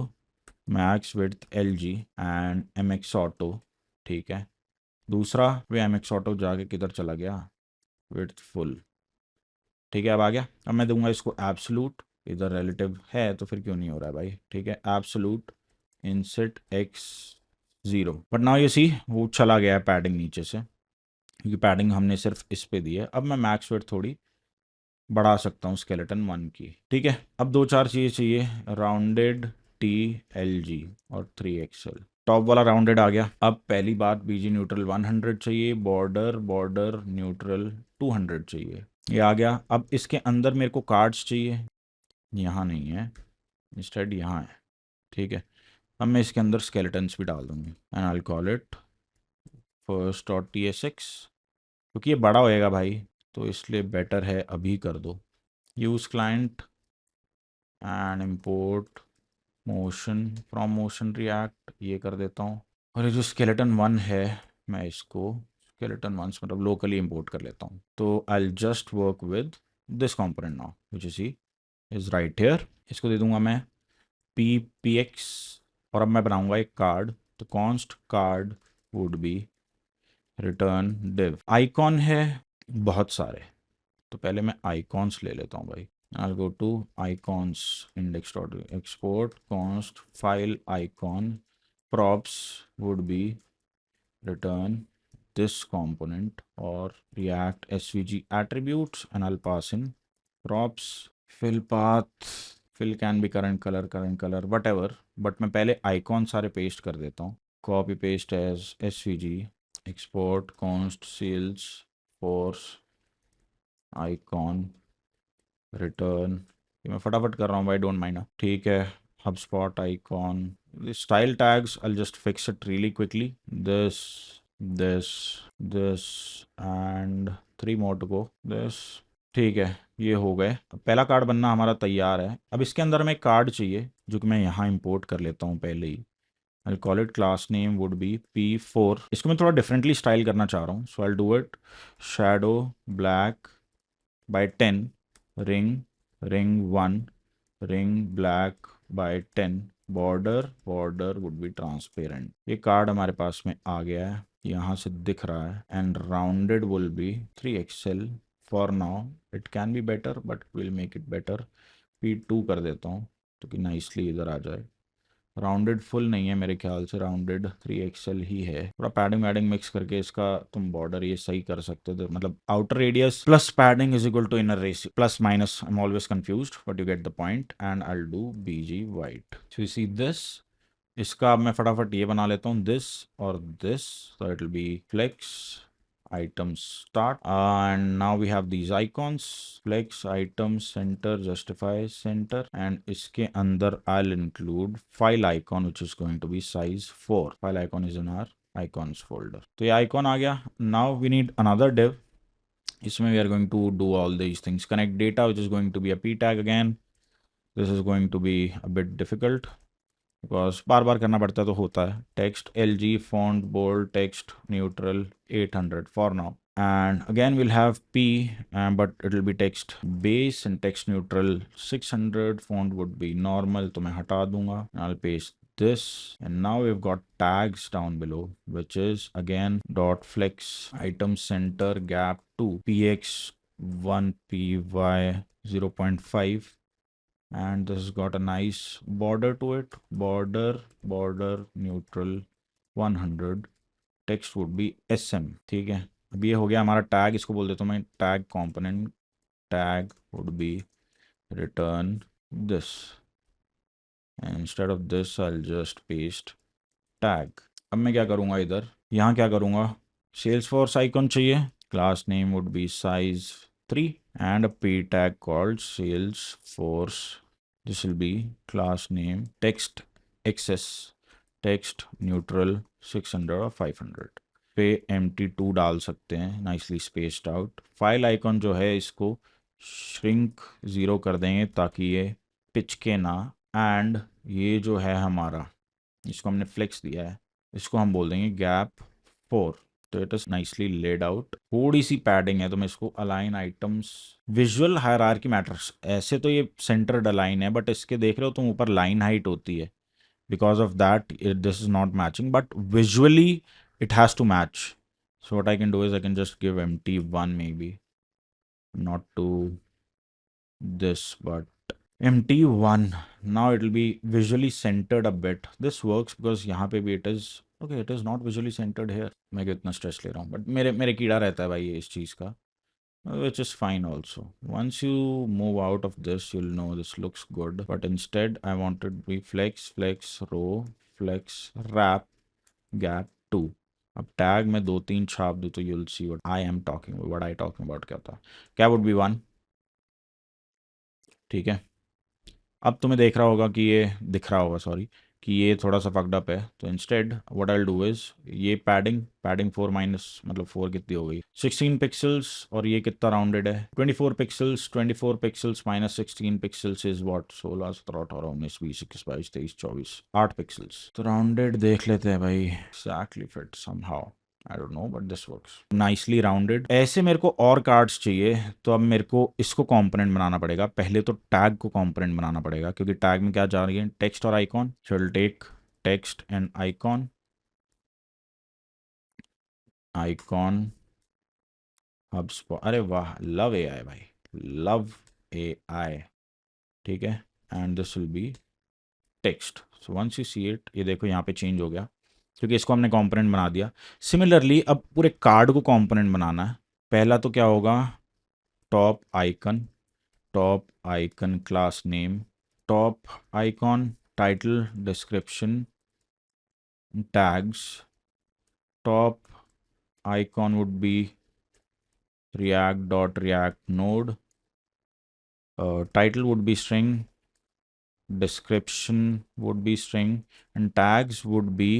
max width LG and MX auto, ठीक है। दूसरा वे MX ऑटो जाके किधर चला गया, विड्थ फुल, ठीक है। अब आ गया। अब मैं दूंगा इसको एब्सोलूट, इधर रिलेटिव है तो फिर क्यों नहीं हो रहा है भाई, ठीक है। Absolute inset x 0, but now you see वो चला गया है पैडिंग नीचे से, क्योंकि पैडिंग हमने सिर्फ इस पे दी है। अब मैं मैक्स वेट थोड़ी बढ़ा सकता हूँ स्केलेटन 1 की, ठीक है। अब दो चार चीज़ें चाहिए, राउंडेड TLG और 3XL। टॉप वाला राउंडेड आ गया। अब पहली बात, बीजी न्यूट्रल 100 चाहिए, बॉर्डर बॉर्डर न्यूट्रल 200 चाहिए, ये आ गया। अब इसके अंदर मेरे को कार्ड्स चाहिए, यहाँ नहीं है, इंस्टेड यहाँ है, ठीक है। अब मैं इसके अंदर स्केलेटन्स भी डाल दूंगी, and I call it first dot TSX, क्योंकि ये बड़ा होएगा भाई, तो इसलिए बेटर है अभी कर दो। Use client and import motion from motion react, ये कर देता हूँ। और ये जो स्केलेटन 1 है, मैं इसको स्केलेटन 1 मतलब लोकली इम्पोर्ट कर लेता हूँ। तो I just work with this component now which is right here. इसको दे दूंगा मैं PX, और अब मैं बनाऊंगा एक कार्ड। तो const card would be return div. Icon है बहुत सारे, तो पहले मैं आइकॉन्स ले लेता हूँ भाई। I'll go to icons index dot export const file icon props would be return this component or react svg attributes, and I'll pass in props fill path, fill can be current color whatever, but मैं पहले icon सारे पेस्ट कर देता हूँ। copy paste as svg export const sales force icon return, ये मैं फटाफट कर रहा हूँ भाई, डोंट माइंड, ठीक है। HubSpot icon, style tags I just fix it really quickly, this this this and 3 more to go, this, ठीक है। ये हो गए, पहला कार्ड बनना हमारा तैयार है। अब इसके अंदर हमें कार्ड चाहिए, जो कि मैं यहाँ इंपोर्ट कर लेता हूँ पहले ही। I'll call it class name would be P4। इसको मैं थोड़ा डिफरेंटली स्टाइल करना चाह रहा हूँ, so I'll do it shadow black by 10, ring 1, ring black by 10, border would be transparent। ये कार्ड हमारे पास में आ गया है, यहाँ से दिख रहा है, and rounded will be 3XL for now. It can be better but will make it better. P2 कर देता हूँ तो कि नाइसली इधर आ जाए। राउंडेड फुल नहीं है मेरे ख्याल से, राउंडेड 3XL ही है। थोड़ा पैडिंग वैडिंग मिक्स करके इसका तुम बॉर्डर ये सही कर सकते थे, मतलब outer radius plus padding is equal to inner ratio plus minus, I am always confused but you get the point. And I will do BG white, so you see this. इसका अब मैं फटाफट ये बना लेता हूँ, दिस और this, so it will be flex items start, and now we have these icons, flex items center justify center, and इसके अंदर I'll include file icon which is going to be size 4। file icon is in our icons folder। तो ये icon आ गया। now we need another div, इसमें we are going to do all these things, connect data which is going to be a p tag again। this is going to be a bit difficult because बार बार करना पड़ता है तो होता है। Text LG font bold text neutral 800 for now, and again we'll have P, but it will be text base and text neutral 600, font would be normal, तो मैं हटा दूंगा, I'll paste this, and now we've got tags down below which is again dot flex item center gap 2 px 1 py 0.5, and this has got a nice border to it, border neutral 100, text would be SM, ठीक है। अब ये हो गया हमारा टैग, इसको बोल देता हूँ मैं tag component, tag would be return this, and instead of this I'll just paste tag। अब मैं क्या करूँगा, इधर यहाँ क्या करूँगा, Salesforce icon चाहिए, class name would be size 3 and a p tag called Salesforce, this will be class name text access text neutral 600 और 500 पे empty2 डाल सकते हैं, nicely spaced out. File icon जो है इसको श्रिंक 0 कर देंगे ताकि ये पिचके ना। एंड ये जो है हमारा, इसको हमने फ्लेक्स दिया है, इसको हम बोल देंगे gap 4। तो it is nicely laid out. थोड़ी सी पैडिंग है तो मैं इसको align items, visual hierarchy matters. ऐसे तो ये सेंटर्ड अलाइन है, बट इसके देख रहे हो तुम ऊपर लाइन हाइट होती है, because of that this is not matching, but visually it has to match. So what I can do is I can just give empty1, maybe not to this, but empty1. Now it will be visually centered a bit. This works because यहाँ पे भी it is okay, it is not visually centered here. मैं कितना स्ट्रेस ले रहा हूँ, बट मेरे मेरे कीड़ा रहता है भाई ये इस चीज़ का, which is fine also. Once you move out of this, you'll know this looks good, but instead I want it to be flex row, flex wrap gap 2। अब टैग में 2-3 छाप दूँ तो you'll see what I am talking about, what I talking about क्या था। क्या would be 1, ठीक है। अब तुम्हें देख रहा होगा कि ये दिख रहा होगा, सॉरी, कि ये थोड़ा सा फक्ड अप है। तो instead what I will do is, ये पैडिंग 4 माइनस, मतलब 4 कितनी हो गई, 16 पिक्सल्स, और ये कितना राउंडेड है, 24 pixels. 24 pixels minus 16 pixels is what, 16 17 18 19 20 21 22 23 24 8 pixels. तो राउंडेड देख लेते हैं भाई, exactly fit somehow, I don't know but this works nicely rounded. ऐसे मेरे को और कार्ड्स चाहिए, तो अब मेरे को इसको कंपोनेंट बनाना पड़ेगा। पहले तो टैग को कंपोनेंट बनाना पड़ेगा, क्योंकि टैग में क्या जा रही है, टेक्स्ट और आइकॉन। चल take text and icon, icon HubSpot। अरे वाह, लव AI भाई, लव AI, ठीक है। And this will be text. So once you see it, ये देखो यहाँ पे चेंज हो गया, क्योंकि इसको हमने कंपोनेंट बना दिया। सिमिलरली अब पूरे कार्ड को कंपोनेंट बनाना है। पहला तो क्या होगा, top icon, top icon class name, top icon title description tags, top icon would be react.react node, title would be string, description would be string, and tags would be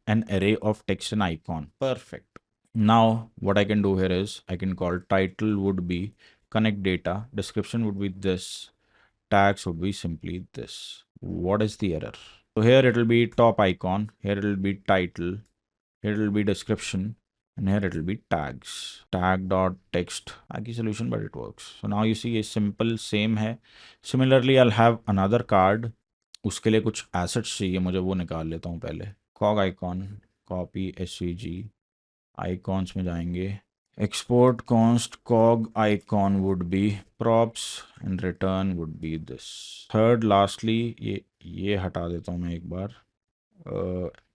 an array of text and icon. Perfect. Now what I can do here is I can call title would be connect data, description would be this, tags would be simply this. What is the error? So here it will be top icon, here it will be title, here it will be description, and here it will be tags, tag dot text, आगे solution, but it works. So now you see ये simple same है। Similarly I'll have another card, उसके लिए कुछ assets चाहिए मुझे, वो निकाल लेता हूँ पहले। cog icon, copy svg, icons में जाएंगे, export const cog icon would be props and return would be this। third lastly ये हटा देता हूँ मैं एक बार,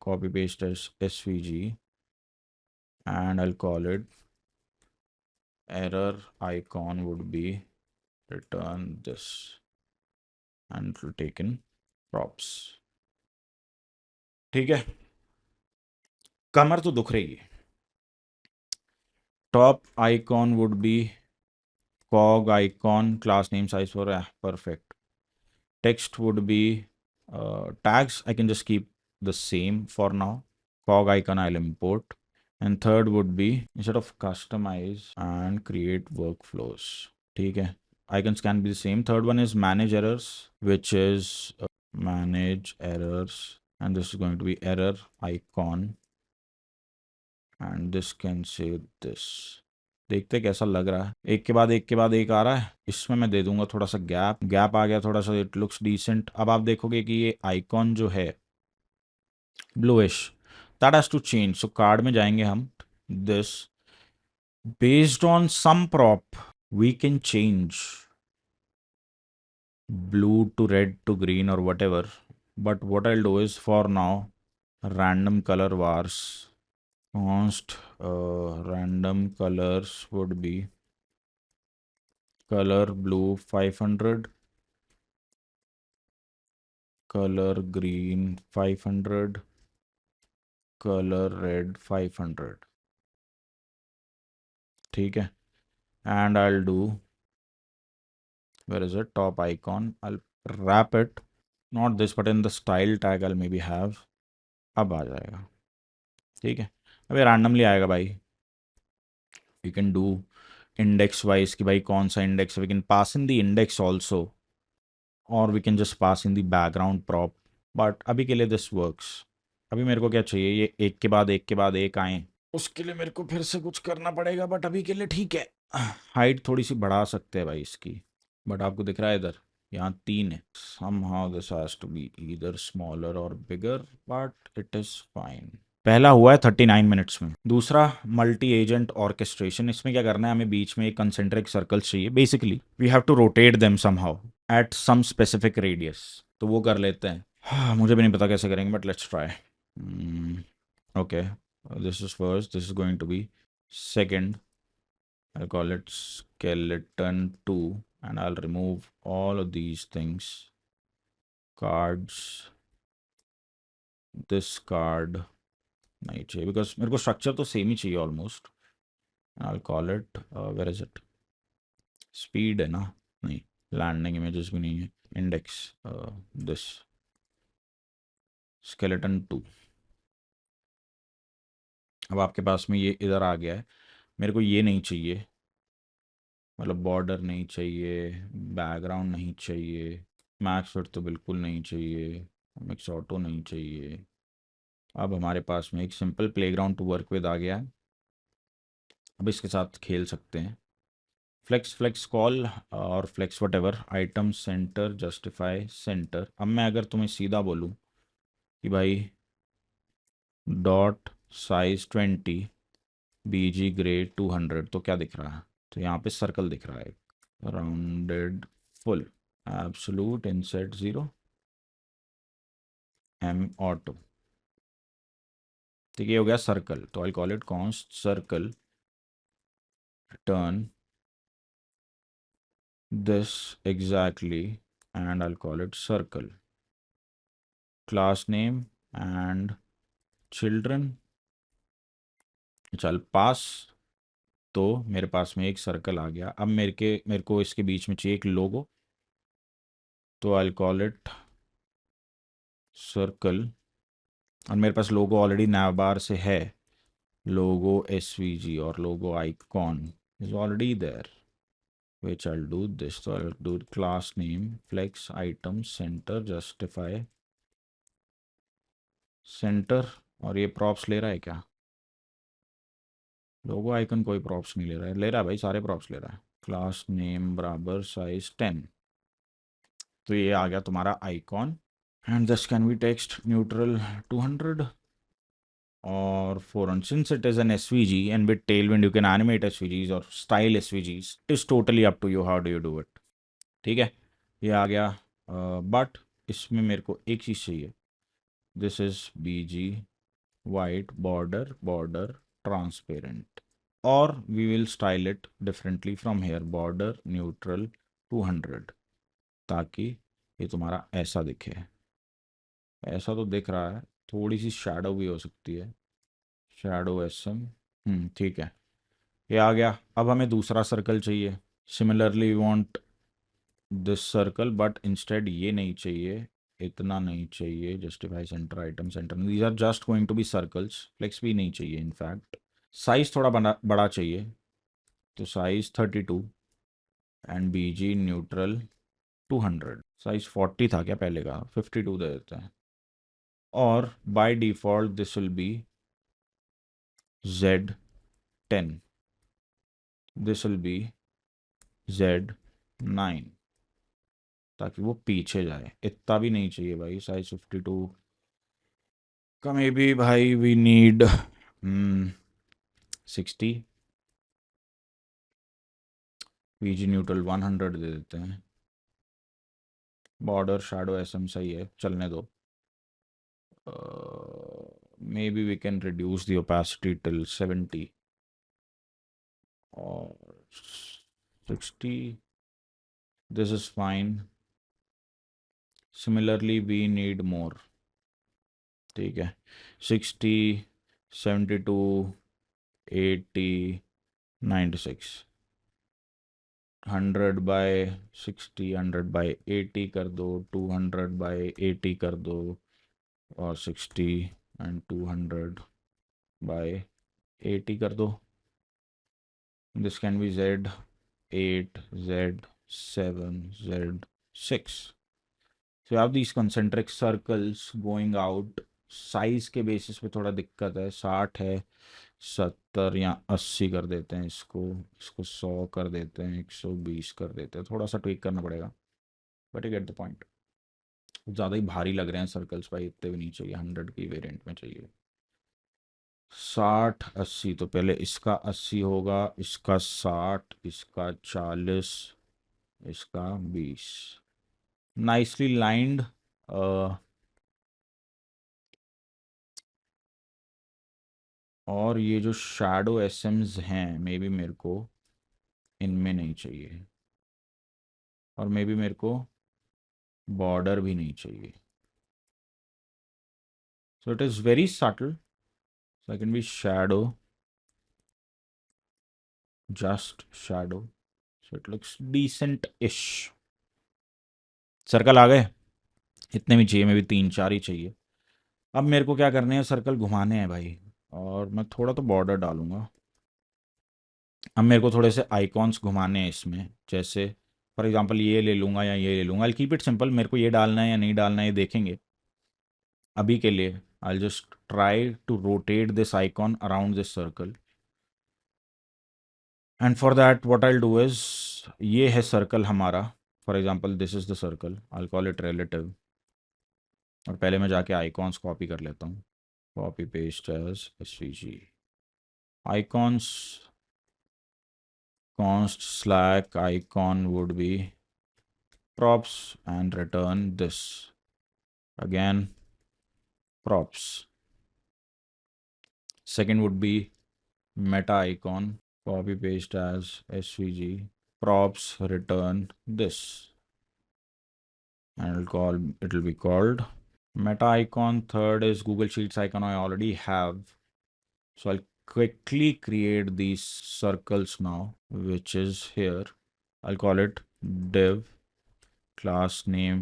copy paste as svg, and I'll call it error icon would be return this, and it will take in props, ठीक है। कमर तो दुख रही है। Top icon would be cog icon class name size for perfect। text would be tags, I can just keep the same for now, cog icon I'll import, and third would be instead of customize and create workflows, ठीक है। Icons can be the same. Third one is manage errors, which is manage errors, and this is going to be error icon, and this can say this। देखते कैसा लग रहा है, एक के बाद एक के बाद एक आ रहा है। इसमें मैं दे दूंगा थोड़ा सा गैप आ गया थोड़ा सा, इट लुक्स डिसेंट। अब आप देखोगे कि ये आइकॉन जो है bluish, that has to change. So card में जाएंगे हम, this based on some prop we can change blue to red to green or whatever, but what I'll do is for now random color vars const random colors would be color blue 500, color green 500, color red 500, ठीक है। and I'll do, where is it, top icon, I'll wrap it, not this but in the style tag I'll maybe have अब आ जाएगा, ठीक है। अब ये रैंडमली आएगा भाई। We can do index wise कि भाई कौन सा index, we can pass in the index also, और we can just pass in the background prop, but अभी के लिए दिस वर्क्स। अभी मेरे को क्या चाहिए, ये एक के बाद एक के बाद एक आए, उसके लिए मेरे को फिर से कुछ करना पड़ेगा, बट अभी के लिए ठीक है। हाइट थोड़ी सी बढ़ा सकते हैं भाई इसकी, बट आपको दिख रहा है इधर यहाँ 3 है। somehow this has to be either smaller or bigger, but it is fine। पहला हुआ है 39 मिनट्स में। दूसरा मल्टी एजेंट ऑर्केस्ट्रेशन, इसमें क्या करना है, हमें बीच में एक कंसेंट्रिक सर्कल्स चाहिए। Basically we have to rotate them somehow at some specific radius, तो वो कर लेते हैं। हाँ, मुझे भी नहीं पता कैसे करेंगे, but let's try. Okay, this is first, this is going to be second, I'll call it skeleton 2, and I'll remove all of these things, cards, this card नहीं चाहिए, बिकॉज मेरे को स्ट्रक्चर तो सेम ही चाहिए almost. I'll call it where is it, speed है ना, नहीं, लैंडिंग इमेजेस भी नहीं है, इंडेक्स, दिस skeleton 2। अब आपके पास में ये इधर आ गया है, मेरे को ये नहीं चाहिए, मतलब बॉर्डर नहीं चाहिए, बैकग्राउंड नहीं चाहिए, मैक्स फिट तो बिल्कुल नहीं चाहिए, मिक्स ऑटो नहीं चाहिए। अब हमारे पास में एक simple playground to work with आ गया है। अब इसके साथ खेल सकते हैं, फ्लेक्स फ्लेक्स कॉल और flex whatever, item centre justify center. अब मैं अगर तुम्हें सीधा बोलूँ कि भाई डॉट साइज 20 BG ग्रे 200, तो क्या दिख रहा है, तो यहाँ पे सर्कल दिख रहा है, rounded full, absolute inset 0, M auto. ठीक है, ये हो गया सर्कल, तो I call it const circle turn this exactly, and I'll call it circle, class name and children, चल पास। तो मेरे पास में एक सर्कल आ गया। अब मेरे को इसके बीच में चाहिए एक लोगो, तो आई कॉल इट सर्कल, और मेरे पास लोगो ऑलरेडी नैवबार से है, लोगो SVG और logo icon is already there, which I'll do this, so I'll do class name flex item center justify center, और ये प्रॉप्स ले रहा है क्या, लोगो आइकन कोई प्रॉप्स नहीं ले रहा है, ले रहा है भाई, सारे प्रॉप्स ले रहा है। क्लास नेम बराबर साइज 10, तो ये आ गया तुम्हारा icon, and this can B text neutral 200 और 400, since it is an SVG and with Tailwind you can animate SVGs or style SVGs, it is totally up to you how do you do it। ठीक है, ये आ गया, बट इसमें मेरे को एक चीज़ चाहिए, this is BG white border border transparent, और we will style it differently from here, border neutral 200, ताकि ये तुम्हारा ऐसा दिखे। ऐसा तो दिख रहा है, थोड़ी सी शैडो भी हो सकती है, शैडो SM, ठीक है, ये आ गया। अब हमें दूसरा सर्कल चाहिए, similarly we want this circle, but instead ये नहीं चाहिए, इतना नहीं चाहिए, justify center item center, these are just going to be circles, flex भी नहीं चाहिए इनफैक्ट, साइज थोड़ा बड़ा बड़ा चाहिए, तो size 32 and BG neutral 200, size 40 था क्या पहले का, 52 दे देते हैं, और by default this will B Z10, this will B Z9, ताकि वो पीछे जाए, इतना भी नहीं चाहिए भाई, साइज 52 का मे बी भाई वी नीड 60, BG न्यूट्रल 100 दे देते हैं, बॉर्डर शैडो SM सही है, चलने दो। Maybe we can reduce the opacity till 70 or 60, this is fine, similarly we need more, ठीक है, 60, 72, 80, 96, 100 बाय 60, 100 बाय 80 कर दो, 200 बाय 80 कर दो, और 60 एंड 200 बाय 80 कर दो. This can be Z 8, Z 7, Z 6. So you have these concentric circles going out. Size के बेसिस पे थोड़ा दिक्कत है. 60 है, 70 या 80 कर देते हैं इसको. इसको 100 कर देते हैं, 120 कर देते हैं. थोड़ा सा ट्विक करना पड़ेगा, but you get the point. ज़्यादा ही भारी लग रहे हैं सर्कल्स भाई, इतने भी नहीं चाहिए. 100 की वेरिएंट में चाहिए. 60 80, तो पहले इसका 80 होगा, इसका 60, इसका 40, इसका 20. Nicely lined. और ये जो शैडो एसएम्स हैं, मे बी मेरे को इनमें नहीं चाहिए, और मे बी मेरे को बॉर्डर भी नहीं चाहिए. So it is very subtle. So I can be shadow, just shadow. So it looks decent ish. Circle आ गए. इतने भी चाहिए, मे बी 3 4 ही चाहिए. अब मेरे को क्या करने हैं, सर्कल घुमाने हैं भाई. और मैं थोड़ा तो बॉर्डर डालूंगा. अब मेरे को थोड़े से आइकॉन्स घुमाने हैं इसमें. जैसे फॉर एग्जांपल ये ले लूँगा या ये ले लूँगा. आई कीप इट सिंपल. मेरे को ये डालना है या नहीं डालना है ये देखेंगे. अभी के लिए I just try to rotate this icon around this circle. And for that what I do is, ये है सर्कल हमारा. For example this is the circle, I call it relative. और पहले मैं जाके आइकॉन्स कॉपी कर लेता हूँ. Copy paste as SVG icons. Const slack icon would be props and return this. Again, props. Second would be meta icon. Copy paste as svg. Props return this. And it'll be called meta icon. Third is Google Sheets icon I already have. So I'll quickly create these circles now, which is here. I'll call it div class name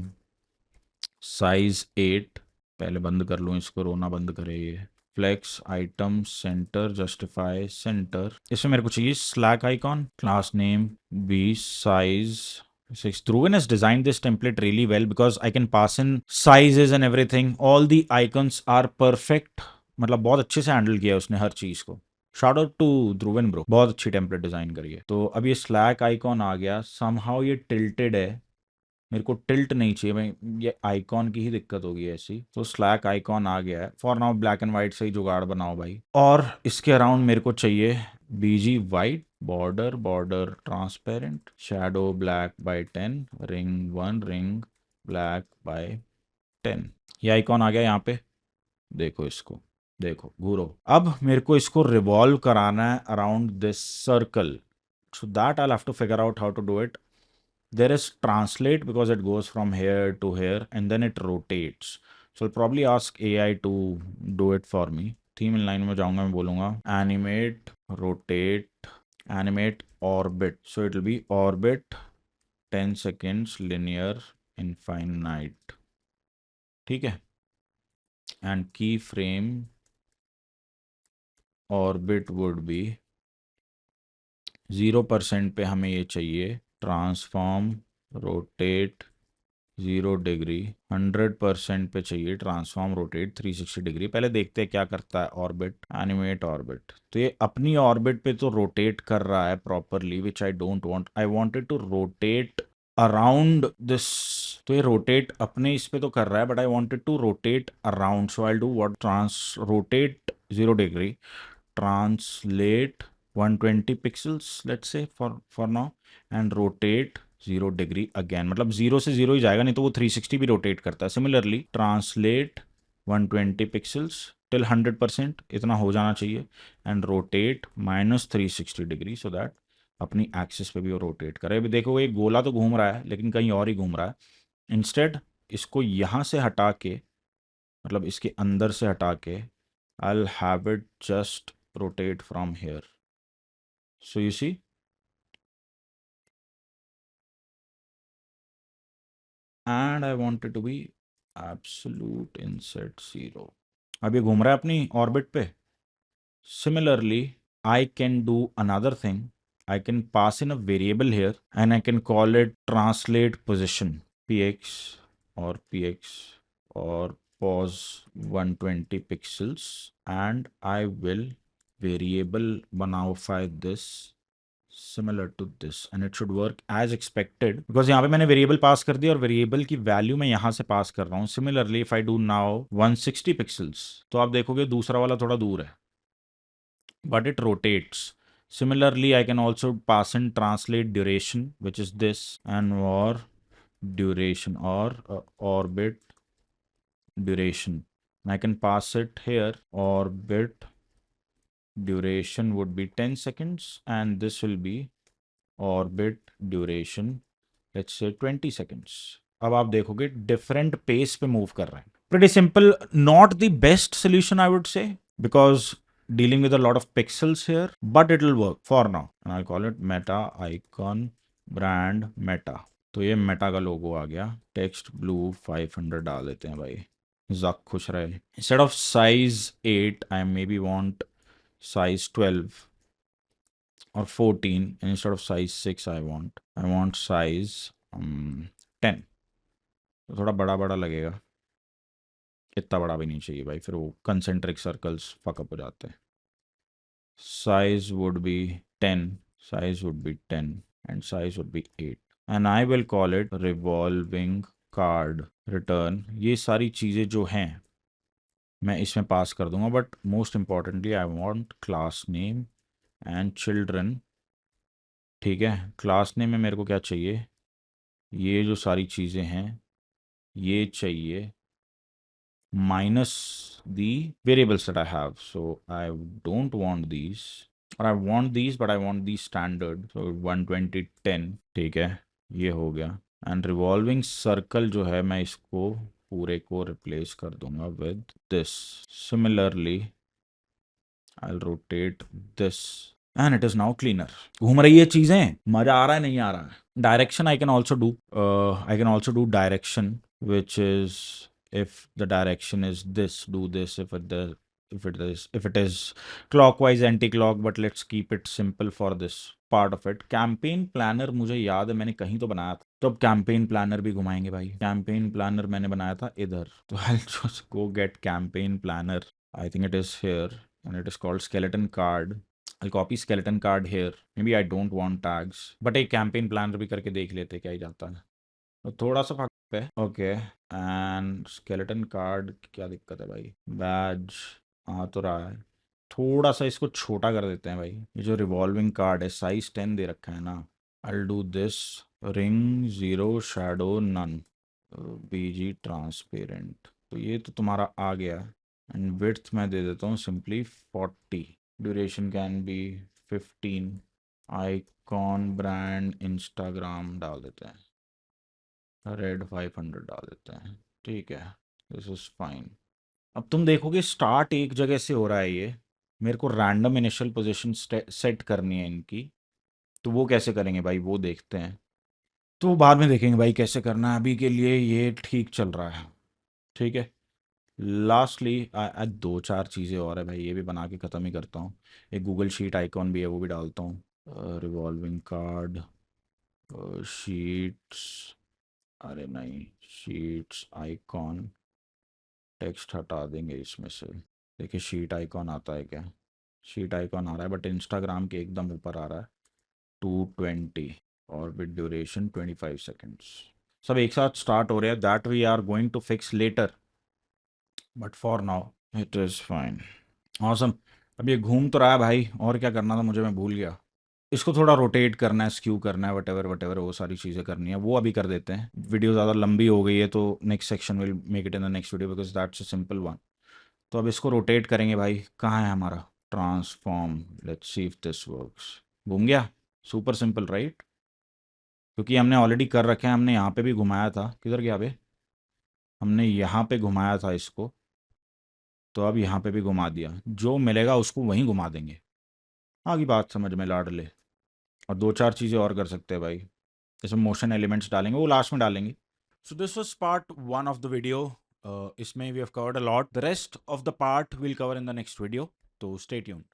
size 8. पहले बंद कर लूँ इसको, रोना बंद करे ये. Flex item centre justify center. इसमें मेरे को चाहिए Slack icon. Class name be size 6. Dhruvan has designed this template really well because I can pass in sizes and everything. All the icons are perfect. मतलब बहुत अच्छे से हैंडल किया है उसने हर चीज़ को. Shout out to Dhruvan bro, बहुत अच्छी टेम्पलेट डिज़ाइन करी है. तो अब ये स्लैक आइकॉन आ गया. समहाउ ये टिल्टेड है. मेरे को टिल्ट नहीं चाहिए भाई, ये आइकॉन की ही दिक्कत होगी ऐसी. तो स्लैक आइकॉन आ गया है. For now black and white से ही जुगाड़ बनाओ भाई. और इसके अराउंड मेरे को चाहिए BG white. Border border transparent. Shadow black by 10. Ring 1 ring black by 10. ये आइकॉन आ गया यहाँ पे. देखो इसको, देखो घूरो. अब मेरे को इसको रिवॉल्व कराना है around this circle. So that I have to figure out how to do it. There is translate because it goes from here to here and then it rotates. So I'll probably ask AI to do it for me. Theme inline में जाऊंगा, मैं बोलूँगा animate rotate animate orbit. So it will be orbit 10 seconds linear infinite. ठीक है. And keyframe orbit would be 0% पे हमें ये चाहिए. Transform rotate 0 degree. 100% पे चाहिए ट्रांसफॉर्म रोटेट 360 डिग्री. पहले देखते हैं क्या करता है ऑर्बिट. Animate orbit. तो ये अपनी ऑर्बिट पे तो रोटेट कर रहा है properly, which I don't want. I wanted to rotate around this. तो ये रोटेट अपने इस पे तो कर रहा है, but I wanted to rotate around. So I do what, trans rotate 0 degree. Translate 120 pixels let's say for now. And rotate 0 degree again. मतलब 0 से 0 ही जाएगा, नहीं तो वो 360 भी रोटेट करता है. सिमिलरली ट्रांसलेट 120 पिक्सल्स टिल 100%, इतना हो जाना चाहिए. And rotate -360 degree so that अपनी एक्सिस पे भी वो रोटेट करे. अभी देखो ये गोला तो घूम रहा है लेकिन कहीं और ही घूम रहा है. इंस्टेड इसको यहाँ से हटा के, मतलब इसके अंदर से हटा के, I'll have it just rotate from here. So you see, and I want it to be absolute inset 0. अब ये घूम रहा है अपनी ऑर्बिट पे। Similarly, I can do another thing. I can pass in a variable here and I can call it translate position px or pause 120 pixels, and I will variable banify this similar to this and it should work as expected because यहाँ पे मैंने वेरिएबल पास कर दिया और वेरिएबल की वैल्यू मैं यहाँ से पास कर रहा हूँ। Similarly if I do now 160 pixels तो आप देखोगे दूसरा वाला थोड़ा दूर है but it rotates. Similarly, I can also pass in translate duration, which is this, and or duration or orbit duration. And I can pass it here. Orbit duration would be 10 seconds, and this will be orbit duration, let's say 20 seconds. अब आप देखोगे different pace पे move कर रहा है. Pretty simple, not the best solution I would say because dealing with a lot of pixels here, but it will work for now. And I'll call it meta icon brand meta. तो ये मेटा का लोगो आ गया. टेक्स्ट ब्लू 500 डाल देते हैं भाई, जक खुश रहे. Instead of size 8 I may be want size 12 or 14, and instead of size 6 I want size 10. तो थोड़ा बड़ा बड़ा लगेगा, इतना बड़ा भी नहीं चाहिए भाई, फिर वो कंसेंट्रिक सर्कल्स फकअप हो जाते हैं. Size would be 10, size would be 10 and size would be 8 and I will call it revolving card return. ये सारी चीज़ें जो हैं मैं इसमें पास कर दूंगा, but most importantly I want class name and children. ठीक है, क्लास नेम में मेरे को क्या चाहिए, ये जो सारी चीज़ें हैं ये चाहिए minus the variables that I have. So I don't want these, or I want these but I want these standard. So 120 10. ठीक है, ये हो गया. एंड रिवॉल्विंग सर्कल जो है मैं इसको पूरे को रिप्लेस कर दूंगा with this. Similarly I rotate this and it is now cleaner. घूम रही है चीजें, मजा आ रहा है नहीं आ रहा है. Direction I can also do, I can also do direction, which is if the direction is this, do this. If it is clockwise, anti-clock, but let's keep it simple for this part of it. Campaign planner मुझे याद है मैंने कहीं तो बनाया था, तो अब कैंपेन प्लानर भी घुमाएंगे भाई. कैंपेन प्लानर मैंने बनाया था इधर, तो I just go get campaign planner. I think it is here and it is called skeleton card. I'll copy skeleton card here. Maybe I don't want tags, but एक campaign planner भी करके देख लेते क्या ही जाता है. तो थोड़ा सा फक पे. ओके, एंड skeleton card क्या दिक्कत है भाई, बैज आ तो रहा है. थोड़ा सा इसको छोटा कर देते हैं भाई. ये जो रिवॉल्विंग कार्ड है साइज 10 दे रखा है ना. I'll do this ring 0 shadow none BG transparent. तो ये तो तुम्हारा आ गया. एंड विड्थ मैं दे देता हूँ simply 40. Duration can be 15. Icon brand Instagram डाल देते हैं, रेड 500 डाल देते हैं. ठीक है, दिस इज फाइन. अब तुम देखोगे स्टार्ट एक जगह से हो रहा है ये. मेरे को रैंडम इनिशियल पोजीशन सेट करनी है इनकी, तो वो कैसे करेंगे भाई वो देखते हैं. तो वो बाद में देखेंगे भाई कैसे करना है, अभी के लिए ये ठीक चल रहा है. ठीक है, लास्टली दो चार चीज़ें और है भाई, ये भी बना के ख़त्म ही करता हूँ. एक गूगल शीट आइकॉन भी है, वो भी डालता हूँ. रिवॉल्विंग कार्ड शीट्स, अरे नहीं, शीट्स आइकॉन. टेक्स्ट हटा देंगे इसमें से. देखिए शीट आइकॉन आता है क्या, शीट आइकॉन आ रहा है बट इंस्टाग्राम के एकदम ऊपर आ रहा है 220 और विद ड्यूरेशन 25 सेकेंड्स. सब एक साथ स्टार्ट हो रहे हैं, that we are going to fix later, but for now it is fine. Awesome. अब ये घूम तो रहा है भाई, और क्या करना था मुझे, मैं भूल गया. इसको थोड़ा रोटेट करना है, स्क्यू करना है, वटेवर वटेवर वो सारी चीज़ें करनी है, वो अभी कर देते हैं. वीडियो ज़्यादा लंबी हो गई है तो next section will make it in the next video because that's a simple one. तो अब इसको रोटेट करेंगे भाई. कहाँ है हमारा transform, let's see if this works. घूम गया, सुपर सिंपल राइट, क्योंकि हमने ऑलरेडी कर रखे हैं. हमने यहाँ पे भी घुमाया था, किधर गया बे, हमने यहाँ पे घुमाया था इसको, तो अब यहाँ पे भी घुमा दिया. जो मिलेगा उसको वहीं घुमा देंगे. आगे बात समझ में लाडले. और दो चार चीज़ें और कर सकते हैं भाई, इसमें मोशन एलिमेंट्स डालेंगे, वो लास्ट में डालेंगे. So this was part 1 of the video. इसमें we have covered a lot. The rest of the part will cover in the next video, तो स्टे ट्यून्ड.